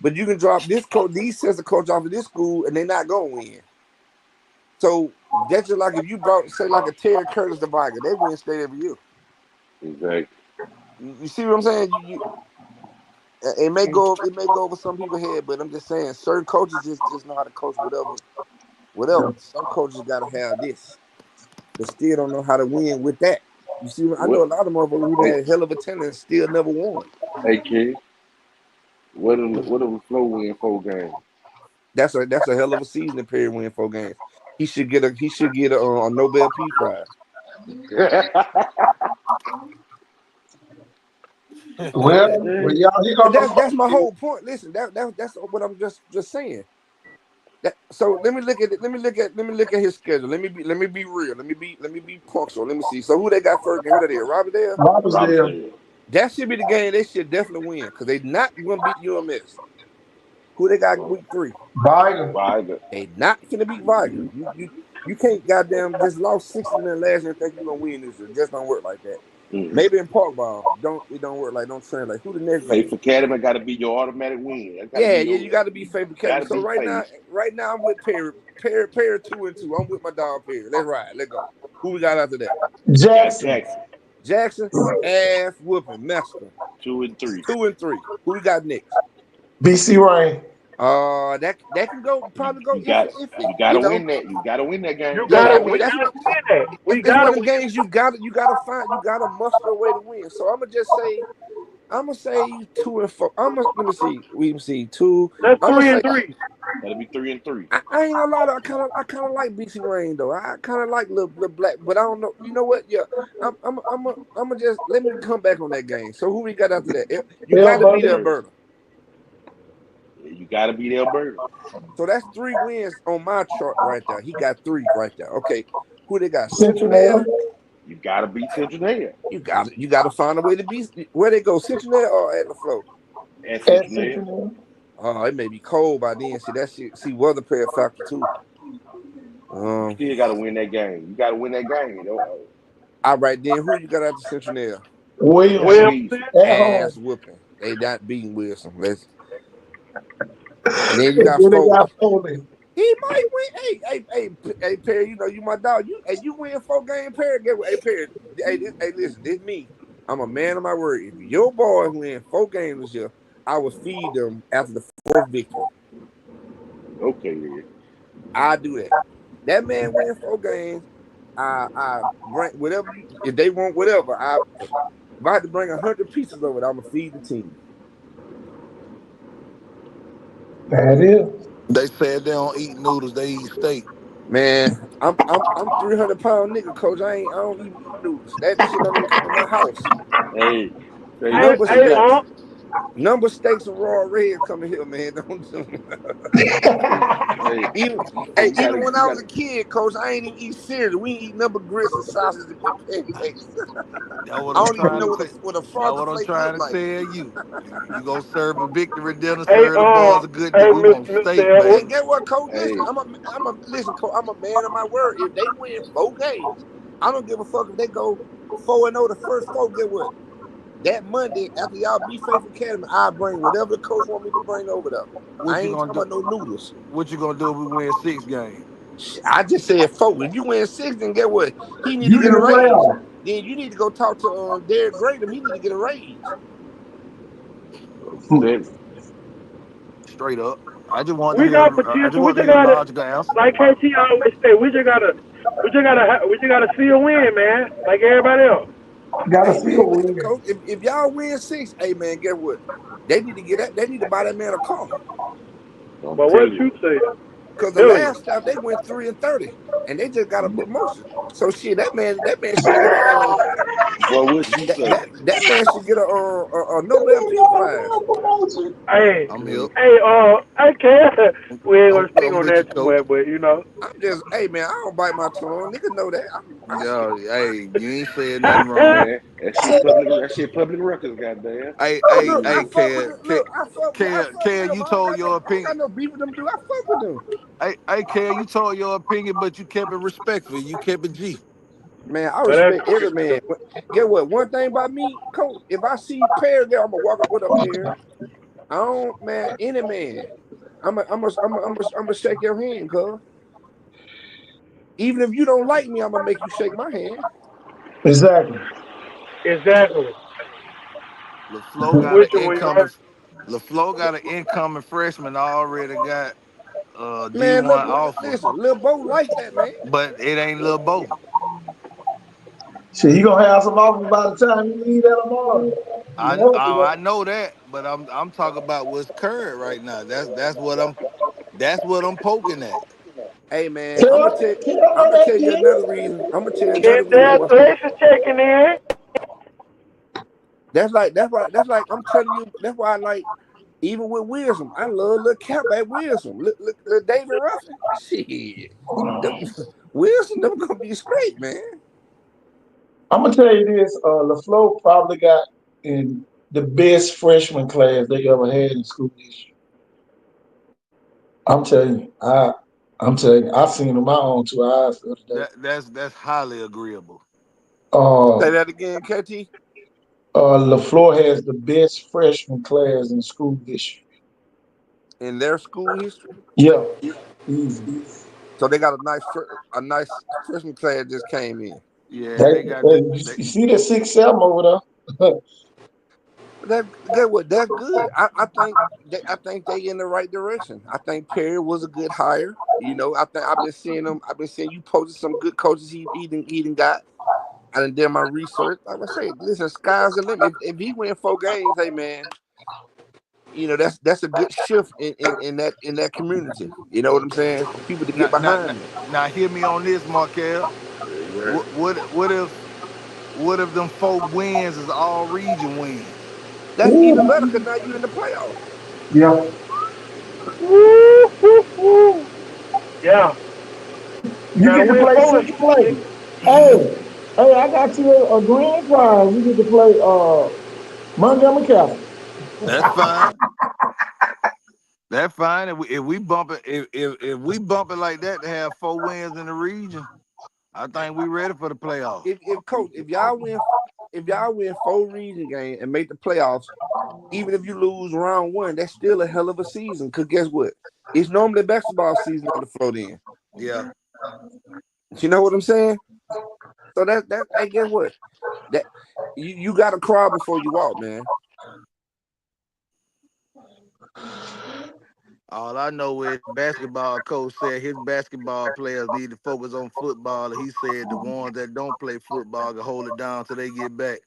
But you can drop this coach, these sets of coach off of this school, and they're not gonna win. So that's just like if you brought, say, like a Terry Curtis the Viger, they win state every year. Exactly. You see what I'm saying? It may go over some people's head, but I'm just saying certain coaches just know how to coach whatever. Some coaches got to have this, but still don't know how to win with that. You see, I know What? a lot of motherfuckers who Hey, had hell of a talent and still never won. hey, kid. What if Flo win 4 games? That's a hell of a season period win 4 games. He should get a Nobel Peace Prize. Well, y'all, here But come that's the my whole point. Listen, that's what I'm just saying. So let me look at it. Let me look at his schedule. Let me be real. Let me be punctual. Let me see. So who they got first game? Who that is? Robert Dale? Robert's there. Robinson. That should be the game they should definitely win because they not gonna beat UMS. Who they got Oh, week 3? Biden. Viger. They not gonna beat Viger. You can't goddamn just lost 60 minutes last year and think you're gonna win this year. It just don't work like that. Mm-mm. Maybe in park ball, it don't work like don't translate. Who the next Faith game? Academy got to be your automatic win. That got to be Yeah, your. you got to be favorite Got Academy. to So be Faith. right now I'm with Perry 2-2. I'm with my dog Perry. Let's ride. Let's go. Who we got after that? Got Jackson. Jackson. Jackson, ass whooping, massacre. 2 and 3. 2-3. Who we got next? BC Rain. That can go You, probably go you got iffy. you got You to know, win that. You got to win that game. You You got gotta, to yeah, we win that's it. gotta what win that. We it's one gotta of them win. games you gotta muster a way to win. So I'm gonna say 2-4. Let me see. We can see two. That's I'm gonna three say and three. Got to be 3 and 3. I ain't gonna lie. I kind of like BC Rain though. I kind of like little black, but I don't know. You know what? Yeah, I'm gonna just let me come back on that game. So who we got after that? You got to beat Alberta. Alberta. Alberta. Yeah, you got to beat Alberta. So that's 3 wins on my chart right there. He got 3 right there. Okay, who they got? Cincinnati. Central. You got to beat Central Nail You got to find a way to beat where they go. Central or at the flow. at At Central Nail. Cincinnati. Oh, it may be cold by then. See that shit. See weather play a factor too. You Um, still got to win that game. You got to win that game. all right then. Who you got after Central Nail? Got Williamson. Williamson. Wilson. At home. Ass whooping. They not beating Wilson. Let's. And then you And got then they four. got Foley. He might win. Hey, Perry. You know you my dog. You win 4 games, Perry. Get what? Hey, Perry. Listen. This me. I'm a man of my word. If your boys win 4 games this year, I will feed them after the 4th victory. Okay, then. I do that. That man win 4 games. I bring whatever you. If they want whatever, if I had to bring 100 pieces of it, I'm gonna feed the team. That is. They said they don't eat noodles, they eat steak. Man, I'm 300 pound nigga, coach. I don't even eat noodles. That shit don't even come in my house. Hey, hey, Hey, Number hey, hey, got steaks, number steaks and raw red coming here, man. Don't hey, even hey, hey, even when I was a kid, coach, I ain't even eat cereal. We ain't eat number grits and sausage and pancakes. That's what I I'm don't even trying know to what say. a That's frosted what I'm flake look trying to like. tell you. You go serve a victory dinner, hey, serve the boys a good day. We want steak, Mr. Edwards. And baby. get what, coach? Listen, hey, listen, coach. I'm a man of my word. If they win 4 games, I don't give a fuck if they go 4-0 the first 4. Get what? That Monday after y'all be Faithful Academy, I bring whatever the coach want me to bring over there. I What you ain't gonna talking do? about no noodles. What you gonna do if we win 6 games? I just said 4. If you win 6, then get what? He need to You get in a the raise. playoff. Then you need to go talk to Derek Graham. He need to get a raise. seven. Straight up. I just wanted to We hear. got I just potential. We wanted to just hear a gotta, logical answer. like KT always say, we just gotta see a win, man. Like everybody else. Gotta Hey see man, a listen, win. coach. If y'all win 6, hey man, get what? They need to get that. They need to buy that man a car. I'm But what telling you. you say? Cause the Telling you. last time they went 3-30, and they just got a promotion. So shit, that man should get a Boy, what you say? that man should get a Nobel Peace Prize. Hey, I'm hip. Man, I can't. We ain't gonna speak I'm on with you, that too coach. much, but you know. I'm just, hey man, I don't bite my tongue. Nigga know that. Yeah, hey, you ain't said nothing wrong. man, that shit public records, goddamn. Hey, Oh hey, look, I hey, fuck with Kel, it. Look, I fuck with Kel, them. you told your I don't opinion. got no beef with them. Do I fuck with them? Hey, Kel, you told your opinion, but you kept it respectful. You kept it G. Man, I But that's respect every man. Get what? One thing about me, coach. If I see Perry there, I'm gonna walk up with a Perry. I don't, man. Any man, I'm a shake your hand, cuz. Even if you don't like me, I'm gonna make you shake my hand. Exactly. exactly. LaFlo I'm got an with you when you incoming. LaFlo got an incoming freshman already got Man, D1 offer, listen, Lil Bo like that, man. but it ain't Lil Bo. Shit, he gonna have some offers by the time you leave that tomorrow. You know, I know that, but I'm talking about what's current right now. That's what I'm poking at. Hey, man, Tell I'm her gonna that tell you kid. another reason. I'm gonna tell you another reason. Congratulations checking in. That's like I'm telling you. That's why I like even with Wilson. I love little Cap at Wilson. Look David Ruffin. Shit, them, Wilson them gonna be straight, man. I'm gonna tell you this. LaFleur probably got in the best freshman class they ever had in school history. I'm telling you. I'm telling you. I've seen it with my own 2 eyes the other day. That's highly agreeable. Say Uh, that again, KT. LaFleur has the best freshman class in school history. In their school history. Yeah, easy. So they got a nice freshman class just came in. Yeah, They, and they got the you see that 6-7 over there? But that get what that's good. I think they in the right direction. I think Perry was a good hire. You know, I think I've been seeing him. I've been seeing you posted some good coaches he done got. I done did my research. Like I say, listen, sky's the limit. If he win 4 games, hey man, you know that's a good shift in that community. You know what I'm saying? For people to now, get now, now, behind them. now hear me on this, Markel. Yeah, right. What if them 4 wins is all region wins? That's even better because now you in the playoff. Yeah. Woo, woo, woo. Yeah. You Now get to win play four and 6 plays. Hey, I got you a grand prize. You get to play Montgomery Castle. That's fine. That's fine. If we bump it, if we bump it like that to have 4 wins in the region, I think we ready for the playoff. If coach, if y'all win. if y'all win 4 region games and make the playoffs, even if you lose round 1, that's still a hell of a season. Cause guess what? It's normally basketball season on the floor then. Yeah. You know what I'm saying? So that hey, guess what? That you gotta crawl before you walk, man. All I know is basketball coach said his basketball players need to focus on football. And he said the ones that don't play football can hold it down till they get back.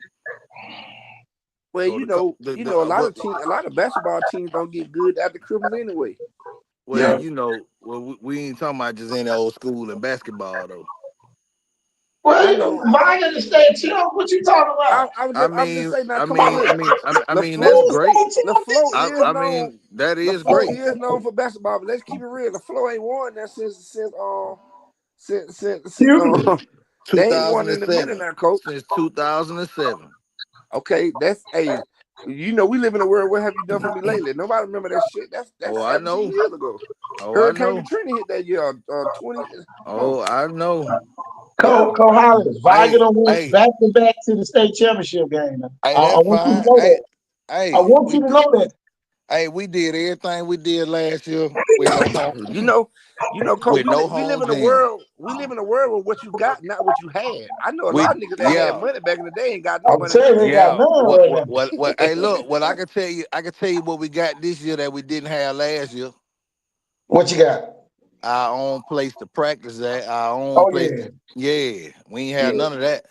Well, So a lot of basketball teams don't get good after Christmas anyway. well, we ain't talking about just any old school in basketball though. I know. Mine in the state champ. What you talking about? I'm just saying now. Come on, look. I mean that's LaFleur, great. LaFleur is I known. mean that is LaFleur great. is known for basketball, but let's keep it real. LaFleur ain't won that since they ain't won in the minute 2007 now, coach. since 2007. Okay, that's hey. We live in a world. What have you done for me lately? Nobody remember that shit. That's Oh, I 17 know. years ago. Oh, I Hurricane know. Katrina hit that year. 20. Come on. Oh, I know. Yeah. Cole Hollis, Hey, Viger went hey, back to back to the state championship game. hey, I that's want you to fine. know Hey, that. I hey, want you to know that. we did everything we did last year with no home, Coach, with we, no we live home in a team. world. We live in a world where what you got, not what you had. I know a We lot of niggas that had yeah, money back in the day ain't got no I'm money telling you, now. they got yeah. none What right what now. what hey, look, what I can tell you what we got this year that we didn't have last year. What you got? Our own place to practice at, our own Oh place yeah, to we ain't have yeah, none of that.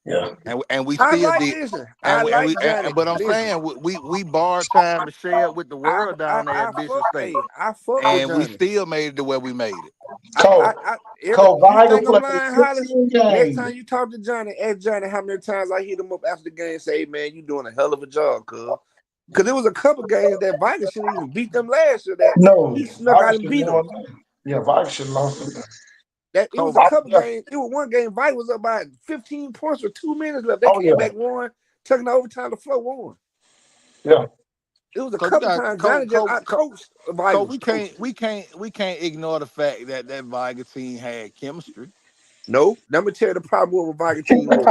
yeah. And we I still like did listen. I and like we Johnny. but I'm Listen, saying we borrowed time to share it with the world down there I at Bishop fuck. State. Hey, I fuck with And we Johnny. still made it to where we made it. Cole, Every Cole you Viger think I'm played lying, Hollis? 15 Next games. time you talk to Johnny, ask Johnny how many times I hit him up after the game. Say, hey, man, you doing a hell of a job, cuz. Because there was a couple games that Vikings should even beat them last year that No, he snuck Viger out and should have beat them. won that. Yeah, Viger should have lost it. That it was a So couple games. It was one game. Vikings was up by 15 points with 2 minutes left. They Oh came yeah, back, won, taking overtime. The flow won. yeah. It was a so we couple got times Johnny just out coached Vikings. we can't ignore the fact that Viger team had chemistry. No, let me tell you the problem with Viking team was.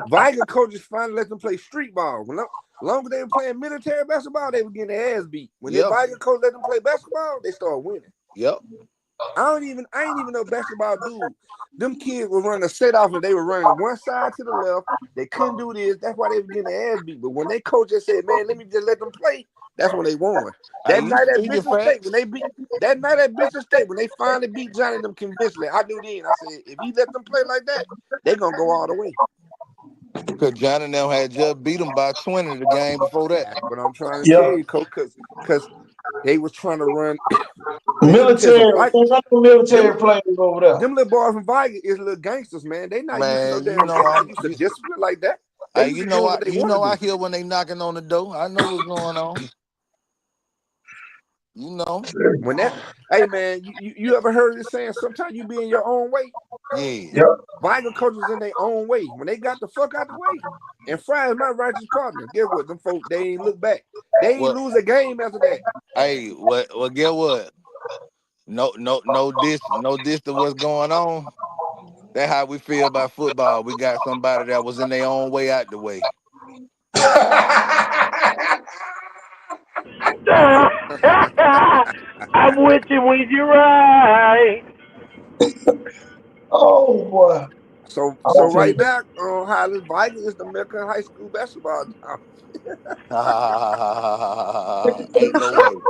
Viking coaches finally let them play street ball. Long as they were playing military basketball, they were getting their ass beat. When the Yeah. Viking coach let them play basketball, they started winning. Yep. I ain't even know basketball dude. Them kids were running a set off and they were running one side to the left. They couldn't do this. That's why they were getting their ass beat. But when they coach just said, man, let me just let them play, that's when they won. Hey, That you night at speaking Bishop State, facts? when they finally beat Johnny them convincingly, I knew then. I said, if he let them play like that, they're gonna go all the way. Because Johnny and them had just beat them by 20 the game before that. That's what I'm trying to tell Yeah. you, coach, because they was trying to run. And let me tell you Military, something. there's other Them military players over there. them little boys from Viking is little gangsters, man. They not used to no Man, damn. They not used to discipline like that. They used to doing what they want to I do. hear when they knocking on the door. I know what's going on. You know. When that, hey man, you ever heard this saying? Sometimes you be in your own way. Yeah. Yep. Viking coaches in their own way. When they got the fuck out the way, and Fry is my righteous partner. Guess what? Them folk they ain't look back. They ain't What lose a game after that. hey, what get what? No diss to what's going on. That's how we feel about football. We got somebody that was in their own way out the way. I'm with you when you're right. Oh boy. So I'll tell right you. now, Highlands Viking is the American high school basketball. Ain't no way.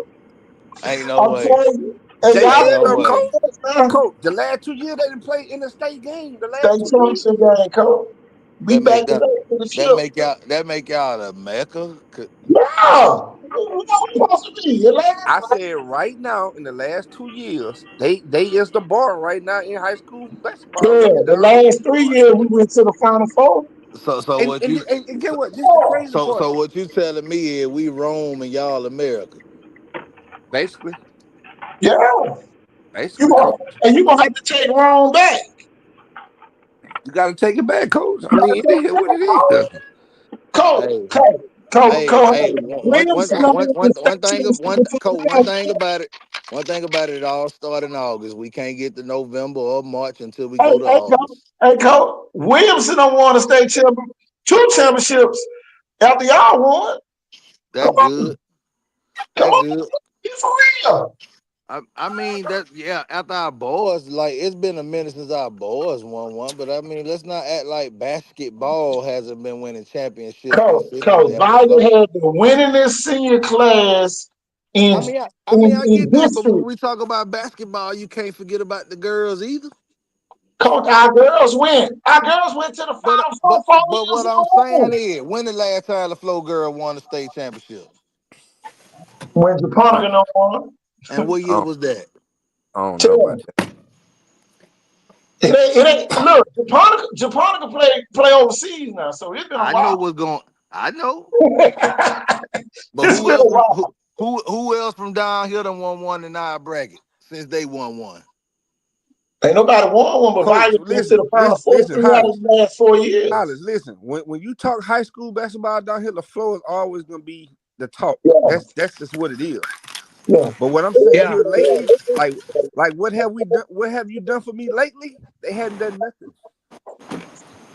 Ain't no I'm way. telling you. And They Ain't y'all is no better though, be way. man. coach. The last 2 years they didn't play in the state game. The last State 2 years. championship game, coach. We That back make to that back to the that ship. make y'all the Mecca. Yeah. What supposed to be? Atlanta? I said right now in the last 2 years, they is the bar right now in high school basketball. Yeah. Look at The Don. last 3 years we went to the Final Four. So And, what and you and get so what? This the crazy part. so what you telling me is we Rome and y'all America. Basically, Yeah. You basically, gonna coach. and you gonna have to take Rome back. You got to take it back, coach. I mean, it is what it is. Coach, Hey, Coach, Coach, Coach. hey, Williamson don't even one state thing championship before one thing that. about it. One thing about it all started in August. We can't get to November or March until we Hey, go to August. Coach. Williamson don't won a state champion, 2 championships after y'all won. Come That on, good. come That on, good. you for real? I mean that yeah, after our boys, like it's been a minute since our boys won one, but I mean let's not act like basketball hasn't been winning championships Coach, consistently after Biden flow. had the winningest senior class in I in get that, but history. when we talk about basketball, you can't forget about the girls either. Coach, our girls went. Our girls went to the But Final Four 4 years what in I'm a saying row. is, when the last time the flow girl won the state championship, When I, Japonica no won. and what I, year don't, was that? I don't know Tell about me. that. It ain't look, Japonica play overseas now, so it's been a I know while. what's going. I know, but It's who been else a from while. who else from down here done won one in our bracket since they won one? Ain't nobody won one, but Coach, Volume went to the Final Four listen, 3 out of Hollis. the last 4 years. Hollis, listen. When you talk high school basketball down here, the flow is always gonna be the talk. Yeah, That's just what it is. yeah. But what I'm saying Yeah. here lately, like what have we done? What have you done for me lately? They hadn't done nothing.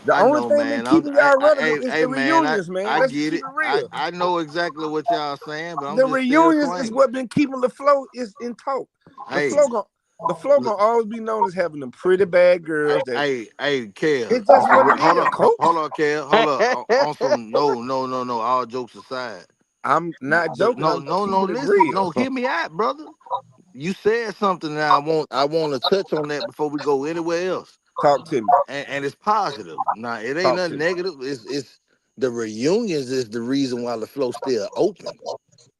The I only know, thing that man. I'm keeping y'all relevant hey is hey the man. reunions, man. I Let's just get keep it. it real. I know exactly what y'all saying, but I'm The just still reunions is claiming. what been keeping the flow is in talk. The Hey, flow gon' the flow gonna always be known as having them pretty bad girls. That Kel. it's just what it Hold is, on, coach. hold on, Kel. Hold up. On some no. All jokes aside, I'm not joking. I'm no. keeping it Listen, real. no. Hear me out, brother. You said something that I want to touch on that before we go anywhere else, Talk to me. and it's positive. Now it ain't Talk nothing to me. negative. It's the reunions is the reason why the flow still open.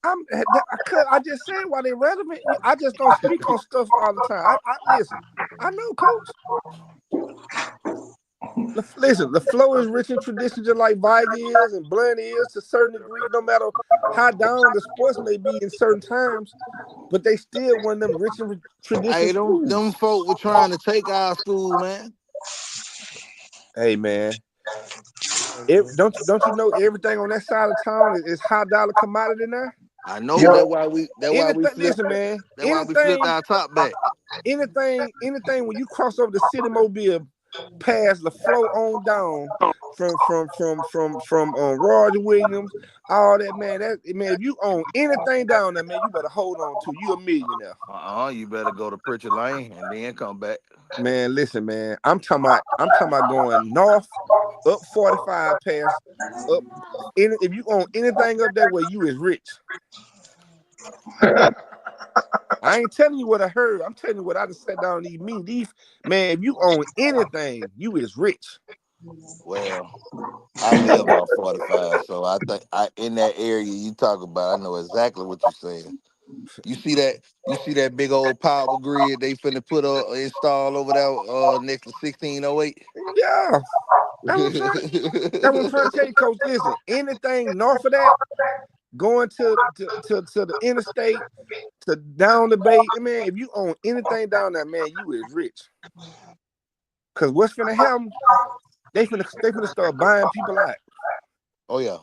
I just said why they relevant. I just don't speak on stuff all the time. I listen. I know, coach. Listen, the flow is rich in tradition, just like Vike is and Blunt is to a certain degree. No matter how down the sports may be in certain times, but they still one of them rich in tradition Hey, them schools. folk were trying to take our school, man. Hey man, don't you know everything on that side of town is high dollar commodity now? I know Yeah. that why we Anything, flipped listen, man. that why we flipped our top back. Anything when you cross over the city mobile past the flow on down from Roger Williams, all that, man. That man, if you own anything down there, man, you better hold on to. You a millionaire. You better go to Pritchard Lane and then come back. Man, listen, man. I'm talking about going north, up 45 past up. If you own anything up that way, you is rich. I ain't telling you what I heard. I'm telling you what I just sat down and eat me. These man, if you own anything, you is rich. Well, I live off 45, so I think I in that area you talk about, I know exactly what you're saying. You see that big old power grid they finna put install over there next to 1608. Yeah, that's what I'm trying. That's what I'm trying to tell you, Coach. Listen, anything north of that, going to the interstate, to down the bay, man. If you own anything down there, man, you is rich. Cause what's finna happen? They finna start buying people out. Oh yeah.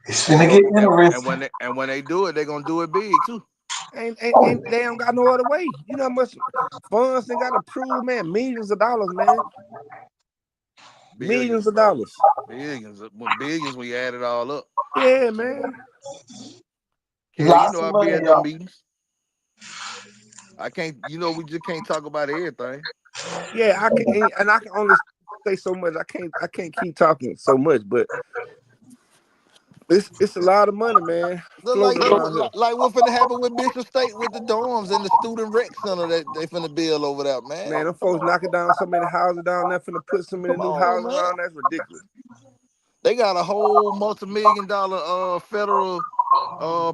It's And they gonna go get interesting. and when they do it, they're gonna do it big too. Ain't they don't got no other way. You know how much funds they got to prove, man. Millions of dollars, man. Millions Billions, of bro. dollars. Billions when you add it all up. Yeah, man. Hell, you Lots know of I be money, at them y'all. meetings. I can't we just can't talk about everything. Yeah, I can only say so much. I can't keep talking so much, but it's a lot of money, man, Look floating around here. like what finna happen with Bishop State with the dorms and the student rec center that they finna build over there, man. Man, them folks knocking down so many houses down there, finna put so many Come new on, houses man. around. That's ridiculous. They got a whole multi-million-dollar federal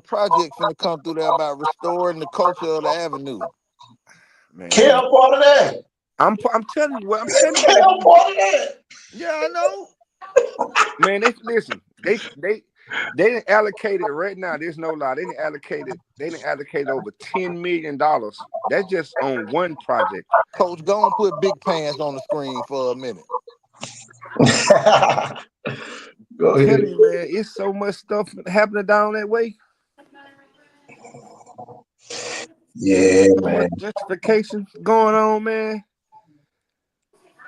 project finna come through there about restoring the culture of the avenue. Man, Kale part of that. I'm telling you what I'm telling you what they Kale finna. part of that. Yeah, I know. Man, they listen. They didn't allocate it right now. There's no lie. They didn't allocate it. They didn't allocate over $10 million. That's just on one project. Coach, go and put Big Pants on the screen for a minute. Go ahead. Telling you, man, it's so much stuff happening down that way. Yeah, So much man. gentrification going on, man.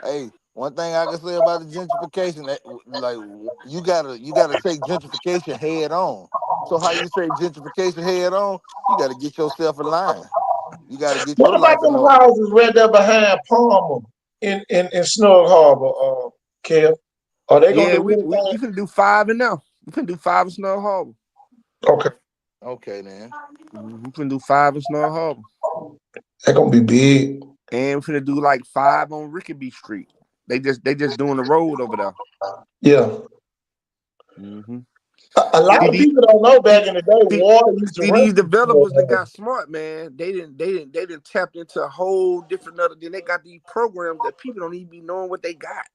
Hey, one thing I can say about the gentrification, like you gotta take gentrification head on. So how you say gentrification head on? You got to get yourself in line. You got to get What your about life in them order. houses right there behind Palmer in Snug Harbor, Kev? Are they gonna Yeah, do we anything? finna do five in now. We finna do five in Snow Harbor. Okay, Okay, then. We finna do five in Snow Harbor. they're gonna be big. And we finna do like five on Rickaby Street. They just doing the road over there. Yeah. Mm-hmm. A See lot of these, people don't know back in the day, see, water used to see run these through Snug developers that Harbor. got smart, man. They didn't tap into a whole different other. Then they got these programs that people don't even be knowing what they got.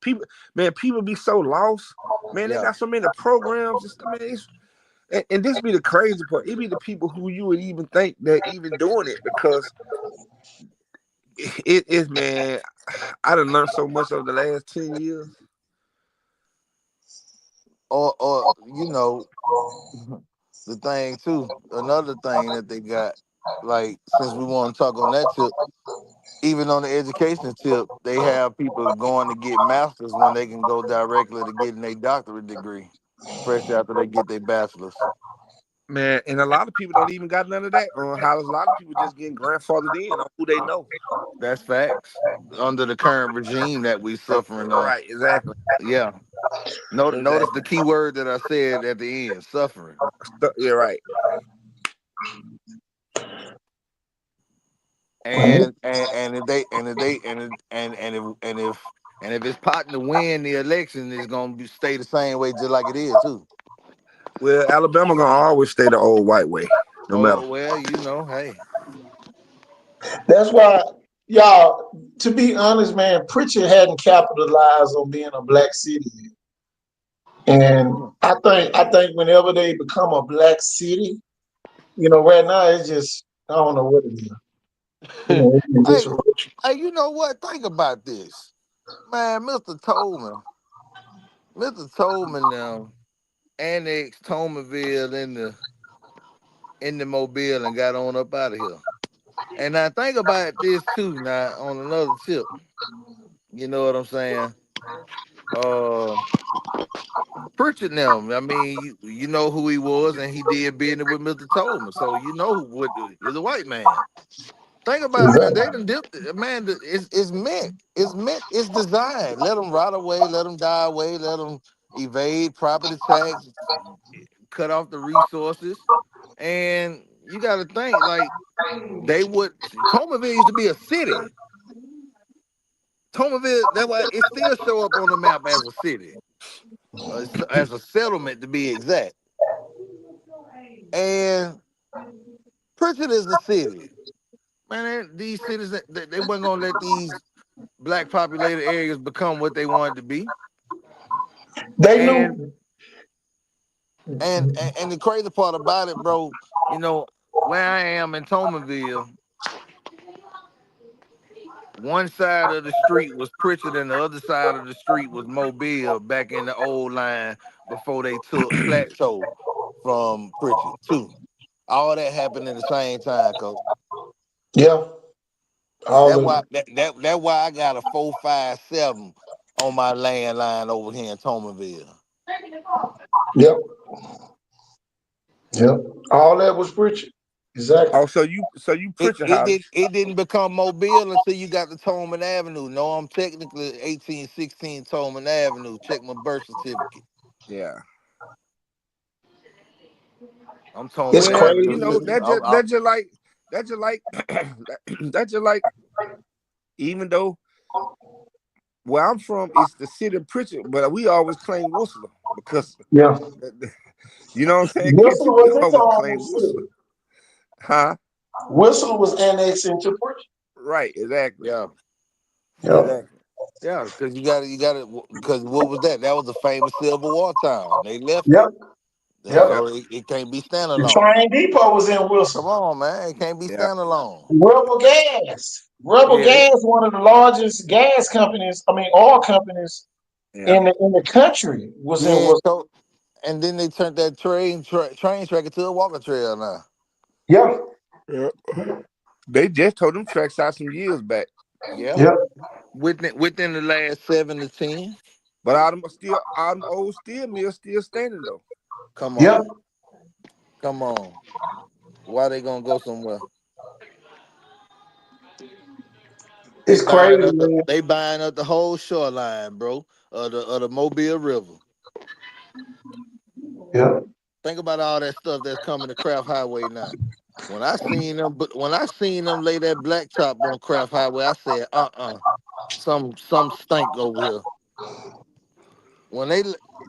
People, man, people be so lost. Man, they Yeah. got so many programs and stuff. Man, and this be the crazy part. It be the people who you would even think that even doing it because it is, man. I done learned so much over the last 10 years. Or the thing too. Another thing that they got, like since we want to talk on that tip, even on the education tip, they have people going to get masters when they can go directly to getting a doctorate degree, fresh after they get their bachelor's. Man, and a lot of people don't even got none of that on how a lot of people just getting grandfathered in on who they know. That's facts. Under the current regime that we suffering on. Right, exactly. Yeah. Notice Exactly. the key word that I said at the end, suffering. Yeah, right. And if they and if they and if it's potting to win the election, it's gonna stay the same way just like it is too. Well, Alabama gonna always stay the old white way, no matter. Oh well, hey. That's why, y'all. To be honest, man, Pritchard hadn't capitalized on being a black city, and I think whenever they become a black city, right now it's just I don't know what it is. It's Hey, disruption. hey, you know what? Think about this. Man, Mr. Tolman now annexed Tomerville in the Mobile and got on up out of here. And I think about this too now on another tip. You know what I'm saying? Uh Pritchard now, I mean, you know who he was, and he did business with Mr. Tolman. So you know what he's a white man. Think about it, man. They done dipped it. Man, it's designed. Let them rot away, let them die away, let them evade property tax, cut off the resources. And you got to think, like, Tomerville used to be a city. Tomerville, that's why it still show up on the map as a city, as a settlement to be exact. And Pritchard is a city. Man, these cities, they weren't going to let these black populated areas become what they wanted to be. They And knew. and the crazy part about it, bro, you know, where I am in Tomerville, one side of the street was Pritchard and the other side of the street was Mobile back in the old line before they took Plateau from Pritchard too. All that happened at the same time, Coach. Yeah, all That of why it. that why I got a 457 on my landline over here in Tomerville. Yep, yep. All that was Pritchard. Exactly. Oh, so you It Pritchard it House. did it didn't become Mobile until you got to Tolman Avenue. No, I'm technically 1816 Tolman Avenue. Check my birth certificate. Yeah. I'm Tolman It's Well, crazy. Avenue. that just like that just like even though where I'm from is the city of Pritchard, but we always claim Worcester because Yeah. you know what I'm saying, Whistler KT? We was its always own claim Worcester. city. Huh? Whistler was annexed into Pritchard. Right, exactly. Yeah, Yep. Exactly. yeah, because you got it. Because what was that? That was a famous Civil War town. They left Yep. it, Yep. Yep. so it can't be The standalone. train depot was in Come Wilson. on, man, it can't be Yeah. standalone. Rebel Gas. Rebel Yeah. Gas, one of the largest gas companies, I mean oil companies Yeah. in the country was in Yeah, Wilson. so and then they turned that train track into a walking trail now. Yeah. Yeah. They just told them tracks out some years back. Yeah, Yep. within the last 7 to 10. But all them old steel mills still standing though. Come Yep. on, come on. Why they gonna go somewhere? They It's crazy, buying up the man. they buying up the whole shoreline, bro, of the Mobile River. Yep. Think about all that stuff that's coming to Craft Highway now. When I seen them lay that blacktop on Craft Highway, I said, some stink over here. When they,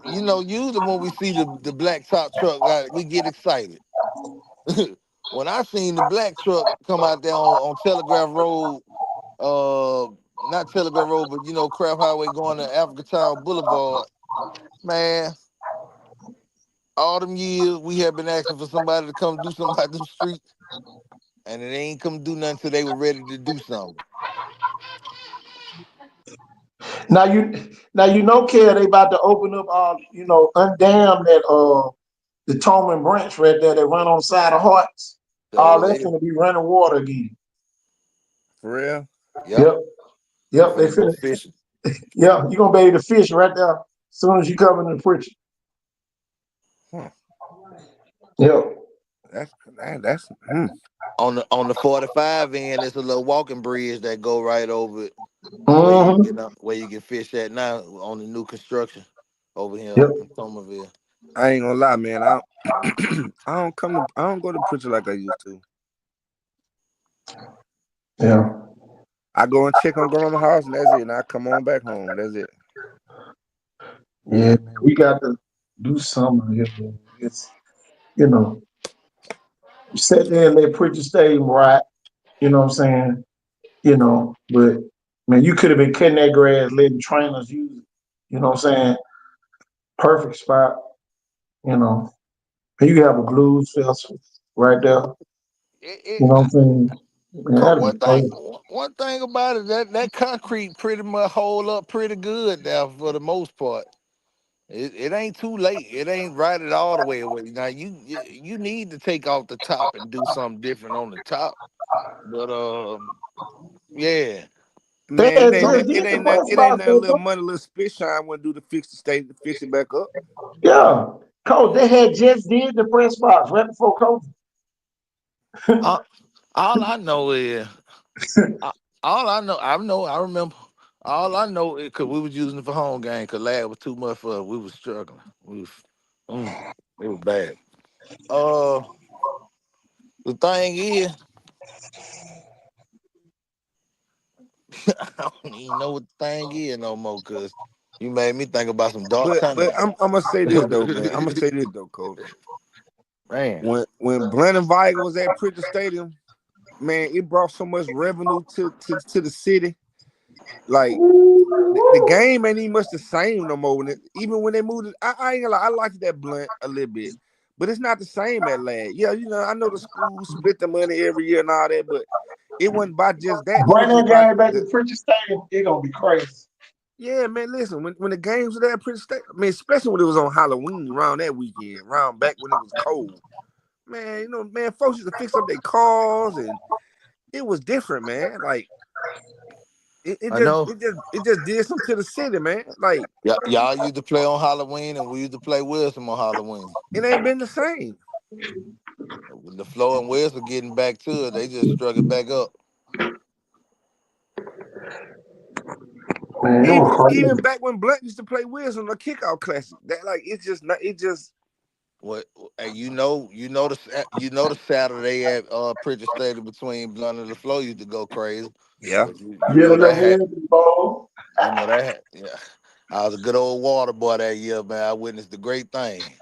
usually when we see the blacktop truck, we get excited. When I seen the black truck come out there on Telegraph Road, uh, not Telegraph Road, but Craft Highway going to Africa Town Boulevard, man. All them years we have been asking for somebody to come do something about them streets, and it ain't come do nothing till they were ready to do something. Now Kel, they about to open up undam the Tolman branch right there that run on the side of Hearts. All So that's they, gonna be running water again. For real. yep, Yep. we Yep. They finna go finna. fishing. Yeah, you're gonna be able to fish right there as soon as you come in the preacher. Huh. Yep. That's On the 45 end, it's a little walking bridge that go right over it, Mm-hmm. where you can fish at now on the new construction over here Yep. in Somerville. I ain't gonna lie, man. I I don't go to preacher like I used to. Yeah. I go and check on grandma's house and that's it. And I come on back home. That's it. Yeah, man. We got to do something here, man. It's you know, you sit there and let preacher stay right. You know what I'm saying? But man, you could have been cutting that grass, letting trainers use it. You know what I'm saying? Perfect spot. You know, and you have a blues festival right there. It, You know it, what I'm saying? Man, Cause that'd be one thing, perfect. one thing about it, that concrete pretty much hold up pretty good now for the most part. It ain't too late. It ain't right at all the way away. Now you need to take off the top and do something different on the top. But yeah, They Man, had just did the press it ain't box, that little though. money, little spit shine want to do to fix the state to fix it back up. Yeah. Coach, they had just did the press box right before COVID. uh, all I know is uh, I remember. All I know is because we was using it for home game because lad was too much for us. We was struggling. Mm, it was bad. Uh, the thing is, I don't even know what the thing is no more because you made me think about some dark But times. I'm gonna say this though, man. I'm gonna say this though, coach. Man, When Brandon Weiger was at Pritchard Stadium, man, it brought so much revenue to the city. Like the game ain't even much the same no more. Even when they moved it, I ain't gonna lie, I liked that blunt a little bit, but it's not the same at last. Yeah, I know the school split the money every year and all that, but it wasn't by just that. It Bring was just that by game back the to Pritchard Stadium, it gonna be crazy. yeah, man. Listen, when the games were there at Pritchard Stadium, I mean, especially when it was on Halloween around that weekend, around back when it was cold, man. Man, folks used to fix up their cars and it was different, man. Like I know. it just did something to the city, man. Like Yeah, y'all used to play on Halloween and we used to play Wilson on Halloween. it ain't been the same. When the Flow and Wilson getting back to it, they just struck it back up. Man, it Even was crazy. even back when Blunt used to play Wiz on the kickout classic, that like it's just not it just What and the Saturday at Pritchard Stadium between Blunt and the Flow used to go crazy. yeah. 'Cause you Get a know that little had head ball. yeah. I was a good old water boy that year, man. I witnessed the great thing.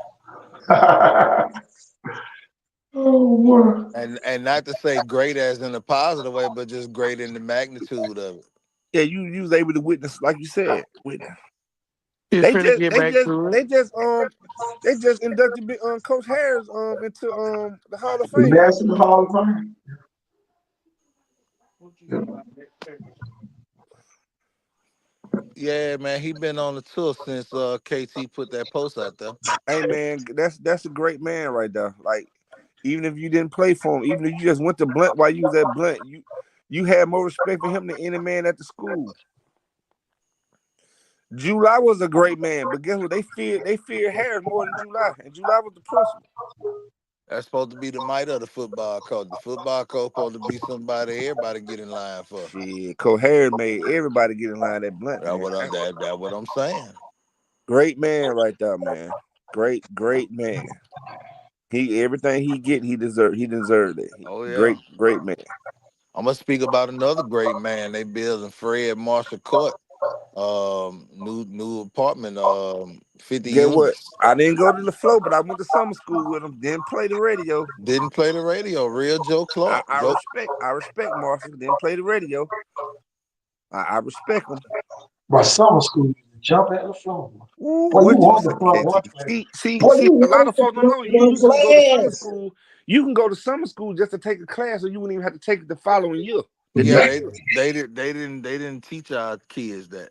Oh boy. And not to say great as in a positive way, but just great in the magnitude of it. Yeah, you was able to witness, like you said, witness. It's They finna just get they back just to it. they just they just inducted Coach Harris into the Hall of The Fame. National Hall of Fame. Yeah, man, he been on the tour since KT put that post out there. Hey man, that's a great man right there. Like Even if you didn't play for him, even if you just went to Blunt while you was at Blunt, you had more respect for him than any man at the school. July was a great man, but guess what? They feared Harris more than July, and July was the principal. That's supposed to be the might of the football coach. The football coach supposed to be somebody everybody get in line for. Shit, Coach Harris made everybody get in line at Blunt, That man. what that what I'm saying. Great man right there, man. Great man. He everything he get, he deserved it. Oh yeah. Great man. I'm gonna speak about another great man. They building Fred Marshall Court, new apartment, 50 Get what? units. I didn't go to the flow, but I went to summer school with him. Didn't play the radio. Didn't play the radio. Real Joe I, Clark. I respect I respect Marshall. Didn't play the radio. I respect him. But summer school, jump at the floor. Ooh, Boy, you what you want the front one class. Boy, see, you a lot want of the folks don't front know you one used to go to summer class. school. You can go to summer school just to take a class, or you wouldn't even have to take it the following year. The Yeah, next they year. they didn't teach our kids that.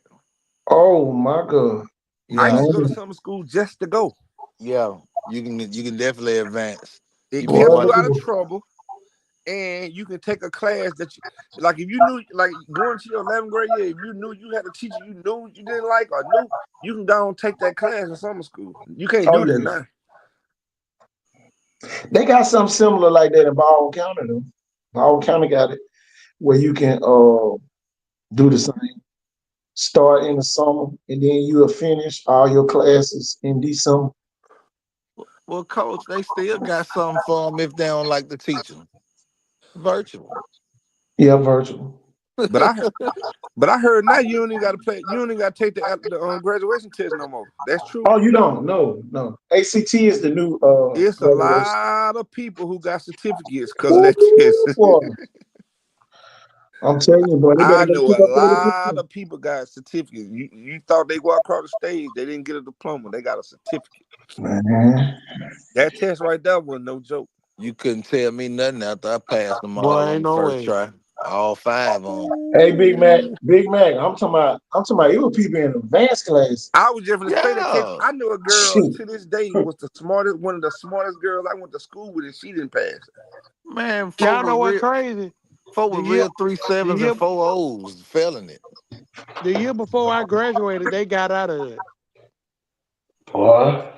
Oh my God. You I know, used to go Man, to summer school just to go. yeah, you can definitely advance. It You be kept boy, you one. out of trouble, and you can take a class that you like. If you knew, like going to your 11th grade year, if you knew you had a teacher you knew you didn't like or knew, you can go and take that class in summer school. You can't oh do that yeah. now. They got something similar like that in Baldwin County though. Baldwin County got it where you can do the same. Start in the summer and then you'll finish all your classes in December. Well, coach, they still got something for them if they don't like the teacher. Virtual. Yeah, virtual. But I heard now you don't even got to play. You don't even got to take the graduation test no more. That's true. Oh, you don't? No, no. ACT is the new It's a graduation. lot of people who got certificates because of that test. Ooh, boy. I'm telling you, boy, they better I go know pick a up lot of people got certificates. You thought they walked across the stage, they didn't get a diploma. They got a certificate. man. That test right there was no joke. You couldn't tell me nothing after I passed them Boy, all on ain't the no first way. try. All five on 'em. Hey, Big Mac, Ooh. Big Mac. I'm talking about it was people in advanced class. I was just gonna say that case. Yeah. I knew a girl Shoot. to this day was the smartest, one of the smartest girls I went to school with, and she didn't pass. Man, Y'all know what crazy? folk The with year real three the sevens year and four O's failing it. the year before I graduated, they got out of it. Boy,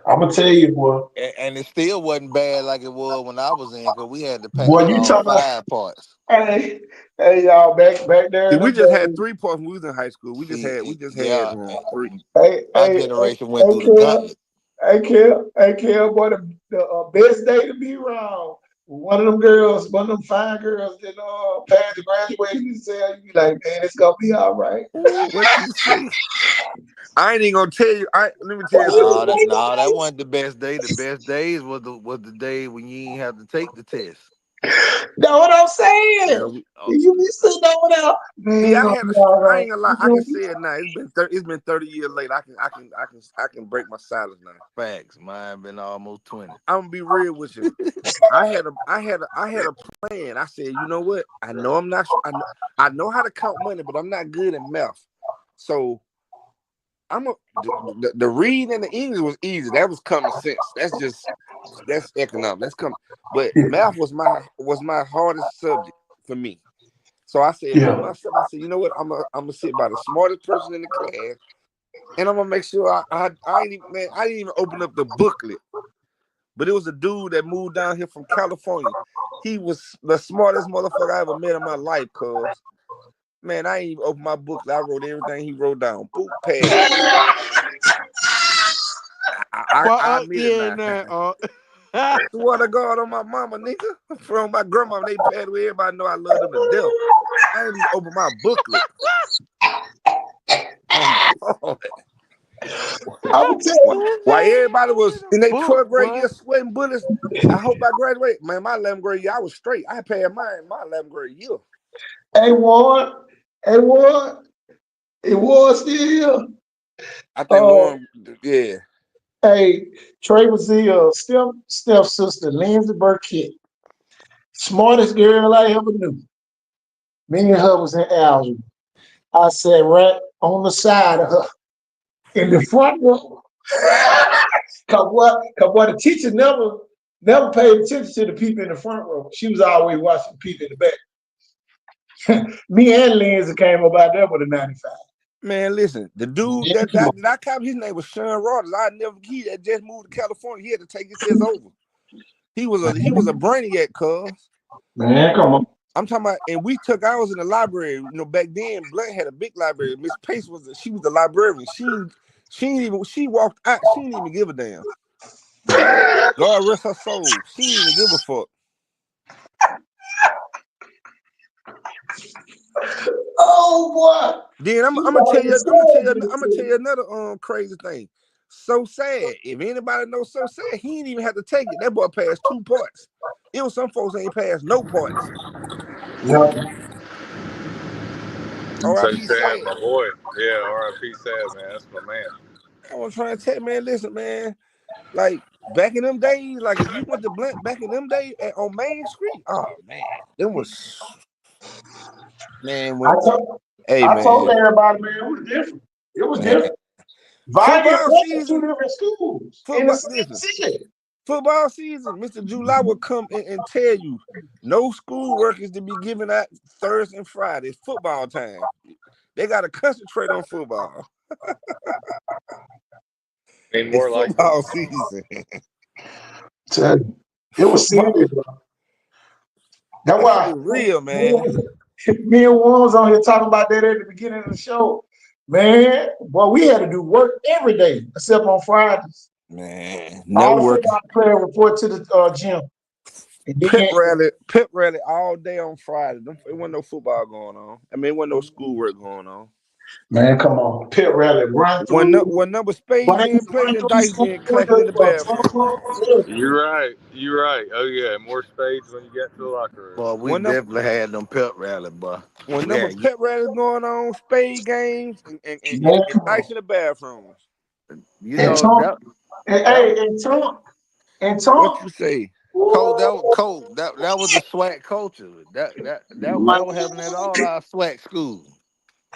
I'm gonna tell you, boy. And it still wasn't bad like it was when I was in because we had to pass Boy, you all talking about five parts. hey, hey y'all back there See, in we the just had day. 3 parts when we was in high school. We just had Yeah, 3. Hey, our hey, hey, generation went hey, through the Kim, gauntlet. hey, Kim, boy, the best day to be around. One of them girls, one of them fine girls that passed the graduation cell, you be like, man, it's gonna be all right. Ooh, what you say? I ain't even gonna tell you. Let me tell you No, something. that wasn't the best day. The best days was the day when you ain't have to take the test. Know what I'm saying? Yeah, Oh, You be sitting over there, man, see, it's gonna be all I right. ain't gonna lie. It's I can gonna be say it now. It's been 30 years later. I can break my silence now. facts. Mine been almost 20. I'm gonna be real with you. I had a plan. I said, you know what? I know I'm not. I know how to count money, but I'm not good at math. So the read and the English was easy. That was common sense. That's economic. That's come. But math was my hardest subject for me. So I said to yeah. myself, I said, you know what? I'm gonna sit by the smartest person in the class, and I'm gonna make sure I ain't even man. I didn't even open up the booklet, but it was a dude that moved down here from California. He was the smartest motherfucker I ever met in my life. Cause man, I ain't even opened my booklet. I wrote everything he wrote down. Boop, pass. Well, I admit it yeah, now. nah, Swear to God on my mama, nigga. From my grandma, they passed away. Everybody know I love them to death. I ain't even open my booklet. Oh my God. I'm gonna tell you, While everybody was in their book, 12th grade boy. year sweating bullets, I hope I graduate. Man, my 11th grade year, I was straight. I passed my 11th grade year. hey Warren, hey Warren, it was still. I think Uh, Warren, yeah. hey, Trey was the step sister, Lindsay Burkett, smartest girl I ever knew. Me and her was in algebra. I sat right on the side of her in the front row. Cause what? The teacher never. Never paid attention to the people in the front row. She was always watching the people in the back. Me and Lindsay came up out there with a 95. Man, listen, the dude that I caught, his name was Sean Rogers. He had just moved to California. He had to take his test over. He was a brainiac, cuz. Man, come on. I'm talking about, and we took ours in the library. You know, back then, Blunt had a big library. Miss Pace was the librarian. She walked out. She didn't even give a damn. God rest her soul. She didn't even give a fuck. Oh boy. Then I'm gonna tell you another crazy thing. So sad. If anybody knows So Sad, he didn't even have to take it. That boy passed 2 parts. It was some folks ain't passed no parts. No. So R.I.P. sad, Sad. my boy. Yeah, R.I.P. Sad, man. That's my man. I was trying to tell you, man, listen, man. Like back in them days, like if you went to Blunt back in them days on Main Street, oh man, them was man when hey I told man. everybody, man, it was different. It was Man. different. Vanya Football went to 2 season, different schools in the same listen. city. Football season, Mr. July will come in and tell you no schoolwork is to be given out Thursday and Friday. It's football time. They got to concentrate on football. Ain't It's more like football it. season. It was serious, bro. That's That shit why was real, man. me and Warren was on here talking about that at the beginning of the show. Man, boy, we had to do work every day except on Fridays. Man, All never the working. football players report to the gym. And Pep rally all day on Friday. It wasn't no football going on. I mean, it wasn't no schoolwork going on. man, come on, pit rally, run through, When number spades run being played and through dice school being with clacking in the bathroom. You're right. You're right. Oh yeah, more spades when you get to the locker room. Boy, we When number definitely had them pep rally, boy. when We number had, pep rallies going on, spade games Man, and come dice on. in the bathrooms. you And know, Tom, and that hey, and What Tom, you say? Cole, ooh, that was the SWAC culture. That was happening at all our SWAC schools.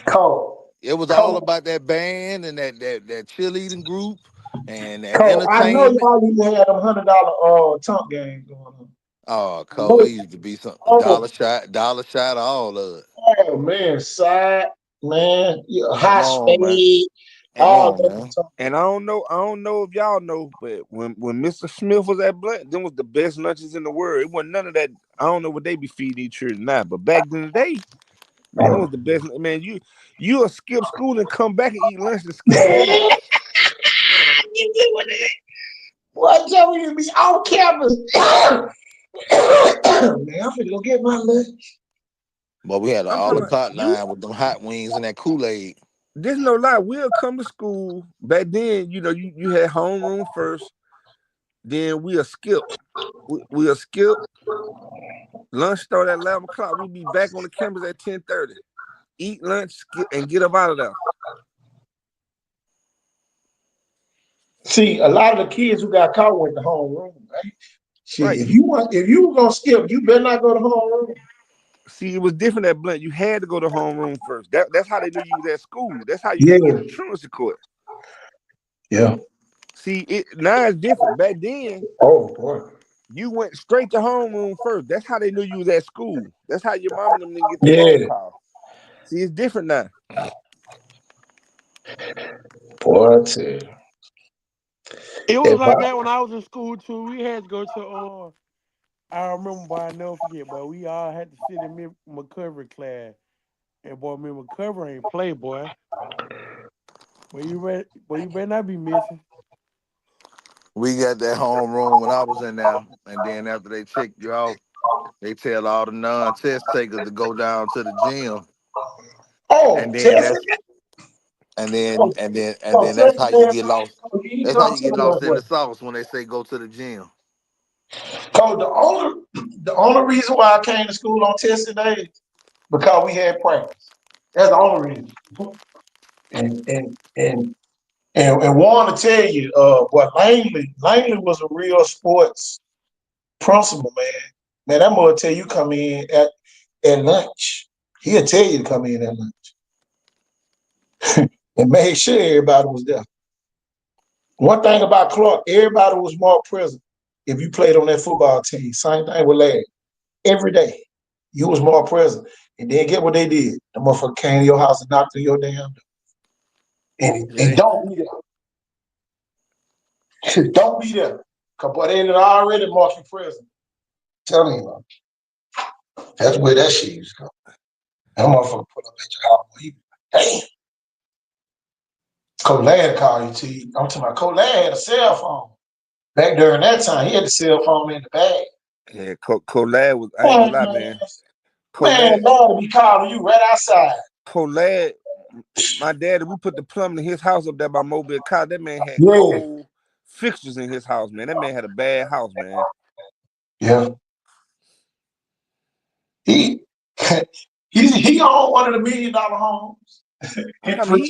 Cole, It was all Cole, about that band and that cheerleading group and that Cole. I know entertainment. y'all even had them $100 Tunk games going on. Oh, I Cole, know. it used to be some Oh, dollar shot, all of it. oh man, side man, yeah, Come high on, man. speed, Come all on, that. man. And I don't know if y'all know, but when Mr. Smith was at Blunt, them was the best lunches in the world. It wasn't none of that. I don't know what they be feeding each other now, but back in the day, man, it was the best. Man, you'll skip school and come back and eat lunch and skip again. You get what it is? What Joey you be on campus? Man, I'm finna go get my lunch. But we had an I'm a talking la about carte line with them hot wings and that Kool-Aid. there's no lie. We'll come to school. Back then, you had homeroom first, then we'll skip. We'll skip. Lunch start at 11 o'clock. We'll be back on the campus at 10:30. Eat lunch, skip, and get up out of there. See, a lot of the kids who got caught went to homeroom, right? Shit, Right. if you were gonna skip, you better not go to homeroom. See, it was different at Blunt. You had to go to homeroom first. That's how they knew you was at school. That's how you Yeah, didn't get the truancy court. yeah. See, now it's different. Back then, Oh boy. you went straight to homeroom first. That's how they knew you was at school. That's how your mom and them didn't get the phone Yeah, call. See, it's different now. boy. I tell you. It was If like I, that when I was in school too. We had to go to I remember, boy, I never forget, but we all had to sit in McCovery class. And boy, me McCovery ain't play, boy. Boy, you better not be missing. We got that homeroom when I was in there, and then after they check you out, they tell all the non-test takers to go down to the gym, and oh, then Texas, that's oh, and oh, then that's Texas, how you man, get lost. you need to That's how come you to get the lost in the Northwest. sauce when they say go to the gym. So the only reason why I came to school on testing days because we had practice. That's the only reason. And and and and want to tell you, what Langley was a real sports principal, man. Man, that boy tell you come in at lunch. He'll tell you to come in at lunch and make sure everybody was there. One thing about Clark, everybody was more present. if you played on that football team. Same thing with Larry. Every day, you was more present. And then get what they did. The motherfucker came to your house and knocked on your damn door. And Yeah. don't be there. Don't be there. Because boy, they had already marked you present. Telling you, man. That's where that shit used to go. That motherfucker put up at your house. Damn. Coach Ladd called you to you. I'm talking about Coach Ladd had a cell phone. Back during that time, he had the cell phone in the bag. Yeah, Colad was, I ain't Man, gonna lie, man. man, Colad, Lord be calling you right outside. Colad, my daddy, we put the plumbing in his house up there by Mobile Car. That man had Yeah. cold fixtures in his house, man. That man had a bad house, man. Yeah. He he owned one of the $1 million homes. I'm talking about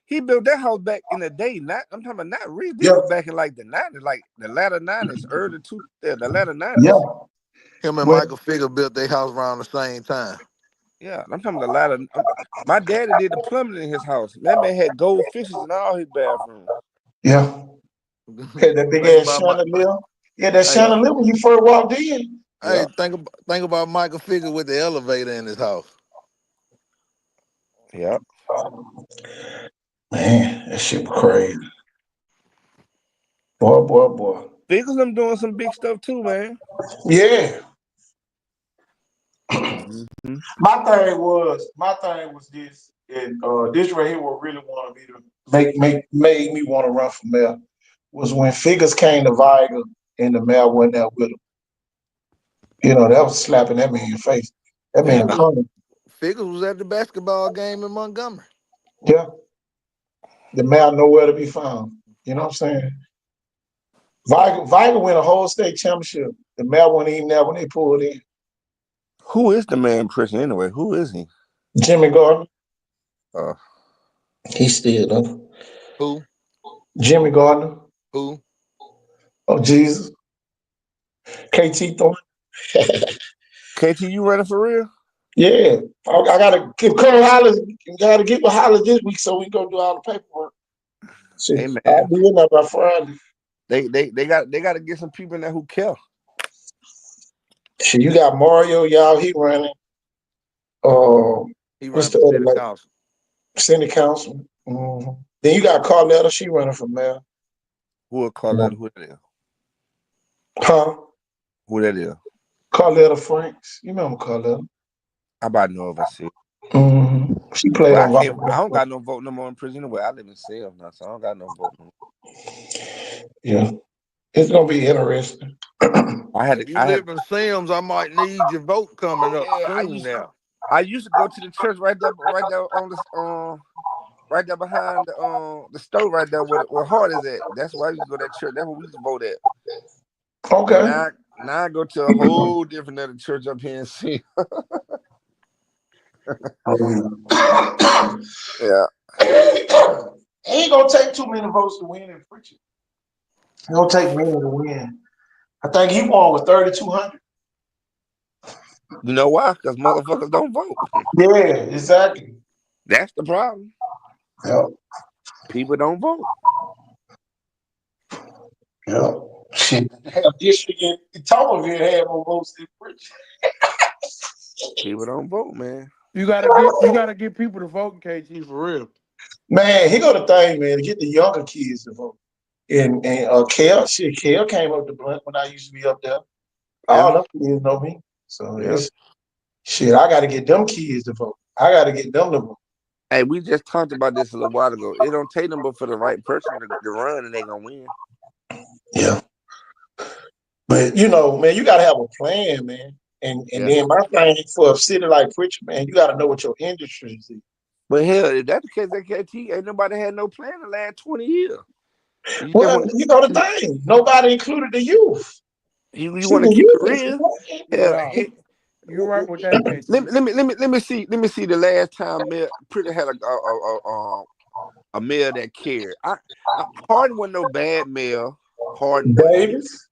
he built that house back in the day. I'm talking about not really. This was back in like the 90s, like the latter 90s, the latter 90s. Yeah. Him and Well, Michael Figure built their house around the same time. Yeah, I'm talking about the latter. My daddy did the plumbing in his house. That man had gold fishes in all his bathrooms. yeah. Had that big Think ass about chandelier. Yeah, that hey, chandelier when you first walked in. hey, Yeah. think about Michael Figure with the elevator in his house. Yeah. Man, that shit was crazy. Boy. Figures them doing some big stuff too, man. Yeah. Mm-hmm. My thing was this, and this right here what really wanted me to made me want to run for mayor was when Figures came to Viga and the mayor wasn't there with him. You know, that was slapping that man in the face. That man Yeah. coming. Figures was at the basketball game in Montgomery. Yeah. The mayor nowhere to be found. You know what I'm saying? Viga win a whole state championship. The mayor wasn't even there when they pulled in. Who is the man in prison anyway? Who is he? Jimmy Gardner. Uh, He's still there. Who? Jimmy Gardner. Who? Oh Jesus. KT Thornton. KT, you running for real? Yeah. I gotta give Cole Hollis, gotta get with Hollis this week so we can go do all the paperwork. Shit. Hey I'll man, be in there by Friday. they got to get some people in there who care. Shit, you got Mario, y'all, he running. He What's ran the for other city like council. city council? Then you got Carletta, she running for mayor. Who will call that? Who that is? Huh? Who that is? Carletta Franks. You remember Carletta? I about know if I see. She played Well, I on can't. I don't volleyball. got no vote no more in prison anyway. I live in Sales now, so I don't got no vote no more. Yeah. It's gonna be interesting. If you live in Sims, I might need your vote coming up Yeah, soon now. I used to go to the church right there on the right there behind the stove right there where Hart is at. That's why I used to go to that church. That's where we used to vote at. But Okay. now I go to a whole different other church up here and see. Yeah. Ain't gonna take too many votes to win in preaching. It don't take many to win. I think he won with 3,200. You know why? Because motherfuckers don't vote. Yeah, exactly. That's the problem. Yeah. People don't vote. Yeah. Shit. District in Thomasville had more votes than preaching. People don't vote, man. You gotta get people to vote, KT, for real. Man, he got a thing, man, to get the younger kids to vote. And Kel came up to Blunt when I used to be up there. Yeah. All them kids know me. So Yeah. it's shit, I gotta get them kids to vote. I gotta get them to vote. Hey, we just talked about this a little while ago. It don't take them but for the right person to run and they gonna win. Yeah. But you know, man, you gotta have a plan, man. And Yeah. then my thing for a city like Pritchard, man, you gotta know what your industry is. But hell, if that's the case, that KT ain't nobody had no plan the last 20 years. You just Well, want you know the thing. Nobody included the youth. you See, want to the keep it youth is real. Hell, Yeah. You're right with that, KT. let me see the last time Pretty had a mayor that cared. Harden wasn't no bad mayor. Harden wasn't. Davis.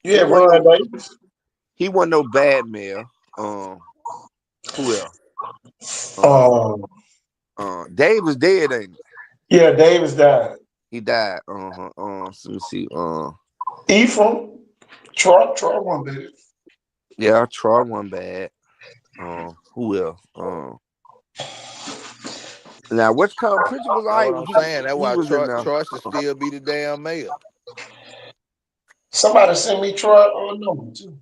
You He had wasn't Ron no Davis. bad mayor. Who else? Um, Davis dead, ain't yeah, Davis died. he? He died. So let me see. Ephraim, Troy won bad. Yeah, Troy won bad. Who else? Now what's called Pritchard was all That's right what when I'm saying. That's he why was in there. Troy should still be the damn mayor. Somebody sent me Troy number too.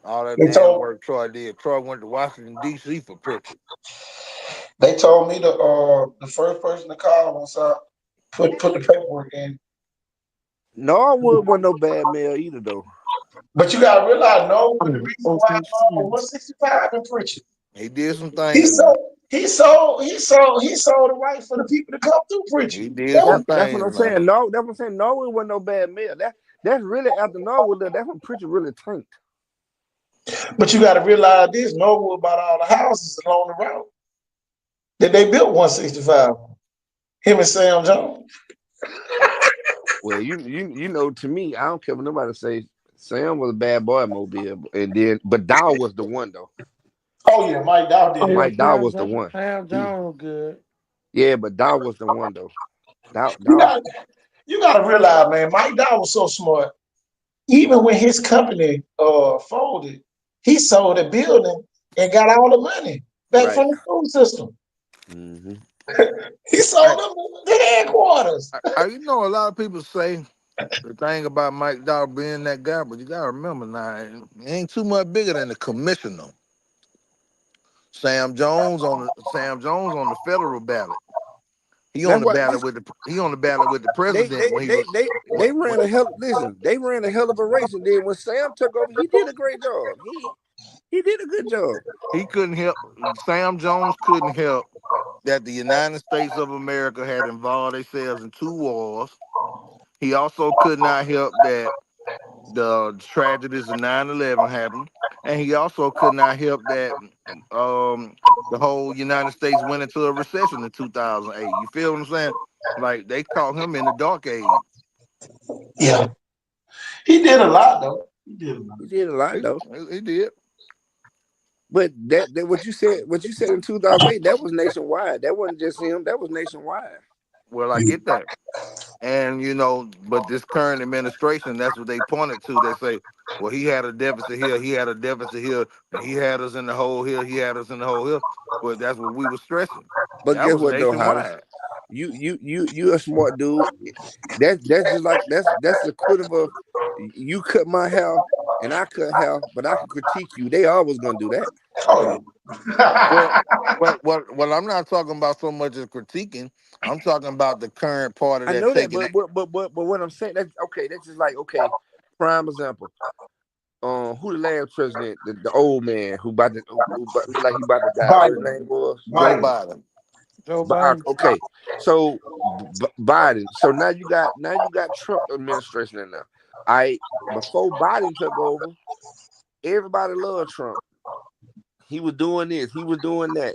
All that They damn told work Troy did. Troy went to Washington D.C. for Pritchard. they told me the first person to call once I put the paperwork in. Norwood wasn't no bad mayor either though. But you gotta realize, no, the reason why Okay. 165 in Pritchard. He did some He things now. sold the right for the people to come through Pritchard. He did some That's what I'm things now. saying. No, that's what I'm saying. Norwood wasn't no bad mayor. That's really after Norwood left. That's when Pritchard really tanked. But you gotta realize this, Norwood bought all the houses along the route that they built 165. Him and Sam Jones. Well, you know, to me, I don't care what nobody say. Sam was a bad boy at Mobile, and then but Dow was the one though. Oh yeah, Mike Dow did Oh it. yeah, Mike Dow was the one. Sam He Jones good. Yeah, but Dow was the one though. You Dow got you gotta realize, man, Mike Dow was so smart. Even when his company folded, he sold a building and got all the money back right. from the school system. Mm-hmm. He sold them the headquarters. You know, a lot of people say the thing about Mike Dow being that guy, but you gotta remember now, he ain't too much bigger than the commissioner. Sam Jones on the federal ballot. He on That's the what ballot with the they president they when he they was. they they ran a hell. Listen, they ran a hell of a race, and then when Sam took over, he did a great job. He did a good job. He couldn't help. Sam Jones couldn't help that the United States of America had involved themselves in two wars. He also could not help that the tragedies of 9/11 happened, and he also could not help that the whole United States went into a recession in 2008. You feel what I'm saying? Like they caught him in the dark age. Yeah. He did a lot though. He did a lot. He did a lot He, though. he did. But that what you said in 2008, that was nationwide. That wasn't just him. That was nationwide. Well, I get that. And but this current administration, that's what they pointed to. They say, well, he had a deficit here, he had a deficit here, and he had us in the hole here, he had us in the hole here. But that's what we were stressing. But That guess was what though, Hotter? nationwide. You a smart dude. That's just like that's the equivalent of you cut my hair and I cut hair, but I can critique you. They always gonna do that. Oh Well, yeah. well, I'm not talking about so much as critiquing. I'm talking about the current party I that's know that, taking but it. what I'm saying, that's okay. That's just like okay. Prime example. Who the last president? The old man who looked like he about to die. What his Biden. name was? Joe Biden. Biden. Joe Biden. Okay, so Biden. So now you got Trump administration in there. Before Biden took over, everybody loved Trump. He was doing this. He was doing that.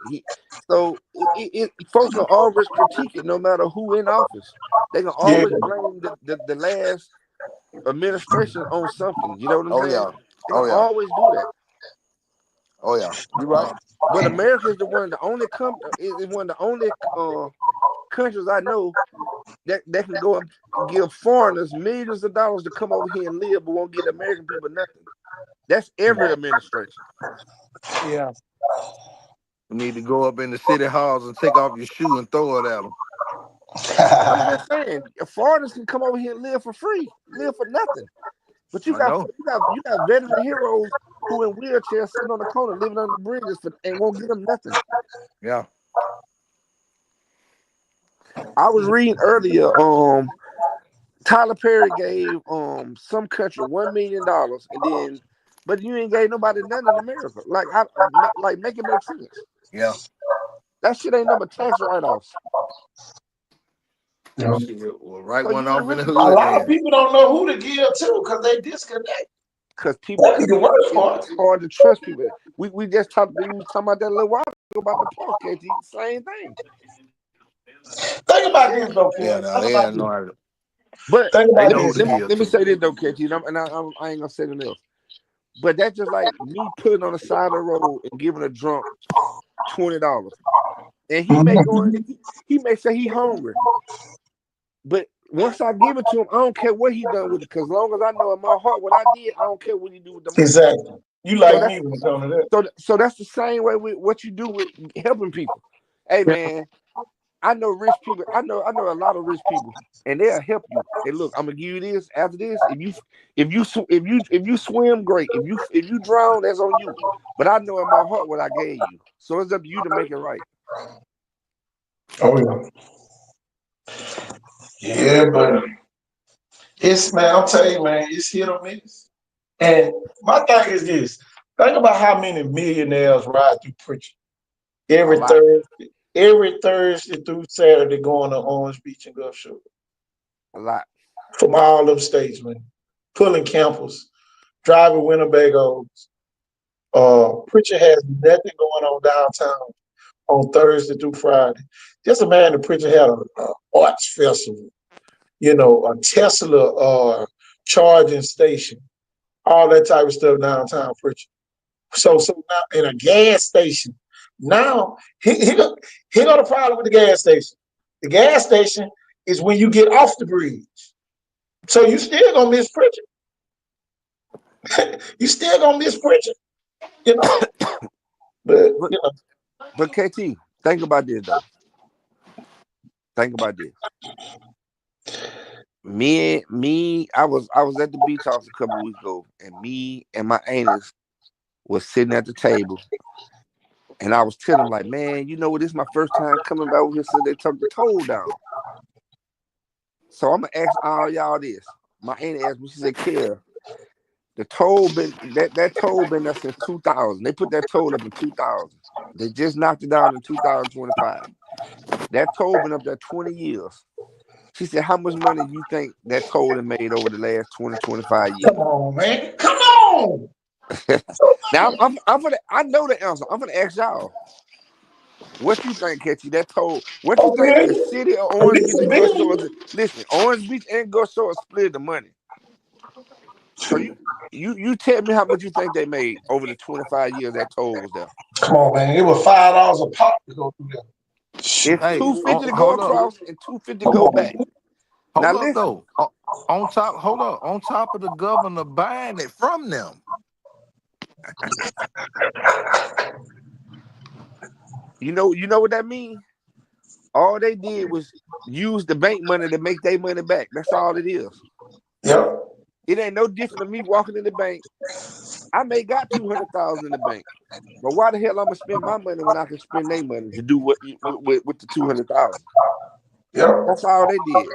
Folks gonna always critique it, no matter who in office. They can Yeah. always blame the last administration on something. You know what I'm Oh saying? yeah. They can Oh yeah. always do that. Oh yeah. You're right. But America is one of the only countries I know that can go and give foreigners millions of dollars to come over here and live, but won't get American people nothing. That's every administration. Yeah. You need to go up in the city halls and take off your shoe and throw it at them. I'm just saying, foreigners can come over here and live for free, live for nothing. But you I got know. veteran heroes who in wheelchairs sitting on the corner living under the bridges and won't get them nothing. Yeah. I was reading earlier, Tyler Perry gave some country $1 million, but you ain't gave nobody nothing in America. Like make it make sense. Yeah. That shit ain't number tax write-offs. Yeah. Well, write So one you ain't off in the really A hood lot of then. people don't know who to give to because they disconnect. because people That'd be the worst part. it's hard to trust people. We was talking about that a little while ago about the park, KT. Same thing. Think about this though, Yeah, Ken. no, Think they about had this. no idea. But Think They about know who this. to give let me to. say this though, KT, I ain't gonna say nothing else. But that's just like me putting on the side of the road and giving a drunk $20. And he may say he hungry. But once I give it to him, I don't care what he done with it. Cause as long as I know in my heart what I did, I don't care what he do with the money. Exactly. You So like that's me when it comes to that. so that's the same way with what you do with helping people. Hey Yeah. man, I know rich people. I know a lot of rich people, and they'll help you. And look, I'm gonna give you this. After this, if you swim, great. If you drown, that's on you. But I know in my heart what I gave you, so it's up to you to make it right. Oh yeah. Yeah, but it's man, I'm telling you, man, it's hit or miss. And my thing is this. Think about how many millionaires ride through preaching A every lot, Thursday, every Thursday through Saturday going to Orange Beach and Gulf Shore. a lot. From all them states, man. Pulling campers, driving Winnebagos. Preacher has nothing going on downtown on Thursday through Friday. Just imagine the preacher had a arts festival, a Tesla charging station, all that type of stuff downtown preacher. So now in a gas station, now here go the problem with the gas station. The gas station is when you get off the bridge. So you still gonna miss preacher. You still gonna miss preacher, you know. But But but KT, think about this though. Think about this. I was at the beach house a couple weeks ago, and me and my aunties was sitting at the table, and I was telling them like, man, you know what? This is my first time coming back over here since they took the toll down. So I'm gonna ask all y'all this. My auntie asked me, she said, "Care, the toll been that toll been there since 2000. They put that toll up in 2000. They just knocked it down in 2025. That toll been up there 20 years." She said, "How much money do you think that toll has made over the last 20, 25 come years?" on, man, come on. Now I know the answer. I'm gonna ask y'all. What you think, Catchy? That toll. What you Oh, think the really? city of At Orange least Beach a and Gulf billion? Shores? Listen, Orange Beach and Gulf Shores split the money. So you tell me how much you think they made over the 25 years that toll was there. Come on, man. It was $5 a pop to go through there. It's Shoot. Hey, 250 to go hold up. across and 250 to Come go on, back. man. Now Hold up listen, though. On top, hold up. On top of the governor buying it from them. you know what that means? All they did was use the bank money to make their money back. That's all it is. Yep. It ain't no different than me walking in the bank. I may got 200,000 in the bank, but why the hell I'm gonna spend my money when I can spend their money to do what with the 200,000? Yep. That's all they did.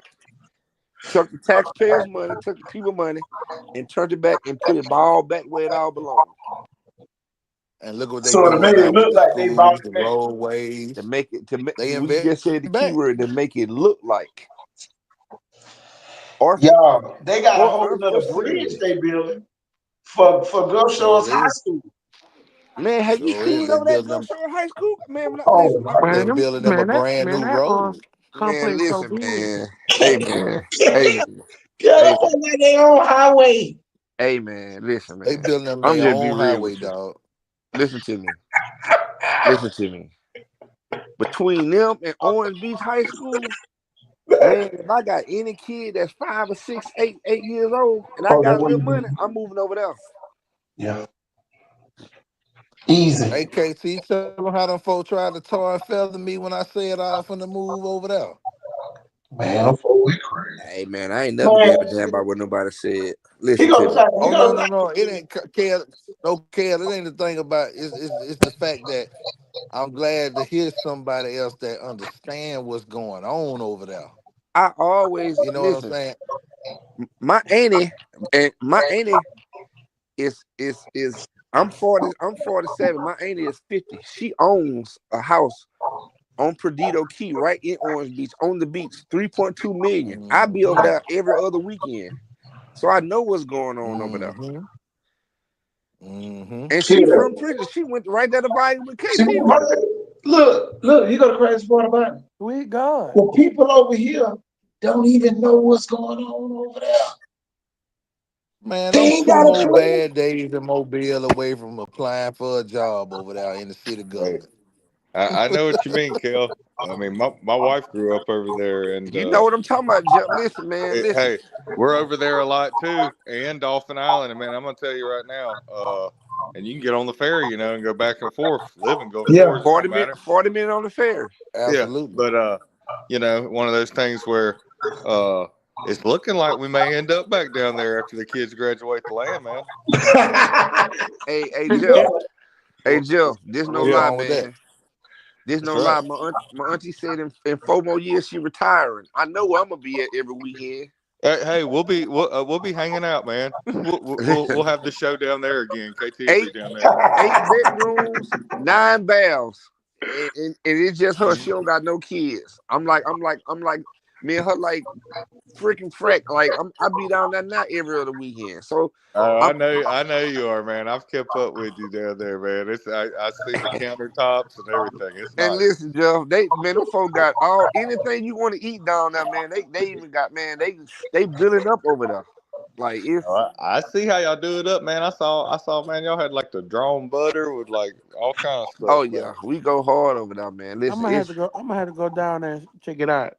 Took the taxpayers' money, took the people money, and turned it back and put it all back where it all belongs. And look what they So it doing made now it with look the like they bought schools, it the back. To roadways. make it to make, They we just said the investing key back. word to make it look like or Y'all, they got a or whole nother bridge unforeseeable. they building for Gulf Shores Sure High is. School. Man, have you Sure is. seen They over that building Gulf them. Shore High School? Man, Oh listen, my They Man, them, building them a man, that brand man, new that road. man, complex so listen, big. man. Hey, man. Hey, man. Yeah, Hey, that's like their own highway. hey, man. Listen, They man. building them I'm their just be own real highway, with you. dog. Listen to me. Listen to me. Between them and Orange Beach High School, man, if I got any kid that's 5 or 6, 8 years old, and I Oh, that's got a what little you money, do. I'm moving over there. Yeah, easy, Hey, KT, tell them how them folks tried to tar and feather me when I said I was finna move over there. man. I'm for we crazy, Hey, man, I ain't never man. gave a damn about what nobody said. He Listen to gonna me. try. He Oh no, gonna. no, no! It ain't care. No care. It ain't the thing about. It's the fact that I'm glad to hear somebody else that understand what's going on over there. I always You know what I'm listen. saying? My auntie is I'm 40. I'm 47. My auntie is 50. She owns a house on Perdido Key, right in Orange Beach, on the beach, 3.2 million. I be over Mm-hmm. there every other weekend, so I know what's going on over there. Mm-hmm. Mm-hmm. And she Chill. from prison. She went right there to buy with See KT what went. I'm look. You got the crazy part about it. Sweet God. The people over here don't even know what's going on over there. Man, They I'm ain't two got a more clue. bad days in Mobile away from applying for a job over there in the city Hey, government. I know what you mean, Kel. I mean, my wife grew up over there, and You know what I'm talking about, Jeff. Listen, man, listen. hey, we're over there a lot too, and Dolphin Island. And man, I'm gonna tell you right now, and you can get on the ferry, and go back and forth, live in Gulf Yeah. Shores. It don't matter. 40 minutes on the ferry. Yeah, Absolutely. but one of those things where it's looking like we may end up back down there after the kids graduate the land, man. Hey, Jeff. Hey, Jeff. This no What's Yeah, lie, wrong with that? man. This that's no right. lie. My auntie said in 4 more years she retiring. I know where I'm gonna be at every weekend. Hey, we'll be hanging out, man. We'll have the show down there again. KT will be eight down there. 8 bedrooms, 9 baths, and it's just her. She don't got no kids. I'm like, me and her like freaking frack. Like I be down there now every other weekend. So Oh, I'm I know you are, man. I've kept up with you down there, man. I see the countertops and everything. It's and nice. listen, Jeff. Them folk got all anything you want to eat down there, man. They even got man. They building up over there. Like it's Oh, I see how y'all do it up, man. I saw, man. Y'all had like the drawn butter with like all kind of oh stuff, man. yeah, we go hard over there, man. I'm Listen, gonna have to go. I'm gonna have to go down there and check it out.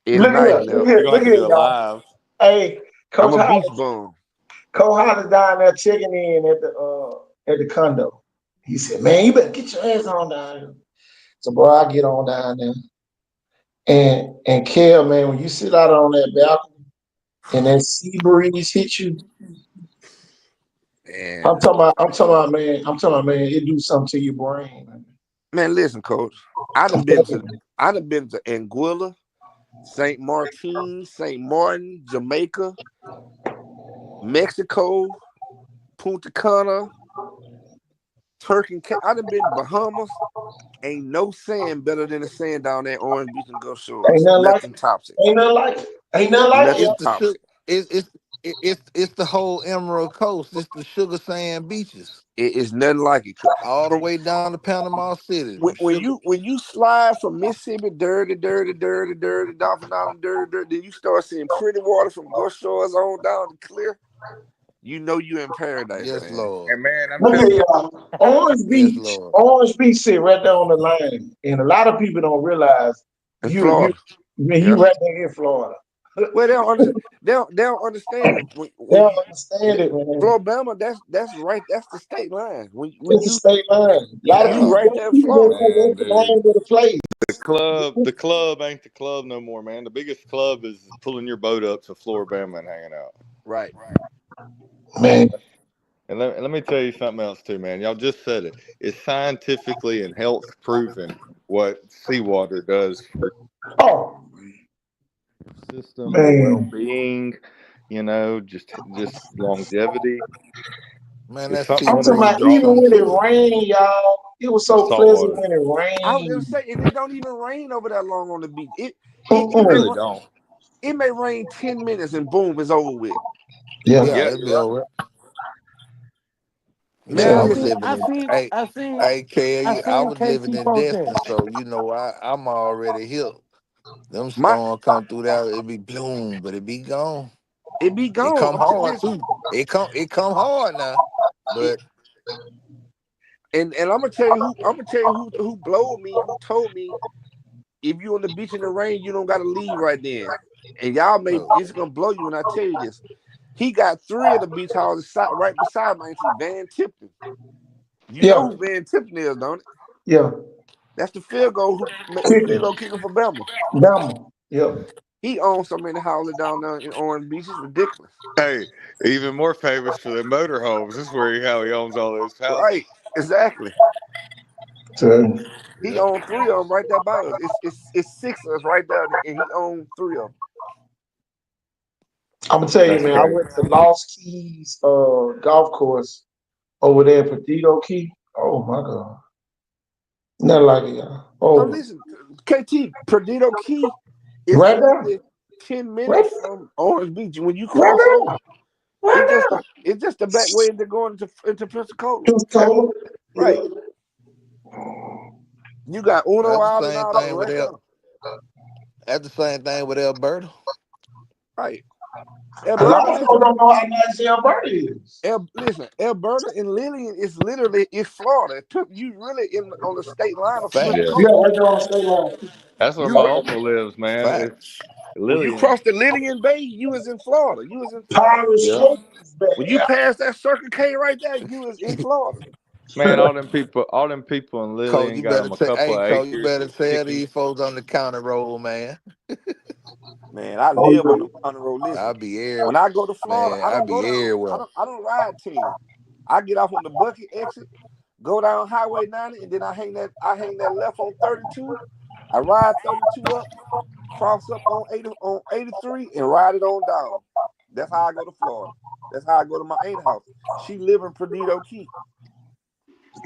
it's Look nice, here, Jeff. look here, We're gonna look have to here, do it y'all. live. Hey, I'm Coach a beach Hollis, bum. Coach Hollis down there checking in at the condo. He said, "Man, you better get your ass on down here." So, boy, I get on down there, and Kel, man, when you sit out on that balcony and that sea breeze hit you, And I'm talking about, man, it do something to your brain, man. man, listen, Coach. I done I'm been telling to you. I done been to Anguilla, St. Martin, St. Martin, Jamaica, Mexico, Punta Cana, Turkey. I done been to Bahamas. Ain't no sand better than the sand down there in Orange Beach and Gulf Ain't Shores. nothing like Nothing it. tops it. Ain't nothing like it. Ain't nothing like it. Nothing It's the tops sugar. it. It's the whole Emerald Coast. It's the sugar sand beaches, It is nothing like it. all the From way down to Panama City. Them when sugar. you slide from Mississippi, dirty, Dolphin Island, dirty, then you start seeing pretty water from Gulf Shores on down to Clear. You know you in paradise, Yes, man. Lord. And man, I'm Look telling at you, y'all. Orange Yes, Beach, Lord. Orange Beach sit right there on the line. And a lot of people don't realize In you Florida, man, yeah. you right there in Florida. Well, they don't understand. They don't understand it. They When don't you understand it, man. Florida, that's right. That's the state line. When It's a state line. you Yeah. right there in People don't Florida. know man, that's the dude, name of the place. the club ain't the club no more, man. The biggest club is pulling your boat up to Floribama and hanging out. Right. Man, And let me tell you something else too, man. Y'all just said it. It's scientifically and health proven what seawater does for oh your system, your well man. being, just longevity. Man, It's that something I'm on seafood talking there. about do even something when it to you. rained, y'all, it was The so salt pleasant water. when it I was gonna rained. say, and it don't even rain over that long on the beach. It It may Mm-mm. really don't. it may rain 10 minutes and boom, it's over with. Yeah, Yeah, Yeah, it'd you're be right. over. Yeah, Man, yeah. I was living in. Hey, I K, I seen was living KT in post that. Destin, so I'm already hip. Them My storms come through there, it be bloom, but it be gone. it be It gone. come hard Listen, too. It come hard now, it, but and I'm gonna tell you who blowed me, who told me if you on the beach in the rain, you don't gotta leave right then. And y'all may no. it's gonna blow you when I tell you this. He got three of the beach houses right beside my auntie Van Tipton. You know Yeah, who Van Tipton is, don't it? yeah. That's the field goal the field Chicken. goal kicker for Bama. Dumb. Yeah. He owns so many houses down there in Orange Beach. It's ridiculous. Hey, even more famous for the motorhomes. This is how he owns all those houses. Right. Exactly. So He Yep. owned three of them right there by us. It's six of us right there, and he owned three of them. I'm gonna tell you, That's man, I crazy. went to Lost Keys golf course over there in Perdido Key. Oh my God. Nothing like it, y'all. No, Oh, listen, KT Perdido Key is right there. literally 10 minutes Right, from Orange Beach. When you right cross over, there. it's just Right the it's just the back way into going into Pensacola. there. Pensacola. Yeah. Right. You got Uno That's the Island same all that thing right with there. El. That's the same thing with Alberta. Right. A lot Alberta, of people listen, don't know how nice Alberta is. listen, Alberta and Lillian is literally Florida. You really on the state line of Florida Yeah, Yeah, coast. right there on the state line. that's where You my uncle lives, man. It's Facts. when you Lillian. cross the Lillian Bay, you is in Florida. You is in Florida. Power Yeah, stroke is When you bad. pass that Circle K right there, you is in Florida. man. All them people in Cole, Lillian you got better them a say, couple hey, of Cole, you acres better of tell chickens. these folks on the counter roll, man. Man, I Oh live on yeah. the county road. Listen, I'll be here, when I go to Florida, man. I I'll don't go be down. everywhere. I don't ride 10. I get off on the Bucket exit, go down Highway 90, and then I hang that left on 32. I ride 32 up, cross up on 83, and ride it on down. That's how I go to Florida. That's how I go to my aunt's house. She live in Perdido Key.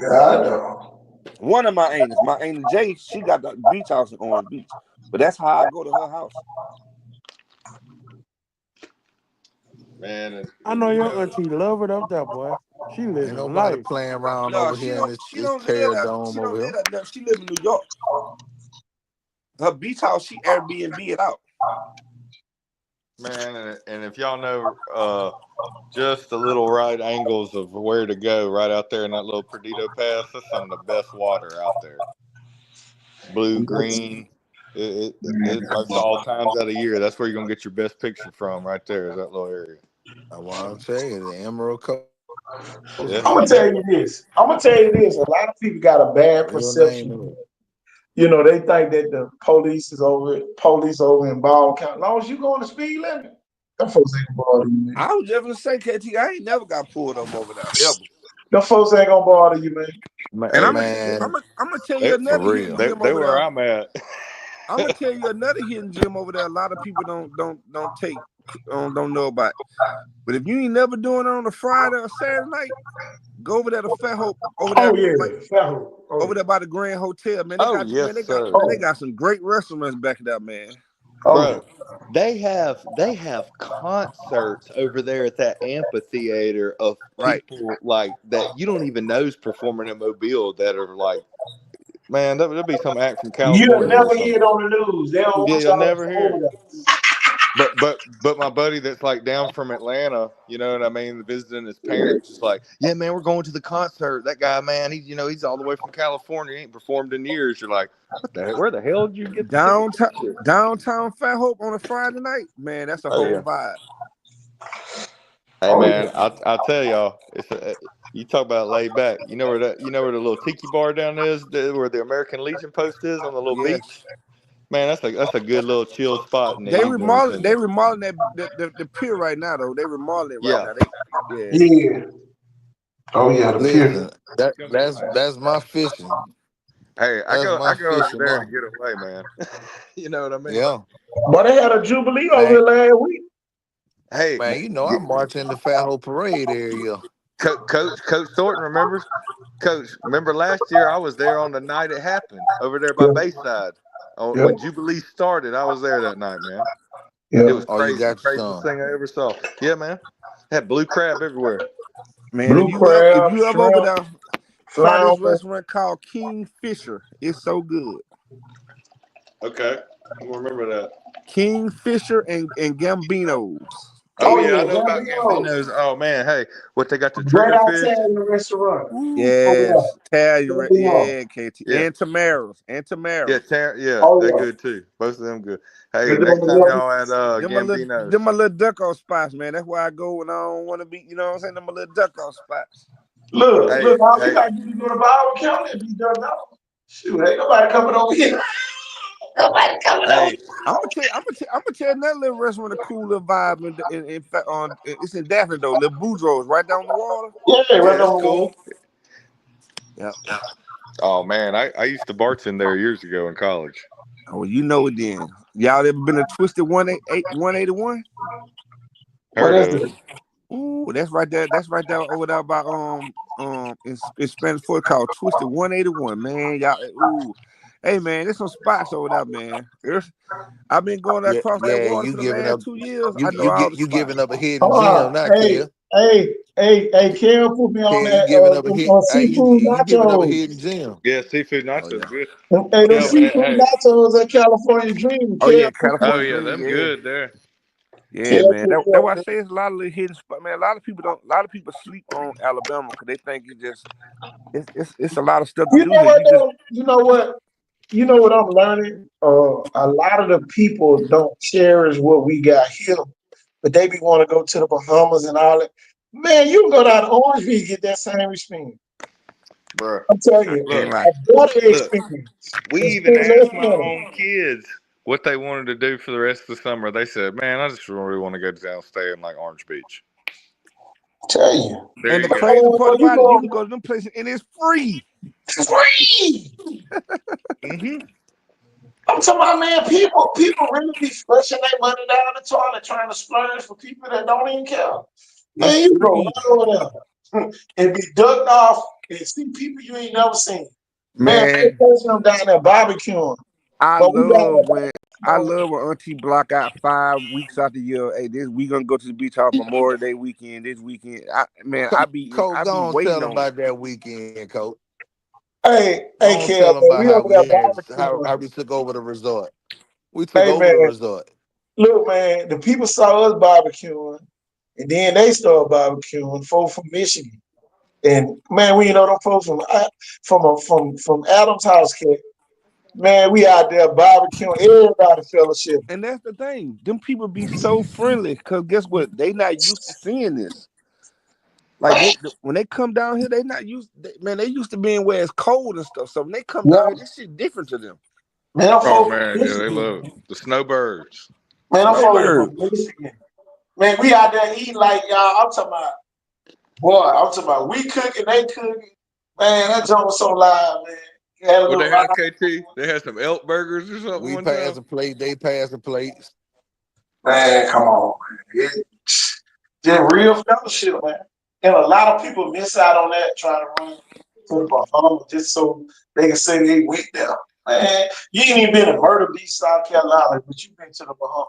God no. One of my aunt Jay, she got the beach house in Orange Beach. But that's how I go to her house. Man, I know your auntie love it up there, boy. She Ain't living nobody life. playing around No, over she here in don't. this She this don't live tear that. She dome over don't here. live that. No, she live in New York. Her beach house, she Airbnb it out. man, and if y'all know just the little right angles of where to go, right out there in that little Perdido Pass, that's some of the best water out there. Blue, green. It most all times out of year. That's where you're gonna get your best picture from. Right there is that little area. I want to tell you, the Emerald Coast Yeah. is I'm gonna tell you this. I'm gonna tell you this. A lot of people got a bad real name. perception. You know, they think that the police over in Baldwin County. As long as you go on the speed limit, them folks ain't gonna bother you, man. I was just gonna say, KT, I ain't never got pulled over there ever. Them folks ain't gonna bother you, man. And Hey, Man, I'm gonna tell you they, for another hidden real. they gem they over where there. I'm at. I'm gonna tell you another hidden gem over there. A lot of people don't know about. But if you ain't never doing it on a Friday or Saturday night, go over there to Fat Hope over there, Oh yeah, like Federal. Oh over yeah. there by the Grand Hotel. Man, Oh yes, sir, they Oh, got some great restaurants back there, man. oh yeah. bro. They have concerts over there at that amphitheater of Right. people like that you don't even know is performing in Mobile that are like, man, there'll be some act from You'll California or never hear something. it on the news. They don't Yeah, want you'll y'all to never hear over it. there. But my buddy that's like down from Atlanta, you know what I mean, visiting his parents, is like, yeah, man, we're going to the concert. That guy, man, he's all the way from California. He ain't performed in years. You're like, what the heck? Where the hell did you get the ticket for Downtown this shit? downtown Fat Hope on a Friday night, man. That's a Oh whole yeah. vibe. Hey Oh man, yeah. I'll tell y'all, you talk about laid back. You know where the little tiki bar down there is, where the American Legion post is on the little Yes. beach. Man, that's a good little chill spot in the They evenings. remodeling And they remodeling the pier right now though. They remodeling it right yeah, now. Yeah. Yeah. Oh yeah, the Listen, pier. it's gonna be nice. that's my fishing. Hey, I That's go my I go over fishing there to now. get away, man. You know what I mean? Yeah, But they had a jubilee over man. here last week. Hey, Man, you know I'm marching the Fat Hole Parade area. Coach Thornton, remembers? Coach, remember last year I was there on the night it happened over there by Yeah. Bayside. Oh, Yep. when Jubilee started, I was there that night, man. It Yeah. was Oh, you crazy, got your craziest son. thing I ever saw. Yeah, man. Had blue crab everywhere. Man, Blue if crab, you ever over shrimp, there, try this flounder. restaurant called King Fisher. It's so good. Okay, I'm gonna remember that. King Fisher and Gambinos. Oh Oh yeah, I yeah, know about Gambino. Gambino's. Oh man, hey, what they got the Great trigger fish? Italian restaurant. Ooh, over Yes, there. Italian, Gambino. yeah, KT, Yeah, and yeah, Tamaros. yeah, Oh they're yeah. good too. Both of them good. They Hey, doing next the time one. y'all at Gambino's. Them my little duck off spots, man. That's where I go when I don't want to be. You know what I'm saying? Them my little duck off spots. Hey, All you hey, gotta do is go to Baldwin County and be done now. Shoot, ain't nobody coming over here. Nobody coming over hey, here. I'm gonna tell that little restaurant a cool little vibe. In fact, it's in Daphne though. Little Boudreaux's right down the water. Yeah, yeah, right that's on the wall. cool. Yeah. Oh man, I used to bartend there years ago in college. Oh, you know it then. Y'all ever been to Twisted 181? What Heard is of it. it? Ooh, that's right there. That's right there over there by in Spanish Fort called Twisted 181. Man, y'all. Ooh, hey man, there's some spots over there, man. I've been going Yeah, across that yeah. water You for the giving last up? 2 years. I know You all get the you giving spots. up a hidden Hold gem, on. not Hey, Kev. Kev put me on Kev, you that giving up a hit. Hey, seafood you giving up a nachos. hidden gem. Yeah, seafood Oh nachos yeah, good. Hey, those Yeah. Yeah, man. seafood Hey. nachos at California Dream. oh Kev yeah, put me Oh California yeah, Dream. them Yeah, good there. Yeah, man. That's why I say it's a lot of little hidden spot, man. A lot of people sleep on Alabama because they think it's a lot of stuff to You do know here. what though? You know what I'm learning? A lot of the people don't cherish what we got here, but they be want to go to the Bahamas and all that. Man, you can go down to Orangeville and get that same experience. Bro, I'm telling I you, ain't look, like, a better look. experience. We And even spend less asked my money. own kids what they wanted to do for the rest of the summer. They said, "Man, I just really want to go down and stay in like Orange Beach." Tell you. There and the you go. crazy part When you about it, you can go go to them places and it's free. free. Hmm. I'm talking about, man, people really be flushing their money down the toilet trying to splurge for people that don't even care. It's Man, you go free, right over there and be ducked off and see people you ain't never seen. Man, man. I'm down there barbecuing. I But we down love when I there love when Auntie block out 5 weeks out the year. Hey, this we gonna go to the beach house Memorial Day weekend. This weekend, Coach, I go be on tell waiting them on it. about that weekend, Coach. Mm. Go hey, on Kel, tell them man, about we how over we there had barbecuing. how we took over the resort. We took Hey, over the man, resort. look, man, the people saw us barbecuing, and then they started barbecuing. Folks from Michigan, and man, we know them folks from Adams House, kid. Man, we out there barbecuing. Everybody fellowship. And that's the thing. Them people be so friendly because guess what? They not used to seeing this. Like when they come down here, they not used. Man, they used to being where it's cold and stuff. So when they come down Yeah, here, this shit different to them. man, them Oh folks man, from yeah, they Michigan. love it. The snowbirds. Man, them folks from Snowbirds. Michigan. Man, we out there eating like y'all. I'm talking about, boy. I'm talking about we cooking, they cooking. Man, that joint was so live, man. You had a What little they have, vibe. KT? They had some elk burgers or something We one pass time. the plate, they pass the plates. Man, come on, man. Just real fellowship, man. And a lot of people miss out on that trying to run to the Bahamas just so they can say they went there. Man, you ain't even been to Murder Beach, South Carolina, but you've been to the Bahamas.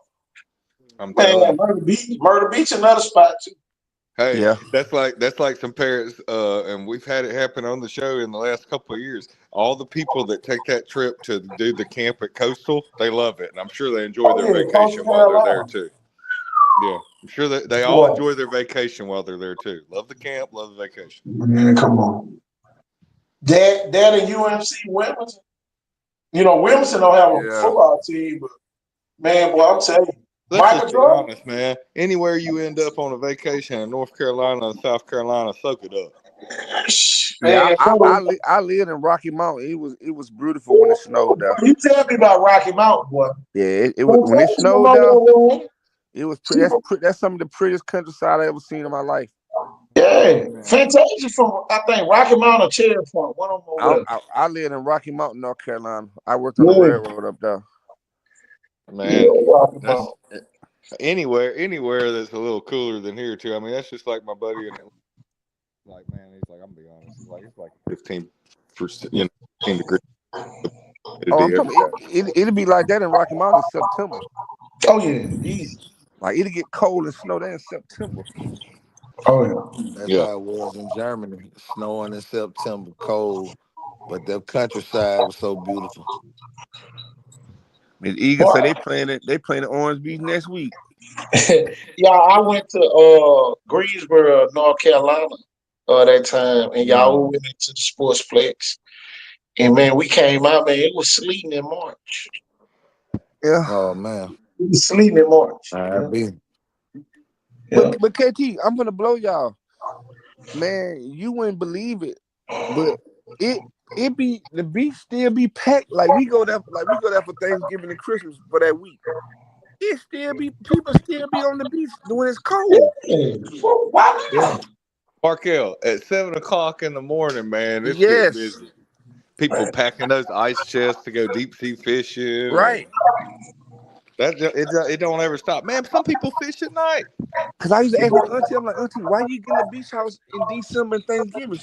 I'm telling Man, you. Murder Beach, another spot too. Hey, Yeah. that's like some parents, and we've had it happen on the show in the last couple of years. All the people that take that trip to do the camp at Coastal, they love it, and I'm sure they enjoy Oh their yeah, Coastal vacation while they're there Carolina. too. Yeah, I'm sure that they all Boy, enjoy their vacation while they're there too. Love the camp, love the vacation. man, come on. Dad and UMC Wilmington. You know, Wilmington don't have a Yeah. football team, but man, boy, I'm telling you, Let's Michael just be Jordan. honest, man. Anywhere you end up on a vacation in North Carolina and South Carolina, soak it up. Yeah, Man, I lived in Rocky Mountain. It was beautiful when it snowed there. you tell me about Rocky Mountain, boy. Yeah, it was when it Fantasia snowed over there. there, man. It was She, that's some of the prettiest countryside I ever seen in my life. yeah, Man. Fantasia from I think Rocky Mountain or Cherry Point, one of them over I, there. I I lived in Rocky Mountain, North Carolina. I worked on the Yeah, railroad up there. yeah, Man, Rocky that's Mountain. anywhere that's a little cooler than here too. I mean, that's just like my buddy in Atlanta. Like, man, he's like, I'm gonna be honest, like it's like 15%, 15 degrees. It'd Oh, I'm be every talking. day. It'll be like that in Rocky Mountain in September. Oh yeah, easy. Like it'll get cold and snow there in September. Oh yeah. That's Yeah. how it was in Germany. Snowing in September, cold, but the countryside was so beautiful. Miss Eagle said Well, they playing at Orange Beach next week. y'all, I went to Greensboro, North Carolina, that time, and y'all Mm. went into the sportsplex. And man, we came out, man. It was sleeting in March. Yeah, Oh man, It was sleeting in March. I Yeah, be. yeah. but KT, I'm gonna blow y'all. Man, you wouldn't believe it, but it it be the beach still be packed. Like we go there for Thanksgiving and Christmas for that week. It still be people still be on the beach when it's cold. Yeah. Well, why Yeah. not? Markel, at 7 o'clock in the morning, man, it's getting Yes, busy. People packing those ice chests to go deep sea fishing, and right. it don't ever stop. Man, some people fish at night. Cause I used to ask my auntie, I'm like, Auntie, why you getting the beach house in December and Thanksgiving?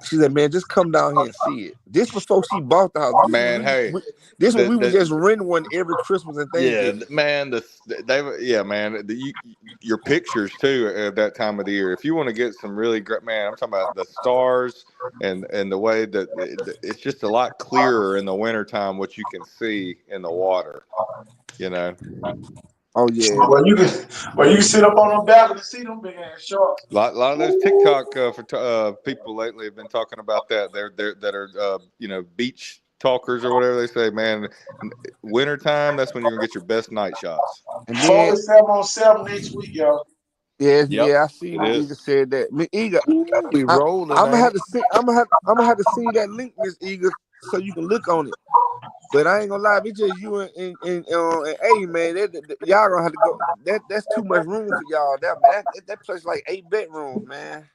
She said, man, just come down here and see it. This before she bought the house. Man, hey, This when the we was the just renting one every Christmas and yeah, Thanksgiving. man, man, your pictures too at that time of the year. If you want to get some really great, man, I'm talking about the stars and the way that it's just a lot clearer in the wintertime what you can see in the water. You know, Oh yeah. Well, you can sit up on them balcony and see them big ass sharks. Lot of those TikTok people lately have been talking about that. They're that are beach talkers or whatever they say. Man, wintertime, that's when you're gonna get your best night shots. And then 47 on 7 next week, y'all. Yep, I see it what is. Eagle said that. Me Eagle, Ooh, we I, rolling, I'm gonna ain't have it? to see. I'm gonna have to see that link, Miss Eagle, so you can look on it. But I ain't gonna lie, it's just you and hey man, y'all gonna have to go. That's too much room for y'all. That place like 8 bedrooms, man.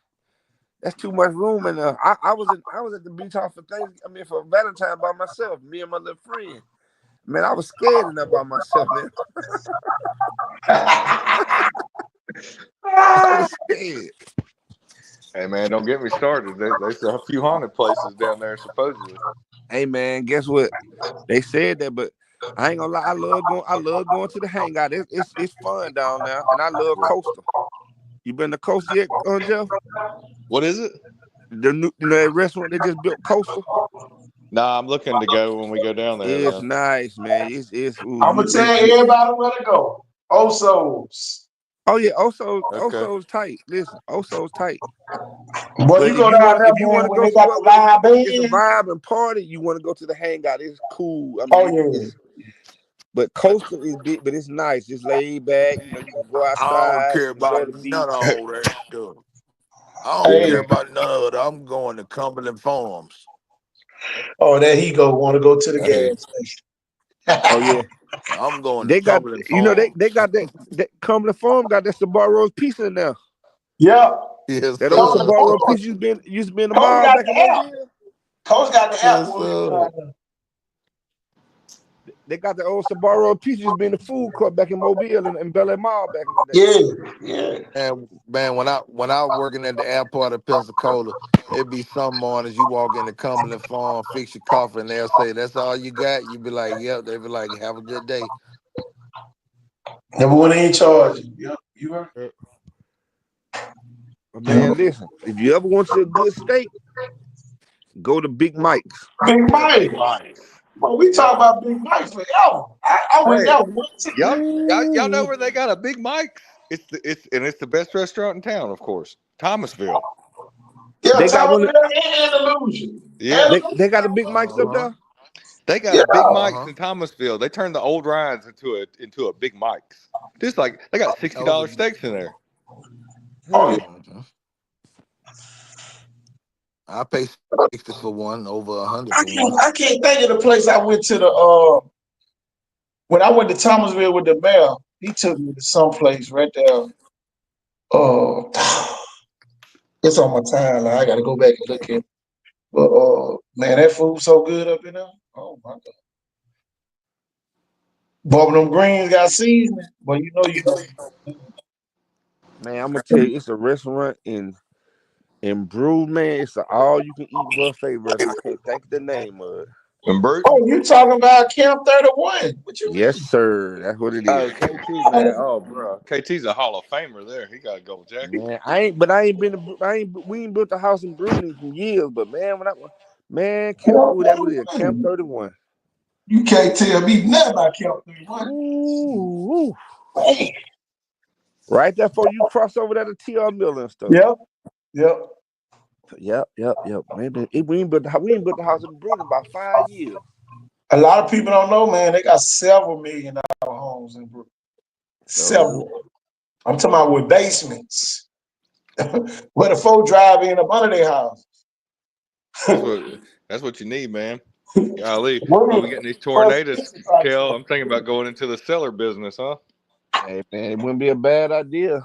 That's too much room in there. I was at the beach house for for Valentine by myself, me and my little friend. Man, I was scared enough by myself, man. I was scared. Hey man, don't get me started. There's a few haunted places down there supposedly. Hey man, guess what? They said that, but I ain't gonna lie. I love going to the hangout. It's fun down there, and I love Coastal. You been to Coastal yet, Jeff? What is it? The new that restaurant they just built, Coastal. Nah, I'm looking to go when we go down there, It's man. nice, man. It's ooh, I'm gonna tell everybody where to go. Oso's. oh yeah, Okay. Oso's tight. Listen, Oso's tight. Boy, But you go down there, if you want man, to when go they got somewhere the where live it's a band. vibe and party, you want to go to the hangout. It's cool. I Oh mean, yeah. it's but Coastal is big, but it's nice. It's laid back. You know, you can go I don't outside, care enjoy about the none of beach. all that stuff. I don't Hey. care about none of it. I'm going to Cumberland Farms. Oh, there he go. Want to go to the Hey, gas station. Oh yeah, I'm going to they got Cumberland they Farms. got that Cumberland Farm got that Sbarro's pizza in there. Yep. Yes, That old sir. Sbarro pizza used to be in the Coach mall got back in the app. Mobile. Coach got the app Yes, for you sir. right now. They got the old Sbarro pizza used to be in the food court back in Mobile and Bel Air Mall back in the day. Yeah. And man, when I was working at the airport of Pensacola, it'd be some mornings you walk into Cumberland Farm, fix your coffee, and they'll say, "That's all you got." You be like, "Yep." They be like, "Have a good day." Number one ain't charging. Yep. You heard? But Yep. man, listen, if you ever want you a good steak, go to Big Mike's. Big Yeah, Mike. Big Mike. Well, we Yeah. talk about Big Mike forever. I went Hey, there one time. y'all know Ooh. where they got a Big Mike's? It's the best restaurant in town, of course. Thomasville. Yeah, They got Thomas one. and Illusion. Yeah. They got a Big Mike's up Uh-huh. there. They got Yeah. a Big Uh Mike's huh. in Thomasville. They turned the old Ryans into a Big Mike's. Just like they got That was $60 steaks in there. Oh Hmm. yeah. a. I pay 60 for one, over 100 I for one. can't think of the place I went to when I went to Thomasville with the mayor. He took me to some place right there. Uh, it's on my timeline. I got to go back and look at it. But man, that food so good up in there. Oh my god. But when them greens got seasoning, but you know you gonna. Man, I'm gonna tell you, it's a restaurant in Brew, man. It's an all you can eat buffet restaurant. I can't think of the name of it. And Brute? Oh, you talking about Camp 31? What you Yes, mean? sir. That's what it is. Oh, KT, man. Oh, bro. KT's a Hall of Famer there. He got a gold jacket. Man, I ain't been to, we ain't built a house in Brew in some years, but man, man, Camp, Camp ooh, that what it is, Camp 31. 31. You can't tell me nothing about Camp 31. Ooh, ooh. Hey. Right there before you cross over there to TR Miller and stuff. Yep. Yep. Yep. Maybe we ain't built the house in Brew in about 5 years. A lot of people don't know, man. They got several $1 million homes in Brooklyn. So do. Several. I'm talking about with basements. Where the folk drive in up under their house. That's what that's what you need, man. Golly, when we Women get these plus tornadoes, 65. Kel, I'm thinking about going into the cellar business, huh? Hey man, it wouldn't be a bad idea.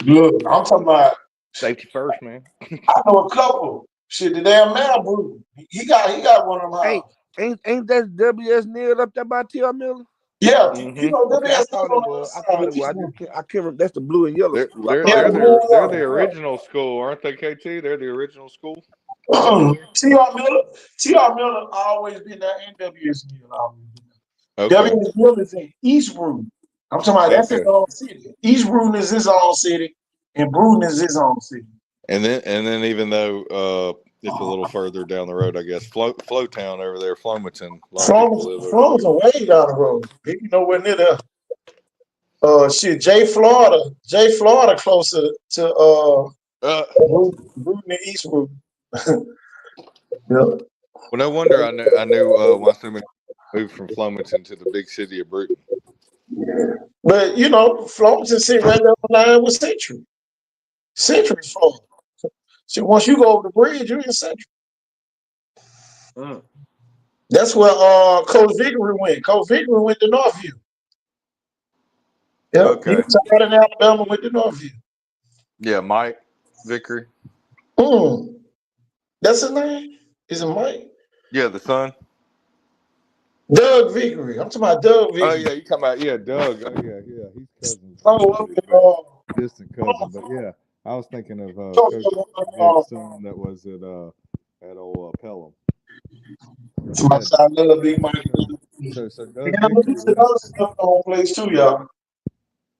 Look, I'm talking about. Safety first, man. I know a couple. Shit, the damn man, bro. He got one of them Hey, houses. ain't that WS Neal up there by TR Miller? Yeah, you Mm-hmm. know them Okay, I ass thought on it the was. other I side thought of it was. East Room. I can't remember. That's the blue and yellow They're school. I they're thought Yeah, it the they're was. blue the they're the and original school, aren't they, KT? They're the original school up yellow. there. T.R. Miller. T.R. Miller always been there, and W.S. Neal always been there. Okay. W.S. Neal is in East Room. I'm talking about that's his Okay. own city. East Room is his own city, and Bruton is his own city. And then even though it's a little further down the road, I guess Flowtown over there, Flomaton. A lot of people live over there. Florence are way down the road. Maybe nowhere near there. Shit, Jay Florida closer to Uh, Bruton and Eastwood. Yeah. well, no wonder I knew why so many moved from Flomaton to the big city of Bruton. But Florenton sit right there on the line with Century. Century Florida. So once you go over the bridge, you're in Century. Mm. That's where Coach Vickery went. Coach Vickery went to Northview. Yep. He Okay. was out in Alabama, went to Northview. Yeah, Mike Vickery. Mm. That's his name? Is it Mike? Yeah, the son. Doug Vickery. I'm talking about Doug Oh Vickery. yeah, you talking about Doug. Oh yeah, he's cousins, Oh, up really, in, but distant cousin. But yeah, I was thinking of Coach Diggs' son that was at old Pelham. my Yeah. side love Big Mike. So And Doug I'm looking Vickery at left. other stuff on place too, y'all.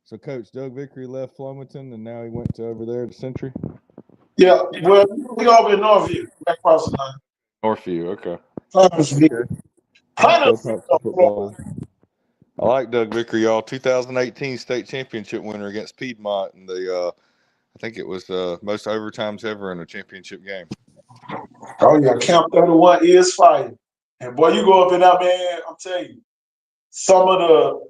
So Coach Doug Vickery left Flomaton and now he went to over there to Century. Yeah, well, we over in Northview, right across the line. Northview. Okay. Huntersville. Okay. I'll go Huntersville, talk some Florida. football. I like Doug Vickery, y'all. 2018 state championship winner against Piedmont, and I think it was most overtimes ever in a championship game. Oh yeah, Camp 31 is fire. And boy, you go up in there, man. I'm telling you, some of the,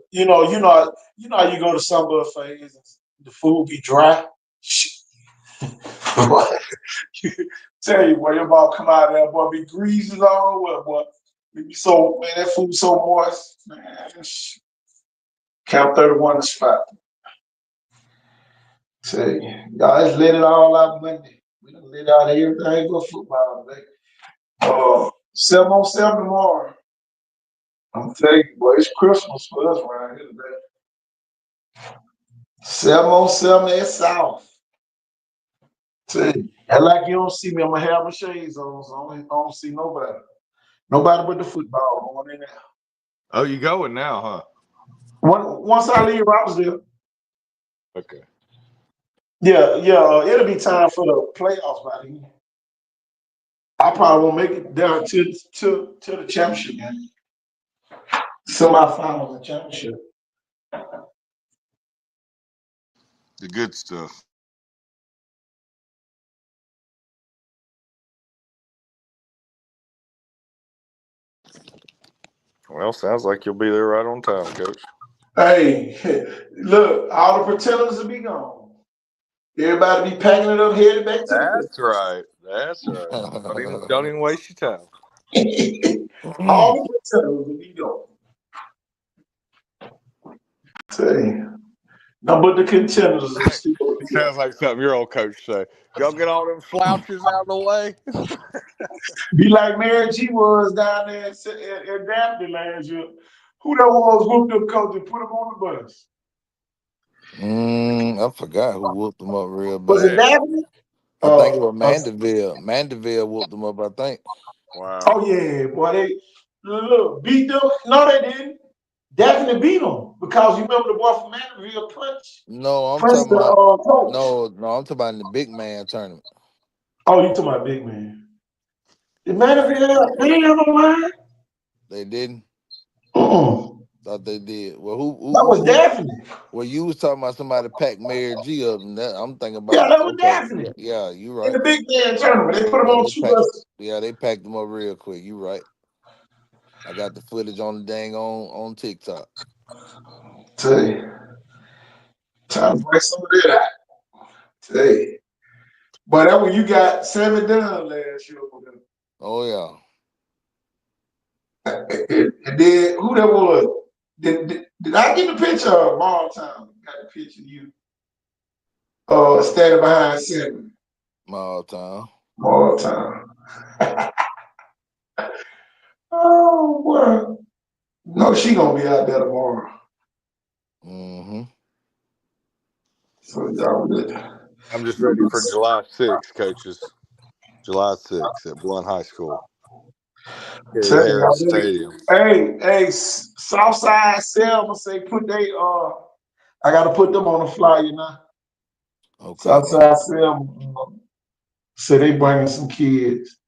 how you go to some buffets and the food be dry. Boy, tell you, boy, your ball come out of there, boy, be greasy all over, boy. It be so, man, that food so moist, man. Camp 31 is fire. Tell you, y'all, let's let it all out Monday. We done let out everything but football today. 7 on 7 tomorrow. I'm telling you, boy, it's Christmas for us around here today. 7 on 7 at South. Tell you, and like you don't see me, I'm gonna have my shades on, so I don't see nobody. Nobody but the football going in there. Oh, you going now, huh? Once I leave Rousdale, Okay. yeah, it'll be time for the playoffs by then. I probably won't make it down to the championship game. Semifinals and championship. The good stuff. Well, sounds like you'll be there right on time, Coach. Hey, look, all the pretenders will be gone. Everybody be packing it up, headed back to the That's right. That's right. Don't even waste your time. all the pretenders will be gone. Tell you. No, but the contenders will still be there. Sounds like something your old coach say. Y'all get all them slouches out of the way. Be like Mary G was down there at Daphne last year. Who that was whooped up coach and put him on the bus? I forgot who whooped them up real Was it bad. Daphne? I think it was Uh, Mandeville. Mandeville whooped them up, I think. Wow. oh yeah, boy, they look beat them. No, they didn't. Daphne beat them because you remember the boy from Mandeville No, I'm punched talking the about coach. no, I'm talking about the big man tournament. Oh, you talking about big man? Did Mandeville? They ain't have no line. They didn't. Mm-mm. Thought they did. Well, who That was Daphne. well, you was talking about somebody packed Mary G up, and that, I'm thinking Yeah, about that was okay, Daphne yeah, you in right. the big man tournament. They put him Yeah, on they two packed. buses. Yeah, they packed them up real quick. You right. I got the footage on the dang on TikTok. Tell you, time to break some of that out. Tell you. But that when you got 7 done last year. Oh yeah. And then who that was? Did I get the picture of Mall Town? Got the picture of you standing behind 7. Small town. Mall Town. Oh boy. No, she gonna be out there tomorrow. Mm-hmm. So y'all good. I'm just ready for July 6th, coaches. July 6th at Blunt High School. Gary Tell y'all Harris good. Stadium. Hey, Southside Selma say put they I gotta put them on the flyer now. Okay. Southside Selma say they bringing some kids.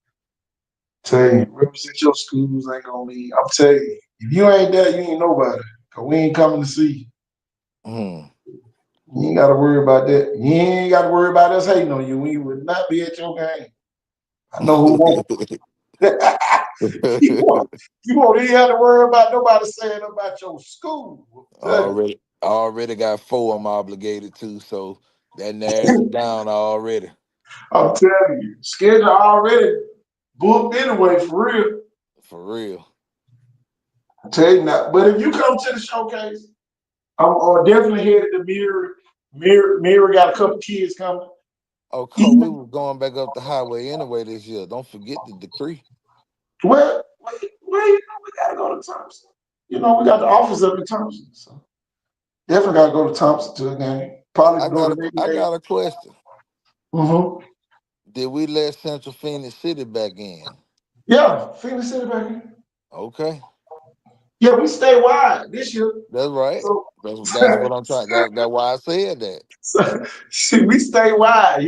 Tell you, represent your schools ain't gonna be. I'm telling you, if you ain't there, you ain't nobody. Cause we ain't coming to see you. Hmm. You ain't got to worry about that. You ain't got to worry about us hating on you. We would not be at your game. I know who won't. you won't. You won't even have to worry about nobody saying about your school. already got four I'm obligated to, so that narrows it down already. I'm telling you, schedule already booked anyway, for real. For real. I tell you now. But if you come to the showcase, I'm definitely headed to Mirror. Mirror got a couple kids coming. Oh, come, we Even, were going back up the highway anyway this year. Don't forget the decree. well, we gotta go to Thompson. We got the office up in Thompson, so definitely gotta go to Thompson to a game. Probably go to the I game. got a question. Mm-hmm. Did we let Central Phoenix City back in? Yeah, Phoenix City back here. Okay. Yeah, we stay wide this year. That's right. So, That's what I'm trying. That's why I said that. see, we stay wide.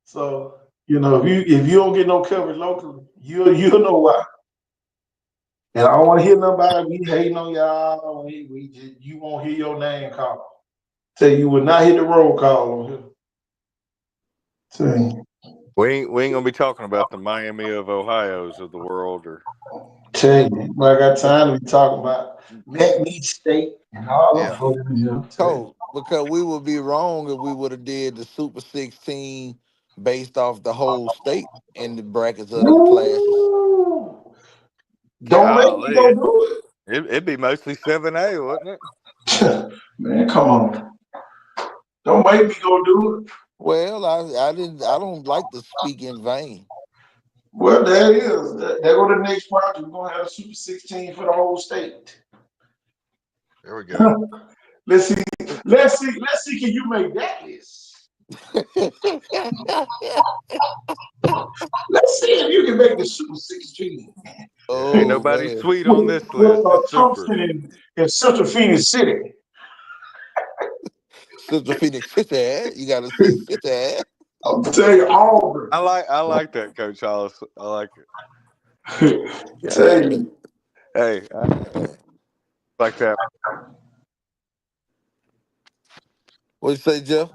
So, if you don't get no coverage locally, you'll know why. And I don't want to hear nobody we hating on y'all. You won't hear your name called. Tell you will not hit the roll call on here. Tell you, We ain't gonna be talking about the Miami of Ohio's of the world, or tell you. But I got time to be talking about McNeese State and all them yeah. folks. Tell you. Cold. Because we would be wrong if we would have did the Super 16 based off the whole state and the brackets of them classes. Woo! Don't make me Golly, go do it'd be mostly 7A, wouldn't it? it. Man, come on. Don't make me go do it. Well, I don't like to speak in vain. Well, there it is. There go the next project. We're gonna have a Super 16 for the whole state. There we go. Let's see. Let's see. Can you make that list? Let's see if you can make the Super 16 Ain't Oh nobody man. sweet on this with list. It's super. Thompson and Central Phoenix City. Central Phoenix City. You gotta say City. I'll tell you, Auburn. I like that, Coach Hollis. I like it. Tell Yeah. you, Hey, I like that. What you say, Jeff?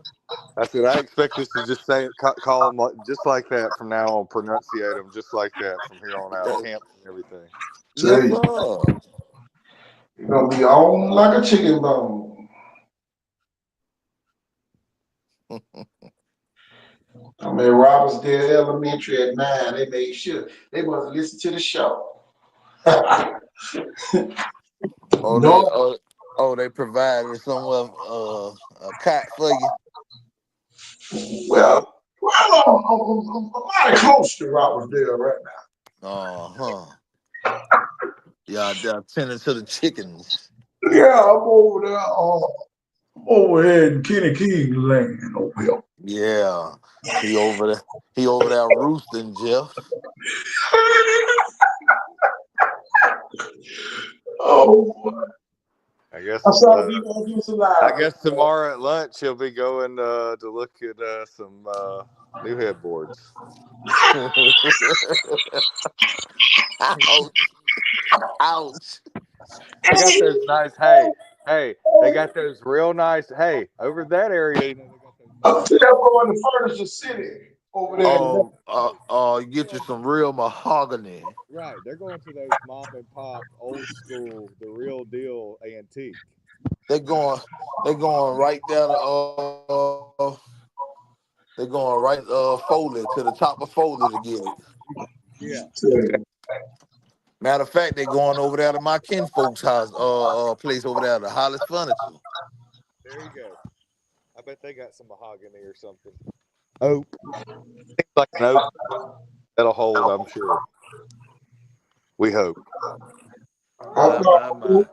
I said I expect us to just say call them just like that from now on. Pronunciate them just like that from here on out. Yeah. Camps and everything. Yes, tell you, sir. you're gonna be on like a chicken bone. I mean, Robertsdale Elementary at 9. They made sure they must listen to the show. Oh, they No, they provided some of a cot for you. well, I'm mighty close to Robertsdale right Uh-huh. Yeah, they're tending to the chickens. now. Yeah, I'm over there. I'm over here in Kenny King Lane over here. Yeah. He over there. He over there roosting, Jeff. Oh, boy. I I guess. saw you gonna do some I live. guess tomorrow at lunch he'll be going to look at some new headboards. Ouch. Ouch. They got those nice. Hey, they got those real nice. Hey, over that area, they got those nice. I'm still going to Furniture City over there. Get you some real mahogany. Right, they're going to those mom and pop, old school, the real deal antique. They going they going right down to they going right Foley to the top of Foley to get it. Yeah, Matter of fact, they going over there to my kinfolk's house, place over there, the Hollis Furniture. there you go. I bet they got some mahogany or something. Oak, seems like an oak that'll hold. I'm sure. We hope. I My, my, thought, my. boy,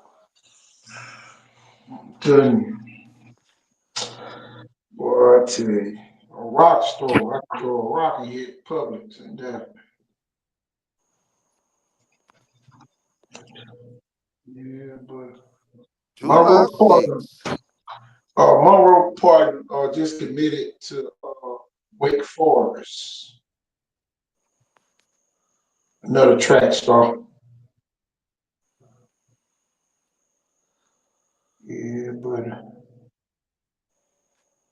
I tell you, a rock store. I could throw a rock and hit Publix and that. Yeah, but July Monroe Park, 6th. Monroe Park just committed to Wake Forest, another track star. Yeah, but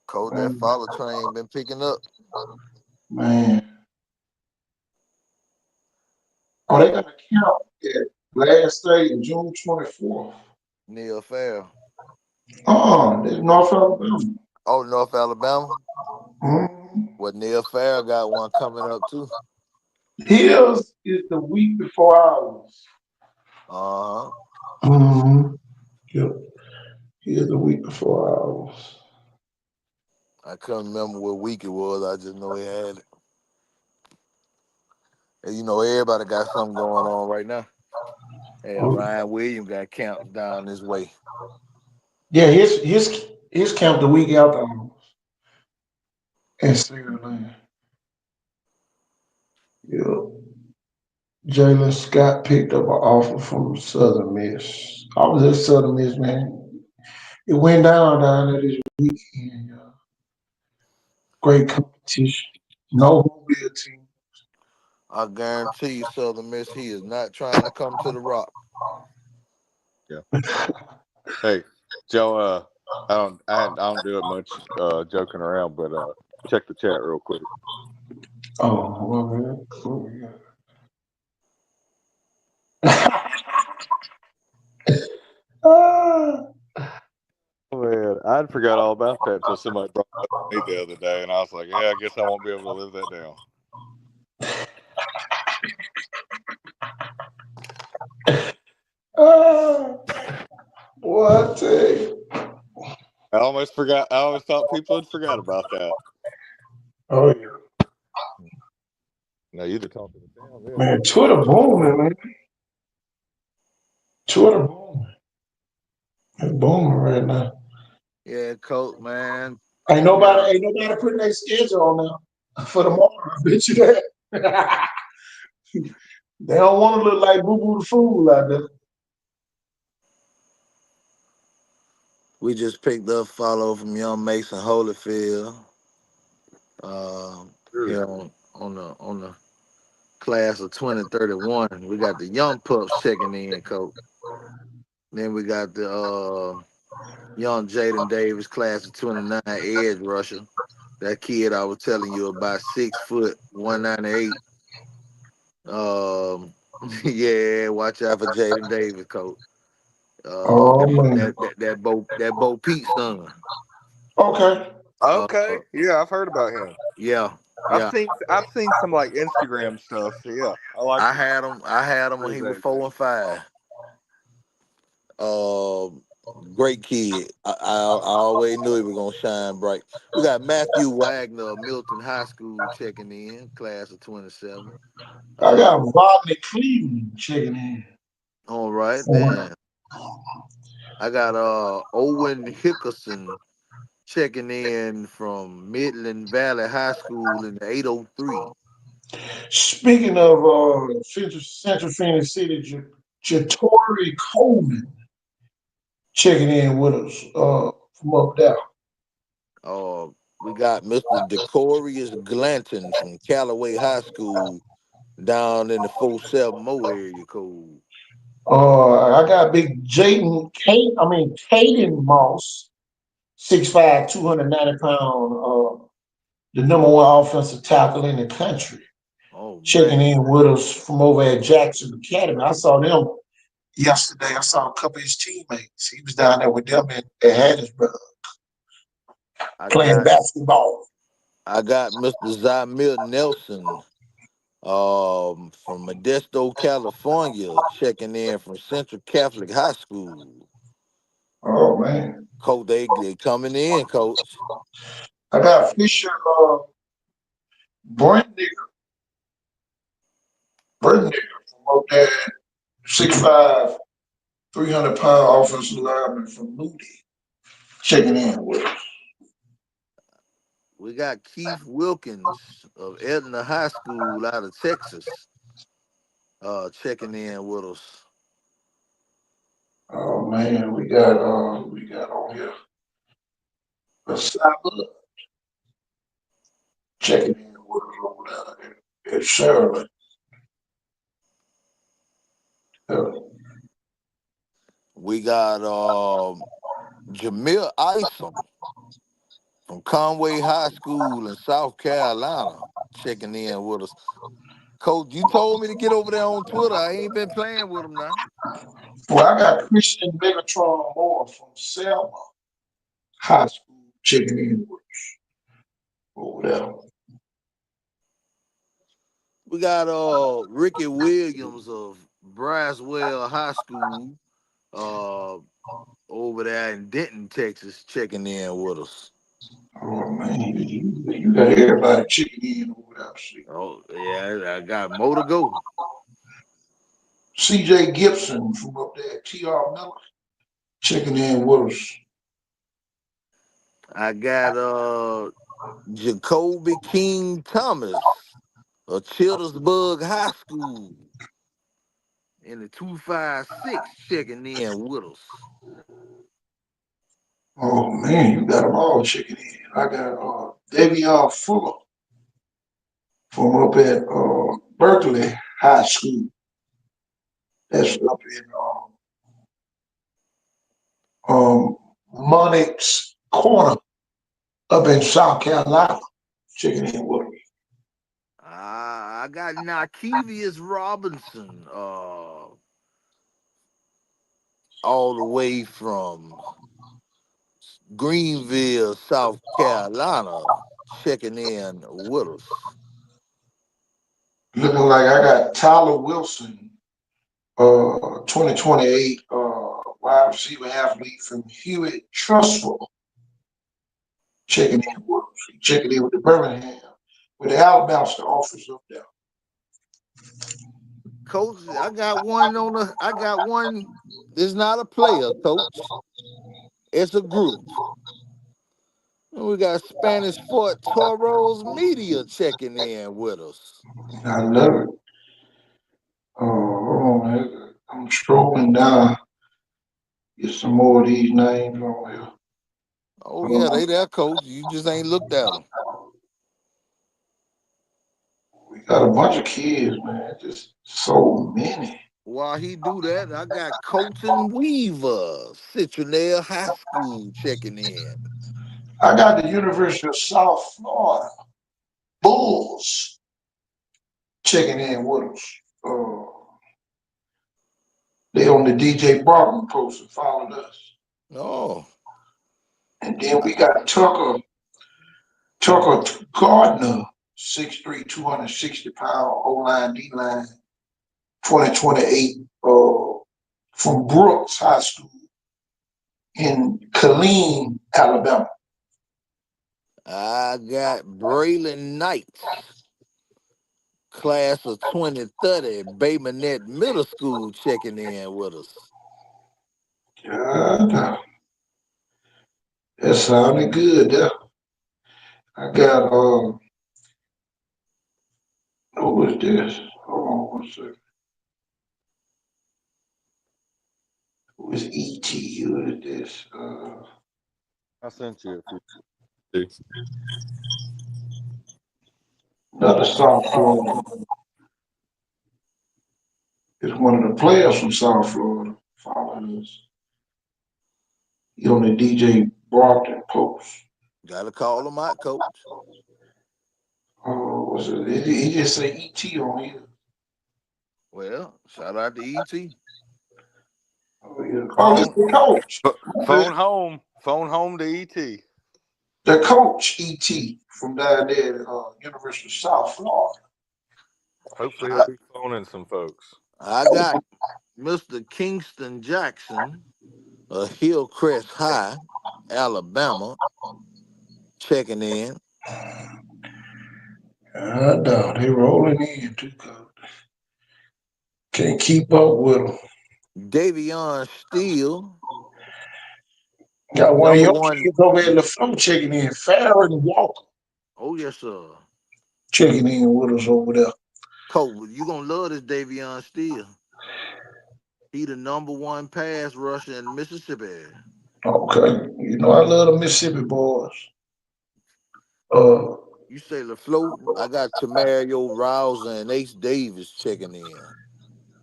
Coach, that Man, follow train been picking up. man. Oh, they got a camp at last day in June 24th. Neil Fair. Oh, that's North Alabama. Oh, North Alabama. Mm-hmm. Well, Neil Fair got one coming up too. His is the week before ours. Uh huh. Mm-hmm. Yep. His the week before ours. I couldn't remember what week it was. I just know he had it. And you know, everybody got something going on right now. Hey, Oh, Ryan Williams got camps down this way. yeah, his camp the week after ours in Sierra. Yep. Jalen Scott picked up an offer from Southern Miss. I was at Southern Miss, man. It went down there this weekend. Great competition. No Mobile team. I guarantee you, Southern Miss, he is not trying to come to the Rock. Yeah. Hey, Joe. I don't do it much joking around, but check the chat real quick. Oh, well, man. Cool, yeah. Man, I'd forgot all about that until somebody brought it up to me the other day, and I was like, "Yeah, I guess I won't be able to live that down." What? I almost forgot. I always thought people had forgot about that. Oh, yeah. Now you'd have talked to the town then. Man, Twitter booming, man. Twitter booming. It's booming right now. Yeah, Coach, man. Yeah, Ain't nobody putting their schedule on there for tomorrow. I bet you that. They don't want to look like Boo Boo the Fool out there. we just picked up follow from young Mason Holyfield. Sure. Here on the class of 2031. We got the young pups checking in, Coach. Then we got the young Jaden Davis, class of 29, edge rusher. That kid I was telling you about, 6 foot, 198. Um, yeah, watch out for Jaden Davis, Coach. Oh, That man. that Bo Pete's son. Okay. Uh, Okay. Yeah, I've heard about him. yeah, I've yeah. seen I've seen some like Instagram stuff. So yeah, I like I him had him. I had him for when his he was age. 4 and 5. Um, Great kid. I always knew he was gonna shine bright. We got Matthew Wagner of Milton High School checking in, class of 27. I Uh, got Rodney Cleveland checking in. all right then. I got Owen Hickerson checking in from Midland Valley High School in the 803. Speaking of Central Phoenix City, Jatori Coleman checking in with us from up there. Uh, we got Mr. Decorius Glanton from Callaway High School down in the 47 Mo area code. I got big Caden Moss, 6'5", 290 pound, the number one offensive tackle in the country, Oh checking man, in with us from over at Jackson Academy. I saw them yesterday. I saw a couple of his teammates. He was down there with them at Hattiesburg I playing got basketball. I got Mr. Zymir Nelson from Modesto, California, checking in from Central Catholic High School. Oh man, Coach, they coming in, Coach. I got Fisher Brent from up there, 6'5", 300 pound offensive lineman from Moody, checking in with us. We got Keith Wilkins of Edna High School out of Texas, checking in with us. Oh man, we got on here a Saba checking in with us over there at Charlotte. We got Jamil Isom from Conway High School in South Carolina, checking in with us. Coach, you told me to get over there on Twitter. I ain't been playing with them now. Well, I got Christian Megatron Moore from Selma High School checking in with over there. We got Ricky Williams of Braswell High School uh over there in Denton, Texas, checking in with us. Oh man, you got everybody checking in over there. See. Oh yeah, I got more to go. CJ Gibson from up there, TR Miller checking in with us. I got Jacoby King Thomas of Childersburg High School in the 256 checking in with us. Oh man, you got them all checking in. I got Davion Fuller from up at Berkeley High School. That's up in Monix Corner up in South Carolina. Checking in with me. I got Narkevius Robinson all the way from Greenville, South Carolina, checking in with us. Looking like I got Tyler Wilson, 2028 wide receiver athlete from Hewitt Trussville, checking in with us. Checking in with the Birmingham, with the Alabama office up there. Coach, I got one. It's not a player, coach. It's a group. And we got Spanish Fort Toros Media checking in with us. I love it. Hold on, man. I'm scrolling down. Get some more of these names on here. Oh yeah, they there, coach. You just ain't looked at them. We got a bunch of kids, man. Just so many. While he do that, I got Colton Weaver, Citronelle High School checking in. I got the University of South Florida Bulls checking in with us. They on the DJ Barton post and followed us. Oh, And then we got Tucker Gardner, 6'3", 260-pound O-line, D-line, 2028, from Brooks High School in Killeen, Alabama. I got Braylon Knight, class of 2030, Baymanet Middle School checking in with us. God, that sounded good. I got, who is this? Hold on one second. Who is E.T.? Who is this? I sent you a few. Another South Florida. It's one of the players from South Florida following us. He on the DJ Brockton post. Gotta call him out, coach. Oh, what's it? He just say ET on here. Well, shout out to ET. Oh, yeah. Oh, this Phone, the coach. phone home to ET. The coach ET from down there at University of South Florida. Hopefully, he'll I, be phoning some folks. I got Mr. Kingston Jackson of Hillcrest High, Alabama, checking in. No, they rolling in too, coach. Can't keep up with them. Davion Steele, Got one of number your one. kids over at the floor checking in. Farron Walker Oh, yes, sir. checking in with us over there. Coach, you gonna love this Davion Steele. He the number one pass rusher in Mississippi. Okay. You know, I love the Mississippi boys. Uh, You say LaFleur, I got Tamario Rouser and Ace Davis checking in.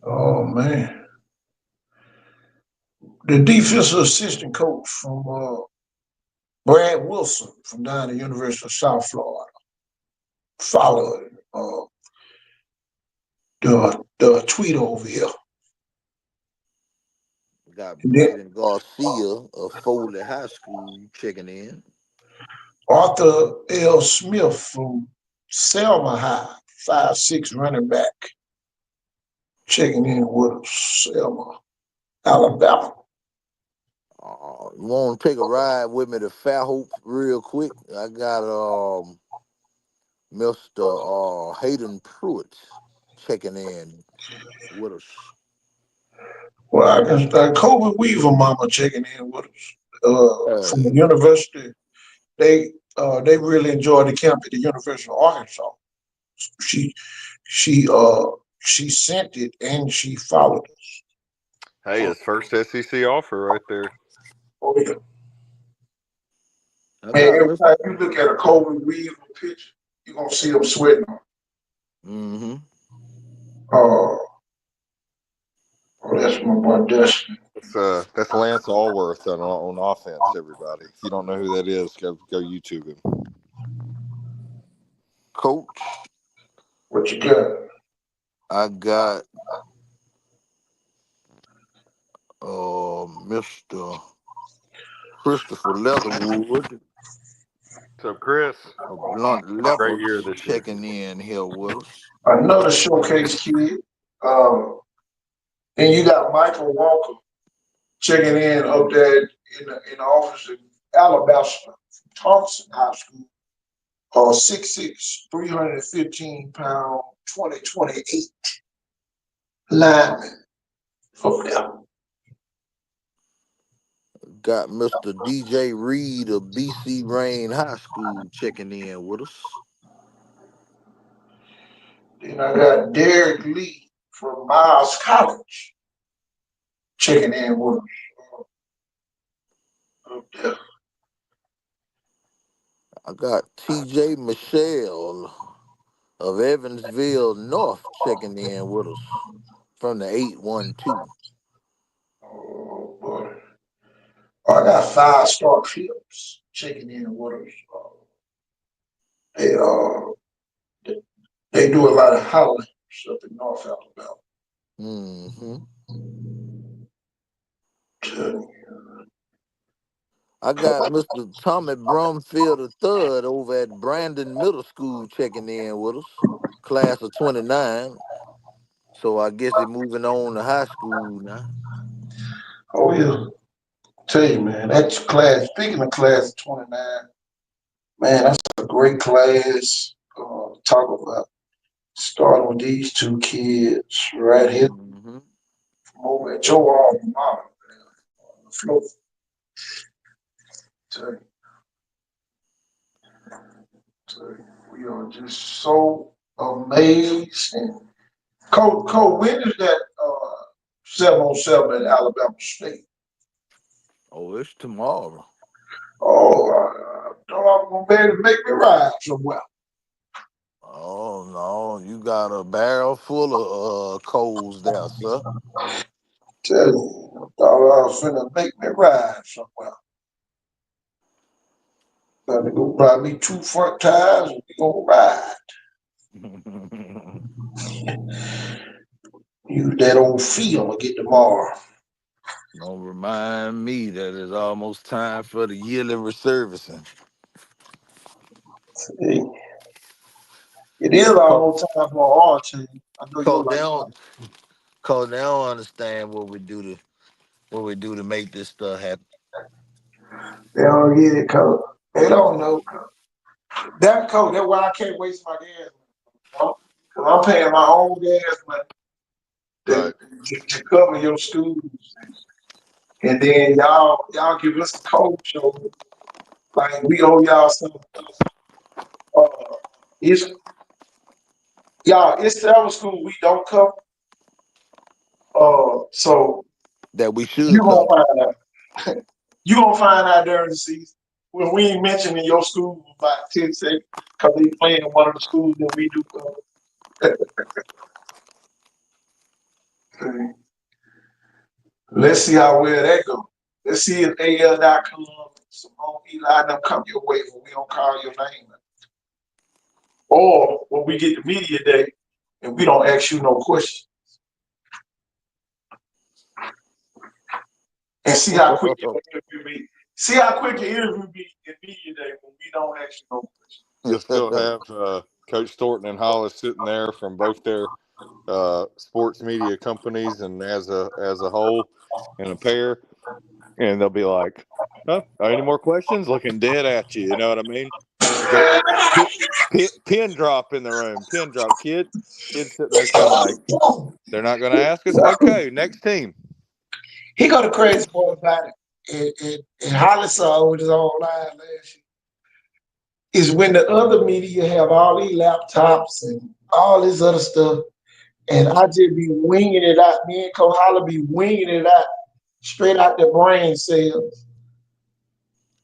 oh, man. The defensive assistant coach from Brad Wilson from down at the University of South Florida followed the tweet over here. Got And then Braden Garcia of Foley High School checking in. Arthur L. Smith from Selma High, 5'6" running back, checking in with us, Selma, Alabama. You want to take a ride with me to Fairhope real quick? I got Mr. Hayden Pruitt checking in with us. Well, I can Kobe Weaver mama checking in with us from the Hey, university. They really enjoyed the camp at the University of Arkansas. She she uh she sent it and she followed us. Hey, his first SEC offer right there. Oh, yeah. I Man, got every Mr. time you look at a Kobe Weaver picture, you're gonna see him sweating. Mm-hmm. Uh, oh, that's my boy Dustin. That's Lance Allworth on offense. Everybody, if you don't know who that is, go YouTube him. Coach, What you got? I got Mr. Christopher Leatherwood So, Chris, of Blunt great year Leopards this year. checking in here with us. Another showcase kid. Um, and you got Michael Walker checking in up there in the office in Alabama, Thompson High School. 6'6", 315 pound, 2028 lineman up there. Got Mr. DJ Reed of BC Rain High School checking in with us. Then I got Derek Lee from Miles College checking in with us up there. I got TJ Michelle of Evansville North checking in with us from the 812. Oh boy. I got 5-star clips checking in with us. They they do a lot of howling up in North Alabama. Mm-hmm. Tell I got Mr. Tommy Brumfield III over at Brandon Middle School checking in with us, class of 29. So I guess they're moving on to high school now. Oh yeah. Tell you, man, that's class. Speaking of class of 29, man, that's a great class. Talk about starting with these two kids right here Mm-hmm. from over at your alma mater, Flo. Tell you, tell you, we are just so amazed. And Cole, when is that 707 at Alabama State? Oh, it's tomorrow. Oh, I thought I'm gonna be able to make me ride somewhere. Oh, no, you got a barrel full of coals there, sir. Tell you, I thought I was finna make me ride somewhere. Got to go buy me 2 front tires and we gonna ride. Use that old feel to get tomorrow. Don't remind me that it's almost time for the yearly resurfacing. Hey, it is almost time for our team. I know you're Cause they like, don't, cause they don't understand what we do to make this stuff happen. they don't get it, coach. They don't know. That coach, that's why I can't waste my gas money. Cause I'm paying my own gas money Right. to cover your schools. And then y'all give us a coach show like we owe y'all something. Uh, it's it's several schools we don't cover. So That we you should gonna cover. find out. You gonna find out during the season when we ain't mentioning your school for about 10 seconds because they playing in one of the schools that we do cover. Let's see how well that goes. Let's see if AL.com Simone, Eli, and them come your way when we don't call your name. Or when we get to media day and we don't ask you no questions. And see how quick you interview me. See how quick you interview me in media day when we don't ask you no questions. You'll still have Coach Thornton and Hollis sitting there from both their sports media companies and as a whole in a pair, and they'll be like, "Huh? Any more questions?" Looking dead at you. You know what I mean? Pin drop in the room. Pin drop. Kid sitting there kind of like, they're not going to ask us. Okay, next team. He got a crazy part about it. And Hollis saw with his own eyes last year. Is when the other media have all these laptops and all this other stuff, and I just be winging it out. Me and Coach Holler be winging it out straight out the brain cells,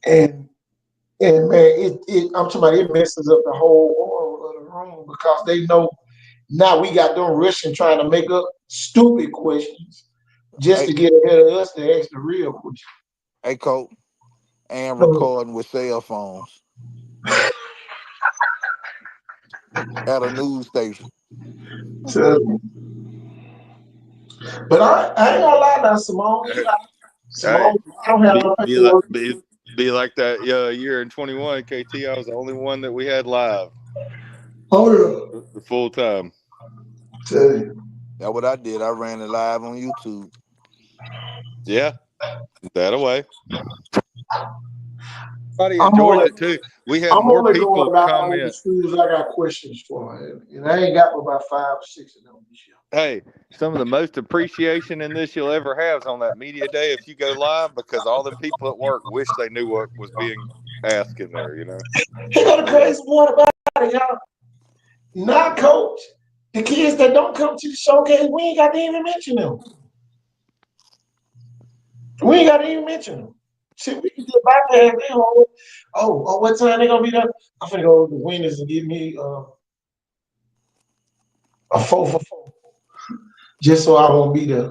and man, I'm talking about it messes up the whole oral of the room because they know now we got them rushing trying to make up stupid questions just to get ahead of us to ask the real question. Hey, Coach, and recording with cell phones at a news station. So, but I ain't gonna lie about Simone. Hey, Simone, I don't have no paperwork. be like that year in 21, KT. I was the only one that we had live. Oh The full time. yeah. That's what I did. I ran it live on YouTube. Yeah, that away. Everybody I'm enjoys only, it too. We had I'm more only people going about all the comment. schools I got questions for, and I ain't got about 5 or 6 of them this year. Hey, some of the most appreciation in this you'll ever have is on that media day if you go live, because all the people at work wish they knew what was being asked in there. You know. He got a crazy part about it, y'all. Not coach. The kids that don't come to the showcase, we ain't got to even mention them. We ain't got to even mention them. Shit, we can get back there and what time they gonna be there? I'm finna go to the winners and give me a 4 for 4, just so I won't be there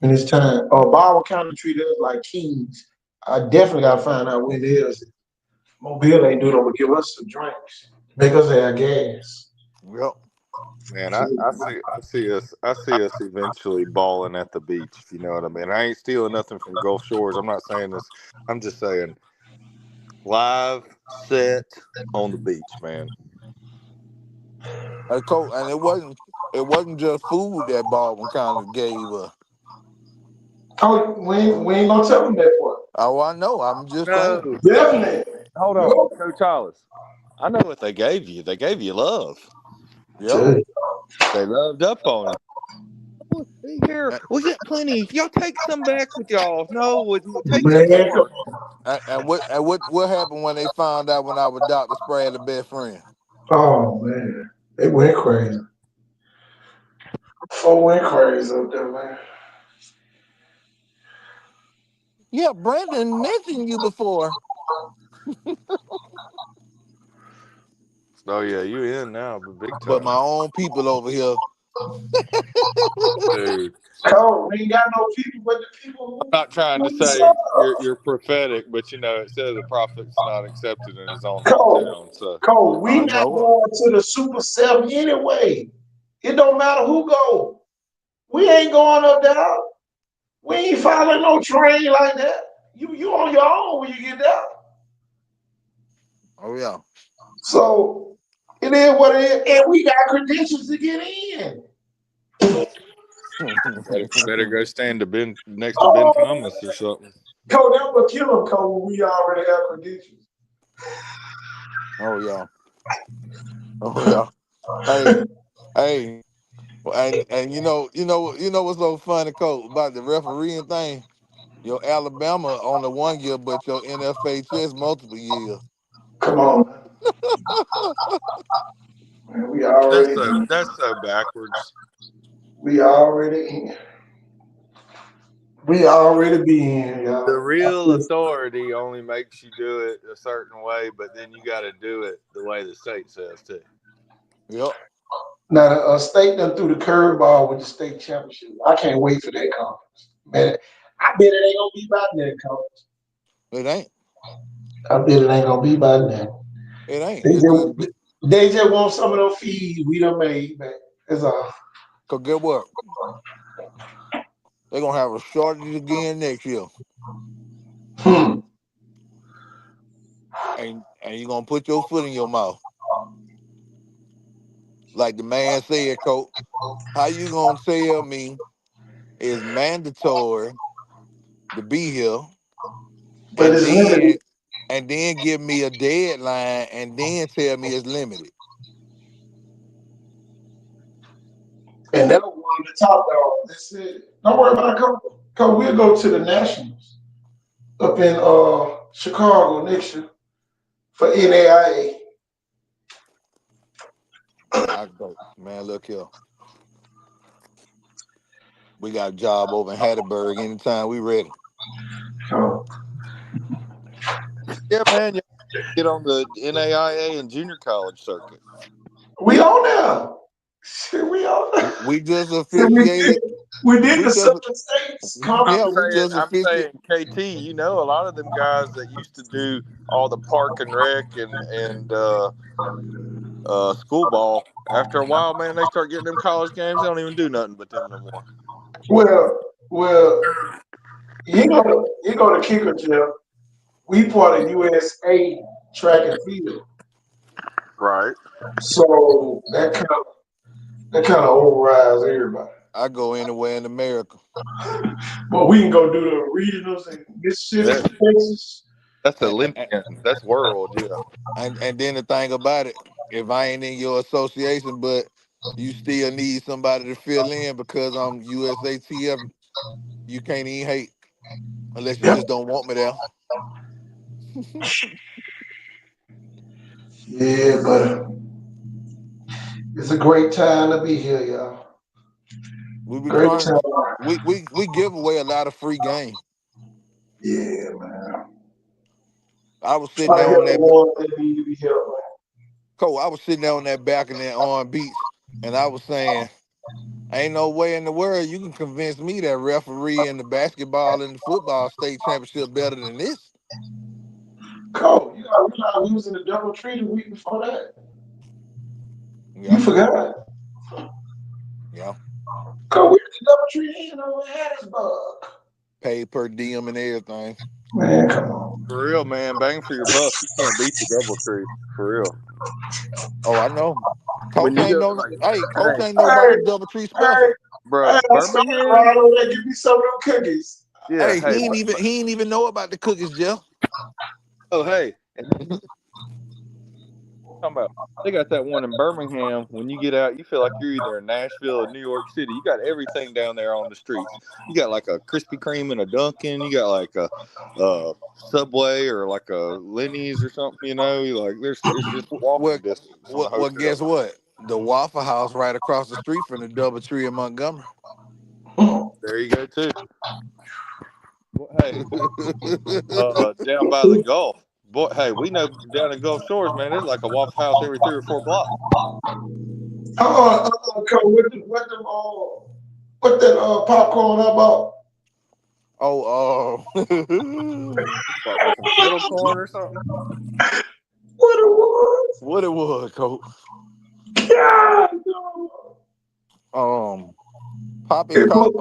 when it's time. Baldwin County treat us like kings. I definitely gotta find out when it is. Mobile ain't doing it, but give us some drinks, make us have gas. Yep. Man, I see us eventually balling at the beach, if you know what I mean. I ain't stealing nothing from Gulf Shores. I'm not saying this. I'm just saying live set on the beach, man. Hey, Coach, and it wasn't just food that Baldwin County gave us. Oh, we ain't gonna tell them that part. Oh, I know. I'm just saying. No, Definitely. hold Yep. on, Coach Hollis. I know what they gave you. They gave you love. Yep. They loved up on you. Here, we got plenty. Y'all take some back with y'all. No, take some Man, more. And what happened when they found out when I was Dr. Sprad's best friend? oh man, they went crazy. Went crazy up there, man. Yeah, Brandon mentioned you before. Oh yeah, you in now, but big But time, my own people over here. dude. Cold, we ain't got no people but the I'm people not trying to who say you're prophetic, but you know it says a prophet's not accepted in his own Cold, hometown. So we I not know. going to the Super 7 anyway. It don't matter who go. We ain't going up there. We ain't following no train like that. You on your own when you get there. Oh yeah. So it is what it is, and we got credentials to get in. better go stand to Ben next to Ben Oh, Thomas or something. Cole, that would kill him, Cole, when we already have credentials. Oh yeah. Oh yeah. Hey, hey. And you know what's so funny, Coach, about the refereeing thing? Your Alabama on the 1 year, but your NFHS multiple years. Come on, man. That's so backwards. We already in. We already be in, The y'all. real authority only makes you do it a certain way, but then you got to do it the way the state says too. Yep. Now the state done threw the curveball with the state championship. I can't wait for that conference, man. I bet it ain't gonna be about that conference. It ain't. I bet it ain't gonna be by now. It ain't. They It's just just, they just want some of those fees we done made back. That's all. cause get what? They're gonna have a shortage again next year. Hmm. And you're gonna put your foot in your mouth. Like the man said, Coach, how you gonna tell me it's mandatory to be here But and it's limited. then give me a deadline and then tell me it's limited. And that was one of the top dogs. They said, don't worry about it, Cause we'll go to the Nationals up in Chicago next year for NAIA. I go, man, look here. We got a job over in Hattiesburg anytime we ready. So Yeah, man. You get on the NAIA and junior college circuit. we on there. Shit, we on there. We just See, officiated. we did We the just Southern States Conference. yeah, we just I'm officiated. saying, KT. You know, a lot of them guys that used to do all the park and rec and school ball. After a while, man, they start getting them college games. They don't even do nothing but them no more. Well, you go to kicker, Jeff. We part of USA track and field, Right. so that kind of overrides everybody. I go anywhere in America. But we can go do the regionals in Mississippi, That, Texas. that's And, and, Olympian. That's world. Yeah. and then the thing about it, if I ain't in your association, but you still need somebody to fill in because I'm USATF, you can't even hate unless you Yep. just don't want me there. Yeah, but it's a great time to be here, y'all. We be Great trying. time. We give away a lot of free game. Yeah, man. I was sitting Try to there on help the that ones that need to be helped. Cole. I was sitting there on that back in that on beach, and I was saying, "Ain't no way in the world you can convince me that referee in the basketball and the football state championship better than this." Cole, you got realize we was in the double tree the week before that. You Yeah, forgot. yeah. Cole, we was in the double tree in over Hattiesburg. Paid per diem and everything. Man, come on. For real, man. Bang for your buck. You can't beat the double tree. For real. Oh, I know. When Coach you ain't go, know. like, Hey, Coach hey, ain't know about Hey, the double tree hey, special. hey, bro, I saw that Birmingham. right over there. Give me some of them cookies. Yeah. Hey, Hey. he ain't even know about the cookies, Jeff. Oh, hey. And then talking about they got that one in Birmingham. When you get out, you feel like you're either in Nashville or New York City. You got everything down there on the streets. You got like a Krispy Kreme and a Dunkin'. You got like a Subway or like a Lenny's or something. You know, you like it's just Well, walking distance from the guess hotel. what? The Waffle House right across the street from the double tree in Montgomery. There you go too. Well, hey, down by the Gulf. Boy, hey, we know down in Gulf Shores, man. There's like a Waffle House every 3 or 4 blocks. Cole, what that popcorn about? Oh, What, with some kettle corn or something? What it was? what it was, Coach? God, no. Um, poppycock. It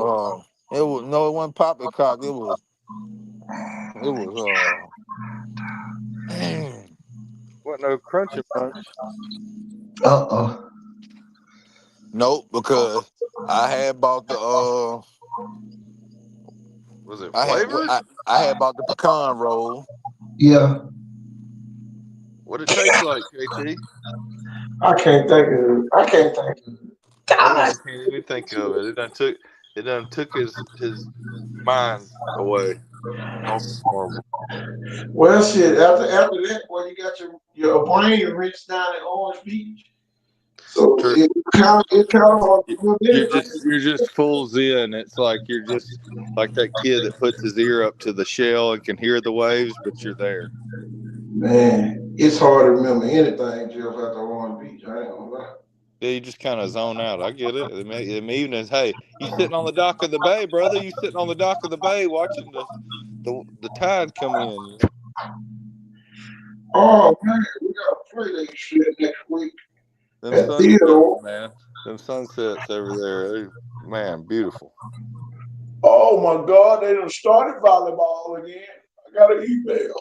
It was no, it wasn't poppycock. It was. Man, What, no Crunch Bunch? uh-uh. nope, because I had bought the Was it flavored? I had bought the pecan roll. Yeah, What it taste like, KT? I can't think of it. I can't think of it. That man God. can't even think of it. It done took his mind away. Oh, horrible. Well, shit. After that, boy, you got your brain rich down at Orange Beach. So True. it count on a little You're bit. just full zen. It's like you're just like that kid that puts his ear up to the shell and can hear the waves, but you're there. Man, it's hard to remember anything, Jeff, after Orange Beach. I ain't gonna lie. Yeah, you just kind of zone out. I get it. The evenings, hey, you sitting on the dock of the bay, brother. You sitting on the dock of the bay watching the tide come in. Oh man, we got a play date shit next week Them at sunsets, Theodore. man. Them sunsets over there, man, beautiful. Oh my God, they done started volleyball again. I got an email.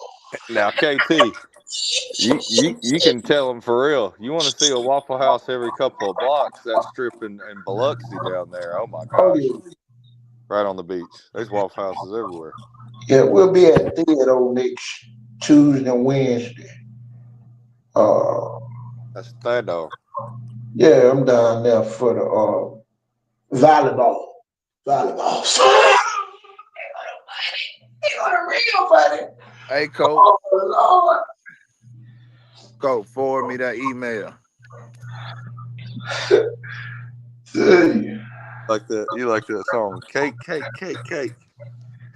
Now, KT, you can tell them for real. You want to see a Waffle House every couple of blocks? That strip in Biloxi down there. Oh my Oh gosh, yeah. right on the beach. There's Waffle Houses everywhere. Yeah, we'll be at Theodore next Tuesday and Wednesday. Uh, That's that dog. yeah, I'm down there for the volleyball. Volleyball. You want a real buddy? Hey, Coach. Oh Lord. Coach, forward me that email. Tell you. Like that, you like that song, cake, cake, cake, cake.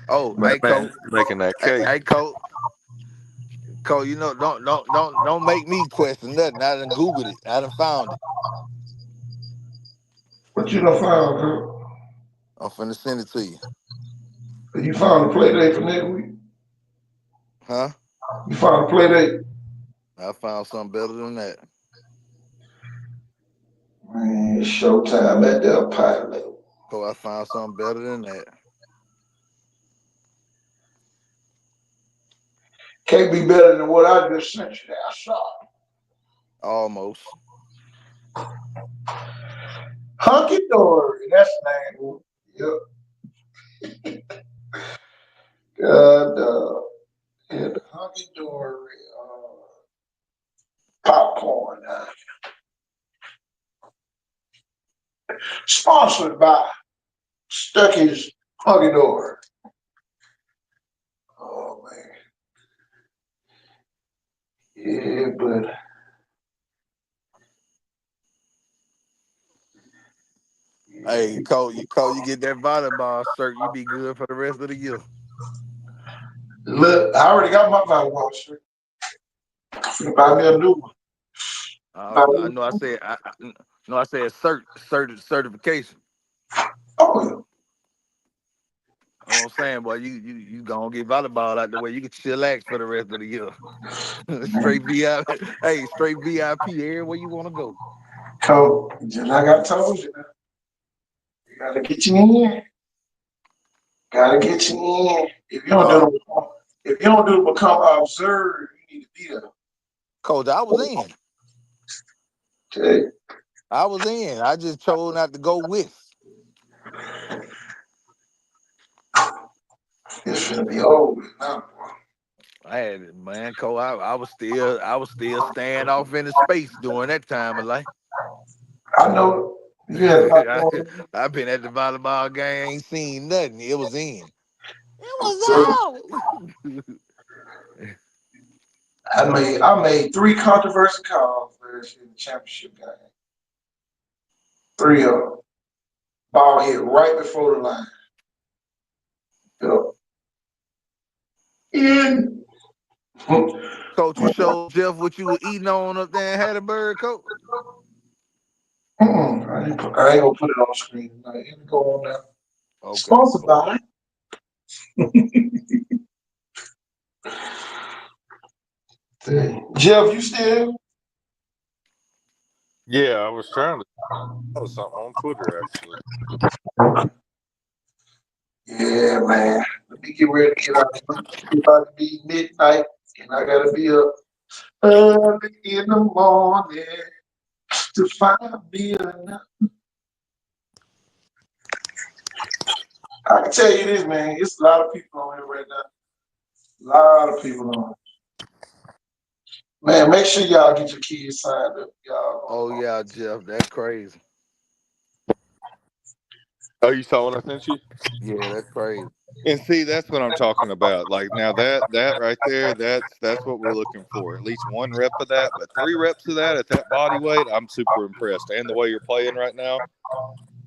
Oh, Man, hey, Coach. making that cake. Hey, Coach. Coach, you know, don't make me question nothing. I done Googled it. I done found it. What you done found, girl? I'm finna send it to you. You found a play date for next week? Huh? You found a play date? I found something better than that. Man, it's showtime at the pilot. Coach, I found something better than that. Can't be better than what I just sent you. I saw. Almost. Hunky dory. That's the name. Yep. God, yeah, the hunky dory popcorn. Sponsored by Stucky's Hunky Dory. Oh man. Yeah, but Hey, Coach, you get that volleyball shirt, you be good for the rest of the year. look, I already got my volleyball shirt. I'm finna buy me a new one. I know. I said certification. Oh, You know what I'm saying, boy? You gonna get volleyball out the way. You can chillax for the rest of the year. Straight VIP. Hey, straight VIP everywhere you want to go. Coach, just like I told you, you gotta get you in. Gotta get you in. Uh, If you don't do become observed, you need to be there. Coach, I was in. Okay. I was in. I just chose not to go with. It's gonna be over now, boy. I had it, man, Coach. I was still staying off in the space during that time of life. I know you had a lot going I've been at the volleyball game, ain't seen nothing. It was in. It on. was out. I made three controversial calls last year in the championship game. Three of them. Ball hit right before the line. Yep. In. Coach, you showed Jeff what you were eating on up there in Hattiesburg, Coach? I ain't gonna put it on the screen tonight. Here we go on now. Okay. Sponsored by. Jeff, you still? Yeah, I was trying to. That was something on Twitter actually. Yeah, man. Let me get ready to get out. It's about to be midnight, and I gotta be up early in the morning to find me enough. I can tell you this, man. It's a lot of people on here right now. A lot of people on. Man, make sure y'all get your kids signed up. Y'all Oh yeah, Jeff, that's crazy. Oh, you saw what I sent you? Yeah, that's crazy. And see, that's what I'm talking about. Like now that right there, that's what we're looking for. At least one rep of that, but 3 reps of that at that body weight, I'm super impressed. And the way you're playing right now,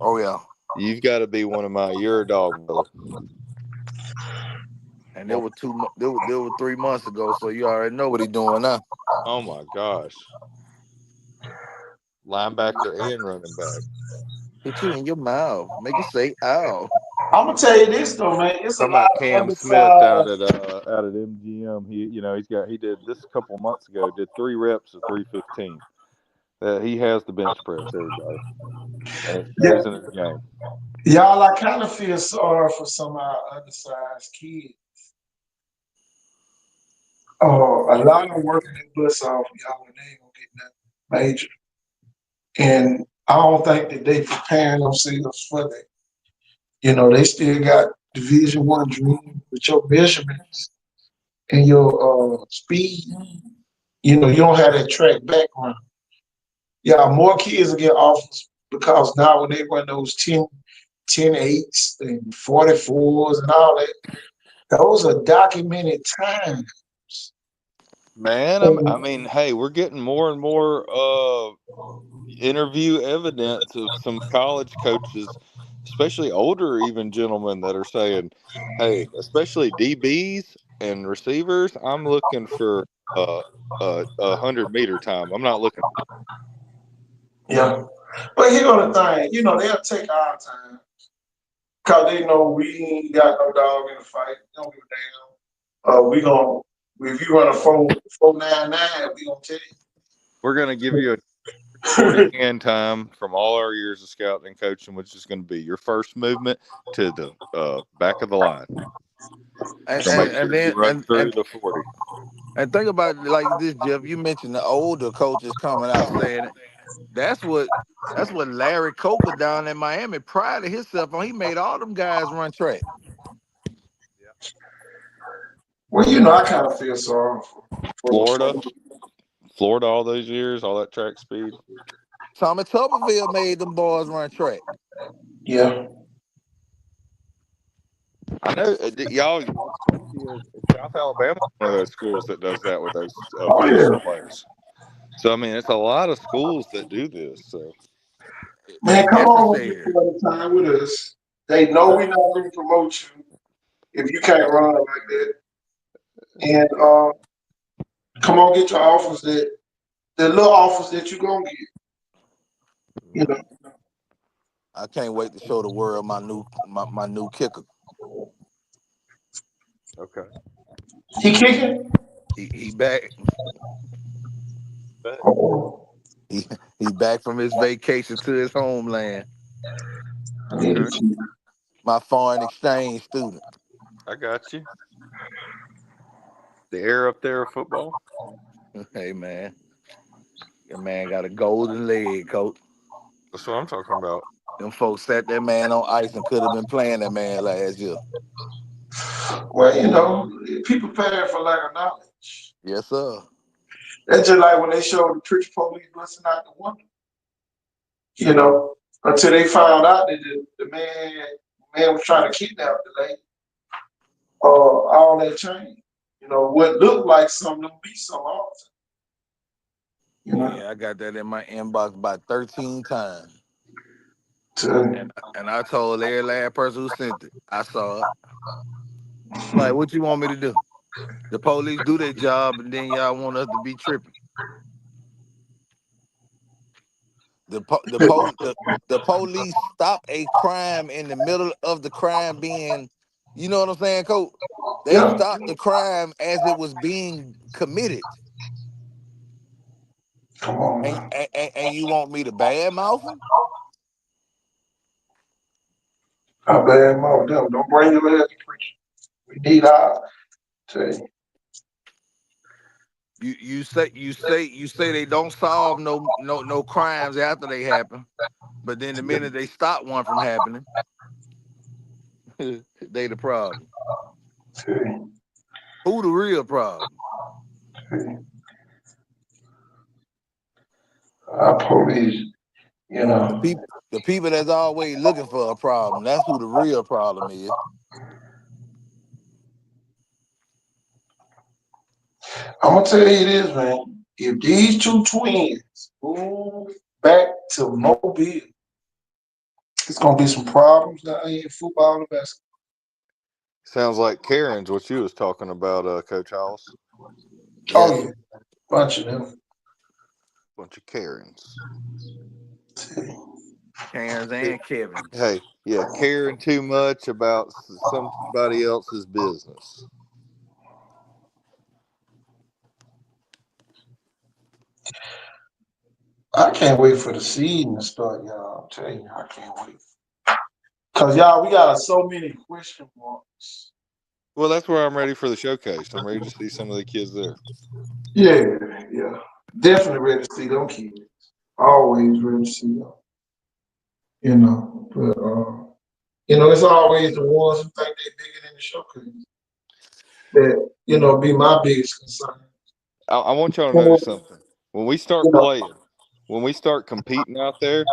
Oh yeah. you've got to be one of my your dog, brother. And there were 3 months ago, so you already know what he doing now. Oh my gosh, linebacker and running back. Hit you in your mouth. Make it say ow. I'm gonna tell you this though, man. It's a Talking lot about of Cam Smith undersized. out at MGM. He did this a couple months ago. Did 3 reps of 315. He has the bench press, everybody, and it Yeah, shows in his game. y'all. I kind of feel sorry for some of our undersized kids. A lot of them working their butts off, y'all, and they ain't gonna get nothing major. And I don't think that they preparing themselves for that. They still got Division 1 dream with your measurements and your speed. You don't have that track background. Yeah, more kids will get offers because now when they run those 10 8s and 44s and all that, those are documented times. Man, I And, mean, hey, we're getting more and more interview evidence of some college coaches, especially older even gentlemen that are saying, "Hey, especially DBs and receivers, I'm looking for a 100-meter time. I'm not looking." yeah. But here's the thing, they'll take our time because they know we ain't got no dog in the fight. They don't give a damn. We gonna if you run a 4.99, we gonna tell We're going to give you a you. 40 hand time from all our years of scouting and coaching, which is going to be your first movement to the back of the line. And So and, make and sure you then run through the 40. and think about it like this, Jeff. You mentioned the older coaches coming out saying it. That's what Larry Coker down in Miami prided himself on. He made all them guys run track. Well, I kind of feel sorry for Florida, Florida, all those years, all that track speed. Tommy Tuberville made them boys run track. yeah. I know y'all. What's crazy is South Alabama, one of those schools that does that with those Oh position yeah, players. So I mean, it's a lot of schools that do this. So man, They come on and necessary. spend the time with us. They know we're not going to promote you if you can't run like that. And come on, get your offers the little offers that you gonna get. You know, I can't wait to show the world my new kicker. okay, he kicking. He back. but Oh, He back from his vacation to his homeland. I need to okay, see. My foreign exchange student. I got you. The air up there of football. Hey man, your man got a golden leg, coach. That's what I'm talking about. Them folks sat that man on ice and could have been playing that man last year. Well, people paying for lack of knowledge. Yes, sir. That's just like when they showed the preacher police busting out the window. Until they found out that the man was trying to kidnap the lady. All that changed. What looked like something to be some else. You know, Yeah, I got that in my inbox about 13 times. to, And I told every last person who sent it, I saw it. I'm like, what you want me to do? The police do their job and then y'all want us to be tripping. The po- the po- the police stop a crime in the middle of the crime being, you know what I'm saying, Coach? They yeah, stopped the crime as it was being committed. come on, And man. and you want me to badmouth them? I bad mouth them. Don't bring your ass to preach. We need our tell you. You say they don't solve no crimes after they happen, but then the minute they stop one from happening, they the problem. Tell you. Who the real problem? Tell you. Our police, you The know. people the people that's always looking for a problem. That's who the real problem is. I'm gonna tell you this, man. If these two twins move back to Mobile, it's gonna be some problems down here in football and basketball. Sounds like Karen's what you was talking about, Coach Hollis. Oh Yes. yeah, bunch of them. Bunch of Karens. Tell you. Karen's and Kevin's. Hey, yeah, caring too much about somebody else's business. I can't wait for the season to start, y'all. I'm telling you, I can't wait. Cause y'all, we got so many question marks. Well, that's where I'm ready for the showcase. I'm ready to see some of the kids there. Yeah, yeah. Definitely ready to see them kids. Always ready to see them. But it's always the ones who think they're bigger than the showcase that, be my biggest concern. I want y'all to notice You something. When we start know, playing, when we start competing out there,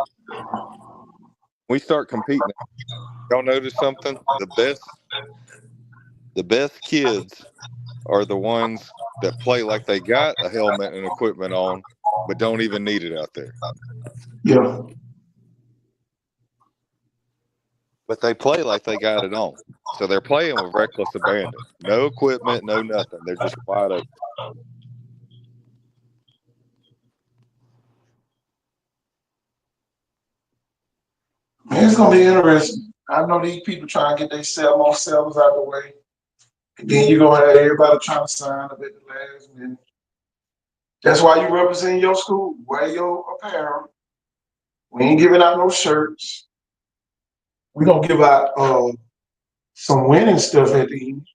y'all notice something? The best kids are the ones that play like they got a helmet and equipment on, but don't even need it out there. yeah. But they play like they got it on. So they're playing with reckless abandon. No equipment, no nothing. They're just wide open. Man, it's gonna be interesting. I know these people trying to get their cell cells out the way. And then you're gonna have everybody trying to sign up at the last minute. That's why you represent your school. Wear your apparel. We ain't giving out no shirts. We gonna give out some winning stuff at the end.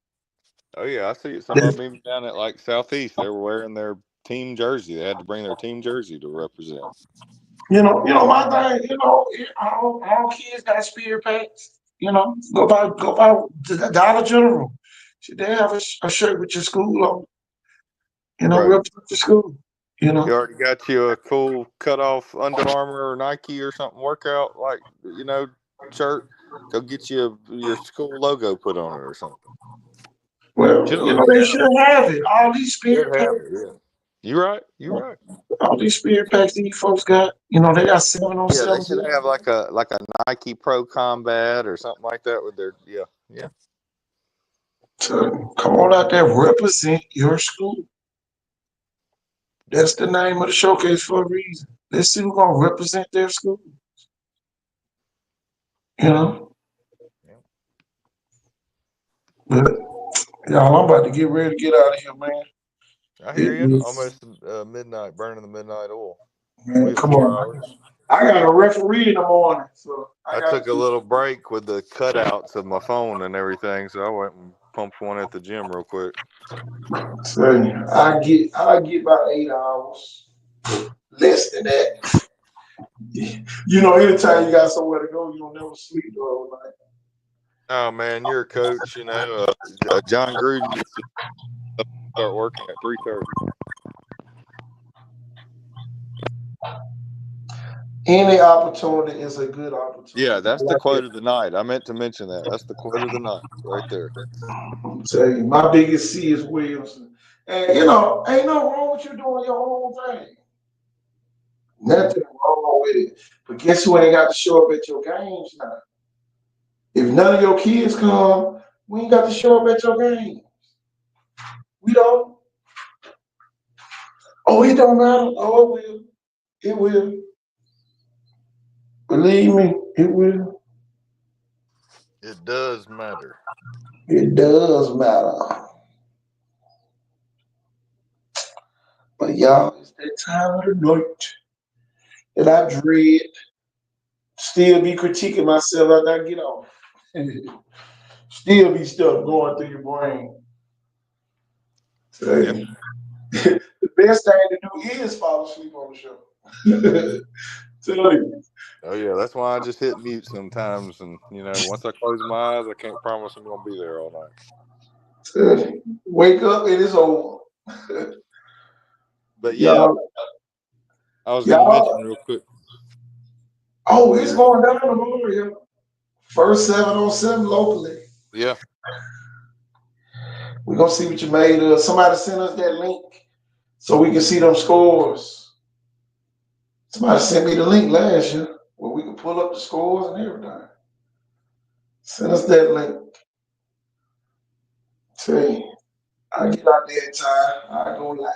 Oh yeah, I see some of them even down at like Southeast. They were wearing their team jersey. They had to bring their team jersey to represent. My thing. All kids got spirit packs. Go buy the Dollar General. Should they have a shirt with your school on? Bro, Represent the school. you already got you a cool cut off Under Armour or Nike or something workout shirt. Go get you your school logo put on it or something. Well, Should already they have should it. have it. All these Should spirit packs. have it. Yeah. You're right. You're right. All these spirit packs these folks got. They got 7 on Yeah, they 7. should have like a Nike Pro Combat or something like that with their yeah. So come on out there, represent your school. That's the name of the showcase for a reason. Let's see who's gonna represent their school. You know, but y'all, I'm about to get ready to get out of here, man. I hear It you. is, Almost midnight, burning the midnight oil. We man. have Come 4 on. hours. I got a referee in the morning, so I I got took a to. little break with the cutouts of my phone and everything, so I went and pumped one at the gym real quick. So I get about 8 hours, less than that. Anytime you got somewhere to go, you don't never sleep the whole night. Oh man, you're a coach. John Gruden used to start working at 3:30. Any opportunity is a good opportunity. Yeah, I that's the like quote it. of the night. I meant to mention that. That's the quote of the night right there. I'm telling you, my biggest C is Williamson. And ain't no wrong with you doing your own thing. Nothing wrong with it. But guess who ain't got to show up at your games now? If none of your kids come, we ain't got to show up at your game. We don't. Oh, it don't matter. Oh, it will. It will. Believe me, it will. It does matter. It does matter. But y'all, it's that time of the night that I dread. Still be critiquing myself after I get off. Still be stuff going through your brain. Yeah. Say, the best thing to do is fall asleep on the show. Tell you. Oh yeah, that's why I just hit mute sometimes, and once I close my eyes, I can't promise I'm gonna be there all night. Tell you. Wake up, it is over. But yeah, y'all, I was gonna y'all. mention real quick. Oh, it's You're, going down tomorrow. Yeah. First 7-on-7 locally. yeah, We're gonna see what you made of. Somebody send us that link so we can see them scores. Somebody sent me the link last year where we can pull up the scores and everything. Send us that link. See, I get out there in time. I go live.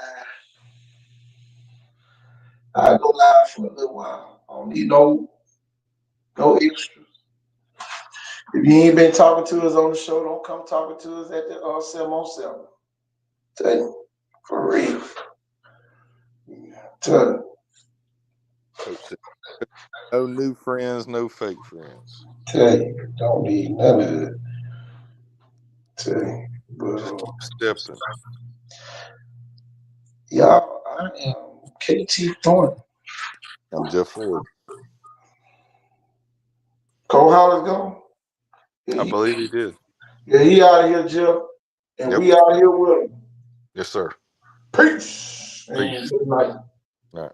I go live for a little while. I don't need no Go extra. If you ain't been talking to us on the show, don't come talking to us at the 707. Tell you. For real. Tell you. Coach said, no new friends, no fake friends. Tell you. Don't need none of it. Tell you. Just But, keep stepping. y'all, I am KT Thornton. I'm Jeff Ford. Cole Hollis gone. Yeah, I believe he did. he out of here, Jeff. And Yep. we out of here with him. Yes, sir. Peace. And Peace. good night. All right.